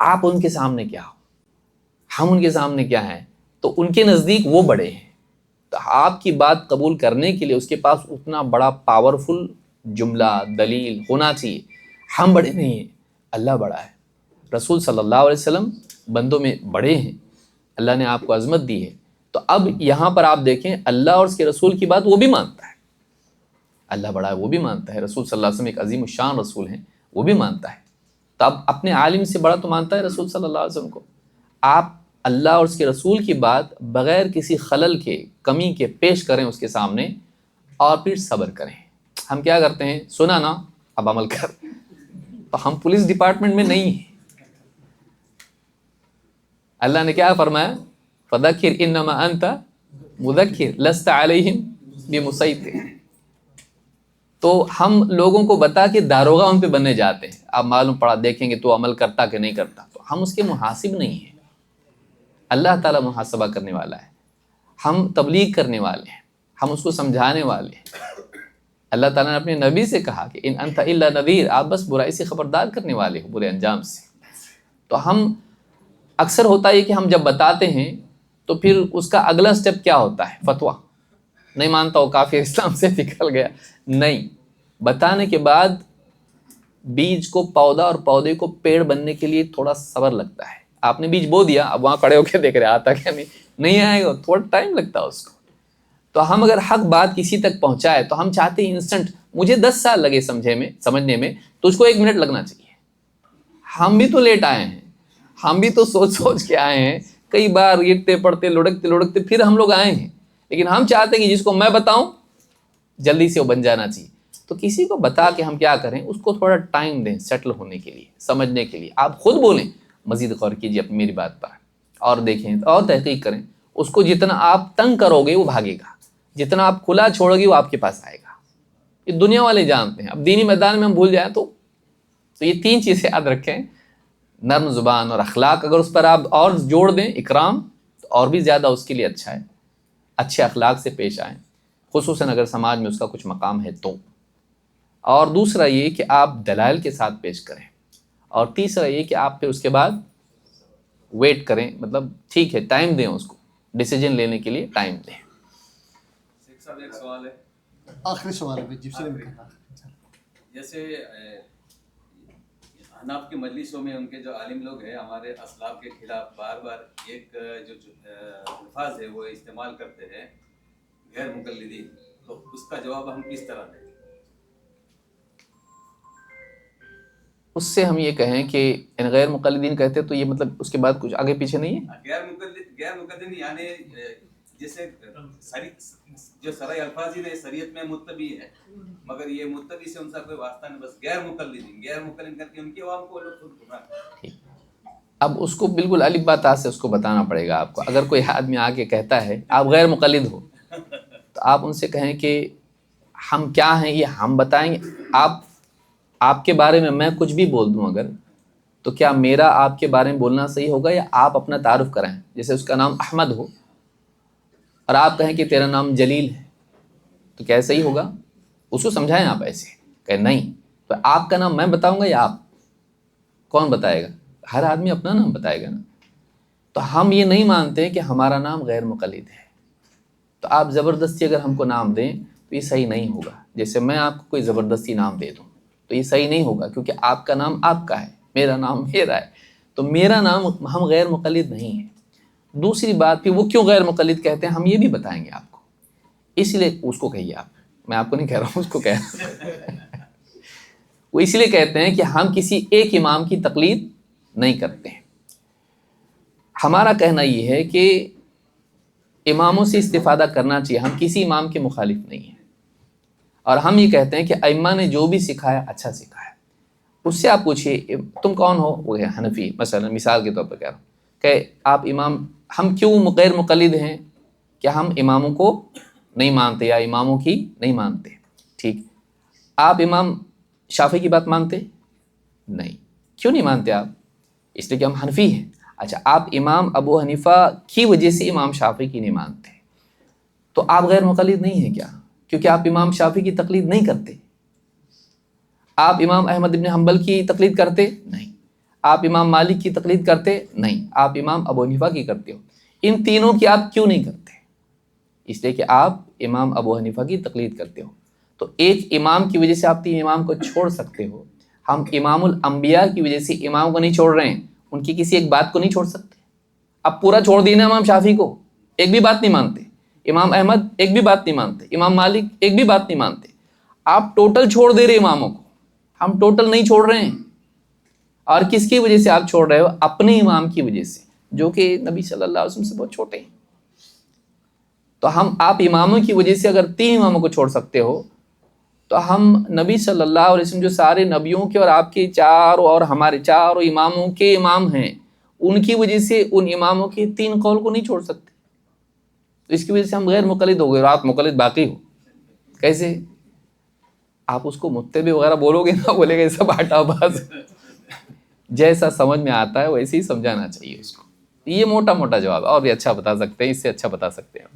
آپ ان کے سامنے کیا ہو، ہم ان کے سامنے کیا ہیں. تو ان کے نزدیک وہ بڑے ہیں. تو آپ کی بات قبول کرنے کے لیے اس کے پاس اتنا بڑا پاورفل جملہ دلیل ہونا چاہیے. ہم بڑے نہیں ہیں، اللہ بڑا ہے. رسول صلی اللہ علیہ وسلم بندوں میں بڑے ہیں، اللہ نے آپ کو عظمت دی ہے. تو اب یہاں پر آپ دیکھیں اللہ اور اس کے رسول کی بات وہ بھی مانتا ہے. اللہ بڑا ہے وہ بھی مانتا ہے، رسول صلی اللہ علیہ وسلم ایک عظیم الشان رسول ہیں وہ بھی مانتا ہے. تو اب اپنے عالم سے بڑا تو مانتا ہے رسول صلی اللہ علیہ وسلم کو. آپ اللہ اور اس کے رسول کی بات بغیر کسی خلل کے، کمی کے پیش کریں اس کے سامنے اور پھر صبر کریں. ہم کیا کرتے ہیں, سنا نا اب عمل کر. تو ہم پولیس ڈپارٹمنٹ میں نہیں ہیں. اللہ نے کیا فرمایا, فذکر انما انت مذکر لست علیہم بمسیطر. تو ہم لوگوں کو بتا کے داروغہ ان پہ بننے جاتے ہیں. آپ معلوم پڑا دیکھیں گے تو عمل کرتا کہ نہیں کرتا. تو ہم اس کے محاسب نہیں ہیں, اللہ تعالیٰ محاسبہ کرنے والا ہے. ہم تبلیغ کرنے والے ہیں, ہم اس کو سمجھانے والے ہیں. اللہ تعالیٰ نے اپنے نبی سے کہا کہ ان انت الا نذیر, آپ بس برائی سے خبردار کرنے والے ہو, برے انجام سے. تو ہم اکثر ہوتا ہے کہ ہم جب بتاتے ہیں تو پھر اس کا اگلا سٹیپ کیا ہوتا ہے, فتویٰ. نہیں مانتا وہ کافر, اسلام سے نکل گیا. نہیں, بتانے کے بعد بیج کو پودا اور پودے کو پیڑ بننے کے لیے تھوڑا صبر لگتا ہے. آپ نے بیج بو دیا, اب وہاں کھڑے ہو کے دیکھ رہے آتا کیا نہیں آئے گا, تھوڑا ٹائم لگتا ہے اس کو. تو ہم اگر حق بات کسی تک پہنچائے تو ہم چاہتے ہیں انسٹنٹ, مجھے 10 سال لگے سمجھنے میں تو اس کو 1 منٹ لگنا چاہیے. ہم بھی تو لیٹ آئے ہیں, ہم بھی تو سوچ کے آئے ہیں, کئی بار گرتے پڑتے لڑکتے پھر ہم لوگ آئے ہیں. لیکن ہم چاہتے ہیں کہ جس کو میں بتاؤں جلدی سے وہ بن جانا چاہیے. تو کسی کو بتا کے ہم کیا کریں, اس کو تھوڑا ٹائم دیں سیٹل ہونے کے لیے, سمجھنے کے لیے. آپ خود بولیں, مزید غور کیجیے اپنی میری بات پر, اور دیکھیں اور تحقیق کریں. اس کو جتنا آپ تنگ کرو گے وہ بھاگے گا, جتنا آپ کھلا چھوڑو گے وہ آپ کے پاس آئے گا. یہ دنیا والے جانتے ہیں. اب دینی میدان میں ہم بھول جائیں تو یہ 3 چیزیں یاد رکھیں, نرم زبان اور اخلاق. اگر اس پر آپ اور جوڑ دیں اکرام, تو اور بھی زیادہ اس کے لیے اچھا ہے. اچھے اخلاق سے پیش آئیں, خصوصاً اگر سماج میں اس کا کچھ مقام ہے تو. اور دوسرا یہ کہ آپ دلائل کے ساتھ پیش کریں. اور تیسرا یہ کہ آپ پہ اس کے بعد ویٹ کریں, مطلب ٹھیک ہے ٹائم دیں, اس کو ڈیسیجن لینے کے لیے ٹائم دیں. شیخ صاحب ایک سوال ہے, آخری سوال ہے جی سے. جیسے حناف کی مجلسوں میں ان کے جو عالم لوگ ہیں ہمارے اسلاف کے خلاف بار بار ایک جو الفاظ ہے وہ استعمال کرتے ہیں, غیر مقلدین. تو اس کا جواب ہم کس طرح دیں؟ اس سے ہم یہ کہیں کہ ان غیر مقلدین کہتے تو یہ مطلب اس کے بعد کچھ آگے پیچھے نہیں ہے. غیر مقلدین یعنی جیسے جو سرائی الفاظ ہی شریعت میں متبی ہے, مگر یہ متبی سے ان کا کوئی واسطہ نہیں, بس غیر مقلد کر کے ان کے عوام کو لوگ خود گمراہ. اب اس کو بالکل الف با تا سے اس کو بتانا پڑے گا آپ کو. اگر کوئی آدمی آ کے کہتا ہے آپ غیر مقلد ہو, تو آپ ان سے کہیں کہ ہم کیا ہیں یہ ہم بتائیں گے. آپ کے بارے میں کچھ بھی بول دوں اگر, تو کیا میرا آپ کے بارے میں بولنا صحیح ہوگا, یا آپ اپنا تعارف کرائیں. جیسے اس کا نام احمد ہو اور آپ کہیں کہ تیرا نام جلیل ہے, تو کیا صحیح ہوگا؟ اس کو سمجھائیں آپ ایسے کہ نہیں, تو آپ کا نام میں بتاؤں گا یا آپ, کون بتائے گا؟ ہر آدمی اپنا نام بتائے گا نا. تو ہم یہ نہیں مانتے کہ ہمارا نام غیر مقلد ہے, تو آپ زبردستی اگر ہم کو نام دیں تو یہ صحیح نہیں ہوگا. جیسے میں آپ کو کوئی زبردستی نام دے دوں تو یہ صحیح نہیں ہوگا, کیونکہ آپ کا نام آپ کا ہے, میرا نام میرا ہے. تو میرا نام, ہم غیر مقلد نہیں ہیں. دوسری بات پھر وہ کیوں غیر مقلد کہتے ہیں ہم یہ بھی بتائیں گے آپ کو. اس لیے اس کو کہیے آپ, میں آپ کو نہیں کہہ رہا ہوں, اس کو کہہ رہا ہوں. وہ اس لیے کہتے ہیں کہ ہم کسی ایک امام کی تقلید نہیں کرتے ہیں. ہمارا کہنا یہ ہے کہ اماموں سے استفادہ کرنا چاہیے, ہم کسی امام کے مخالف نہیں ہیں. اور ہم یہ کہتے ہیں کہ ائمہ نے جو بھی سکھایا اچھا سکھایا. اس سے آپ پوچھیے تم کون ہو, وہ ہے حنفی مثلا, مثال کے طور پر کہہ رہا ہوں کہ آپ امام, ہم کیوں غیر مقلد ہیں؟ کہ ہم اماموں کو نہیں مانتے یا اماموں کی نہیں مانتے. ٹھیک, آپ امام شافعی کی بات مانتے نہیں, کیوں نہیں مانتے آپ؟ اس لیے کہ ہم حنفی ہیں. اچھا, آپ امام ابو حنیفہ کی وجہ سے امام شافعی کی نہیں مانتے, تو آپ غیر مقلد نہیں ہیں کیا؟ کیونکہ آپ امام شافعی کی تقلید نہیں کرتے. آپ امام احمد بن حنبل کی تقلید کرتے نہیں, آپ امام مالک کی تقلید کرتے نہیں, آپ امام ابو حنیفہ کی کرتے ہو. ان تینوں کی آپ کیوں نہیں کرتے؟ اس لیے کہ آپ امام ابو حنیفہ کی تقلید کرتے ہو. تو ایک امام کی وجہ سے آپ 3 امام کو چھوڑ سکتے ہو. ہم امام الانبیاء کی وجہ سے امام کو نہیں چھوڑ رہے ہیں, ان کی کسی ایک بات کو نہیں چھوڑ سکتے. اب پورا چھوڑ دینا امام شافعی کو, ایک بھی بات نہیں مانتے. امام احمد ایک بھی بات نہیں مانتے. امام مالک ایک بھی بات نہیں مانتے. آپ ٹوٹل چھوڑ دے رہے اماموں کو, ہم ٹوٹل نہیں چھوڑ رہے ہیں. اور کس کی وجہ سے آپ چھوڑ رہے ہو؟ اپنے امام کی وجہ سے, جو کہ نبی صلی اللہ علیہ وسلم سے بہت چھوٹے ہیں. تو آپ اماموں کی وجہ سے اگر 3 اماموں کو چھوڑ سکتے ہو, تو ہم نبی صلی اللہ علیہ وسلم جو سارے نبیوں کے اور آپ کے چاروں اور ہمارے چاروں اماموں کے امام ہیں، ان کی وجہ سے ان اماموں کے 3 قول کو نہیں چھوڑ سکتے، تو اس کی وجہ سے ہم غیر مقلد ہو گئے اور آپ مقلد باقی ہو. کیسے؟ آپ اس کو متبع وغیرہ بولو گے نا، بولے گا یہ سب آٹا باز. جیسا سمجھ میں آتا ہے ویسے ہی سمجھانا چاہیے اس کو. یہ موٹا موٹا جواب ہے، اور بھی اچھا بتا سکتے ہیں، اس سے اچھا بتا سکتے ہیں.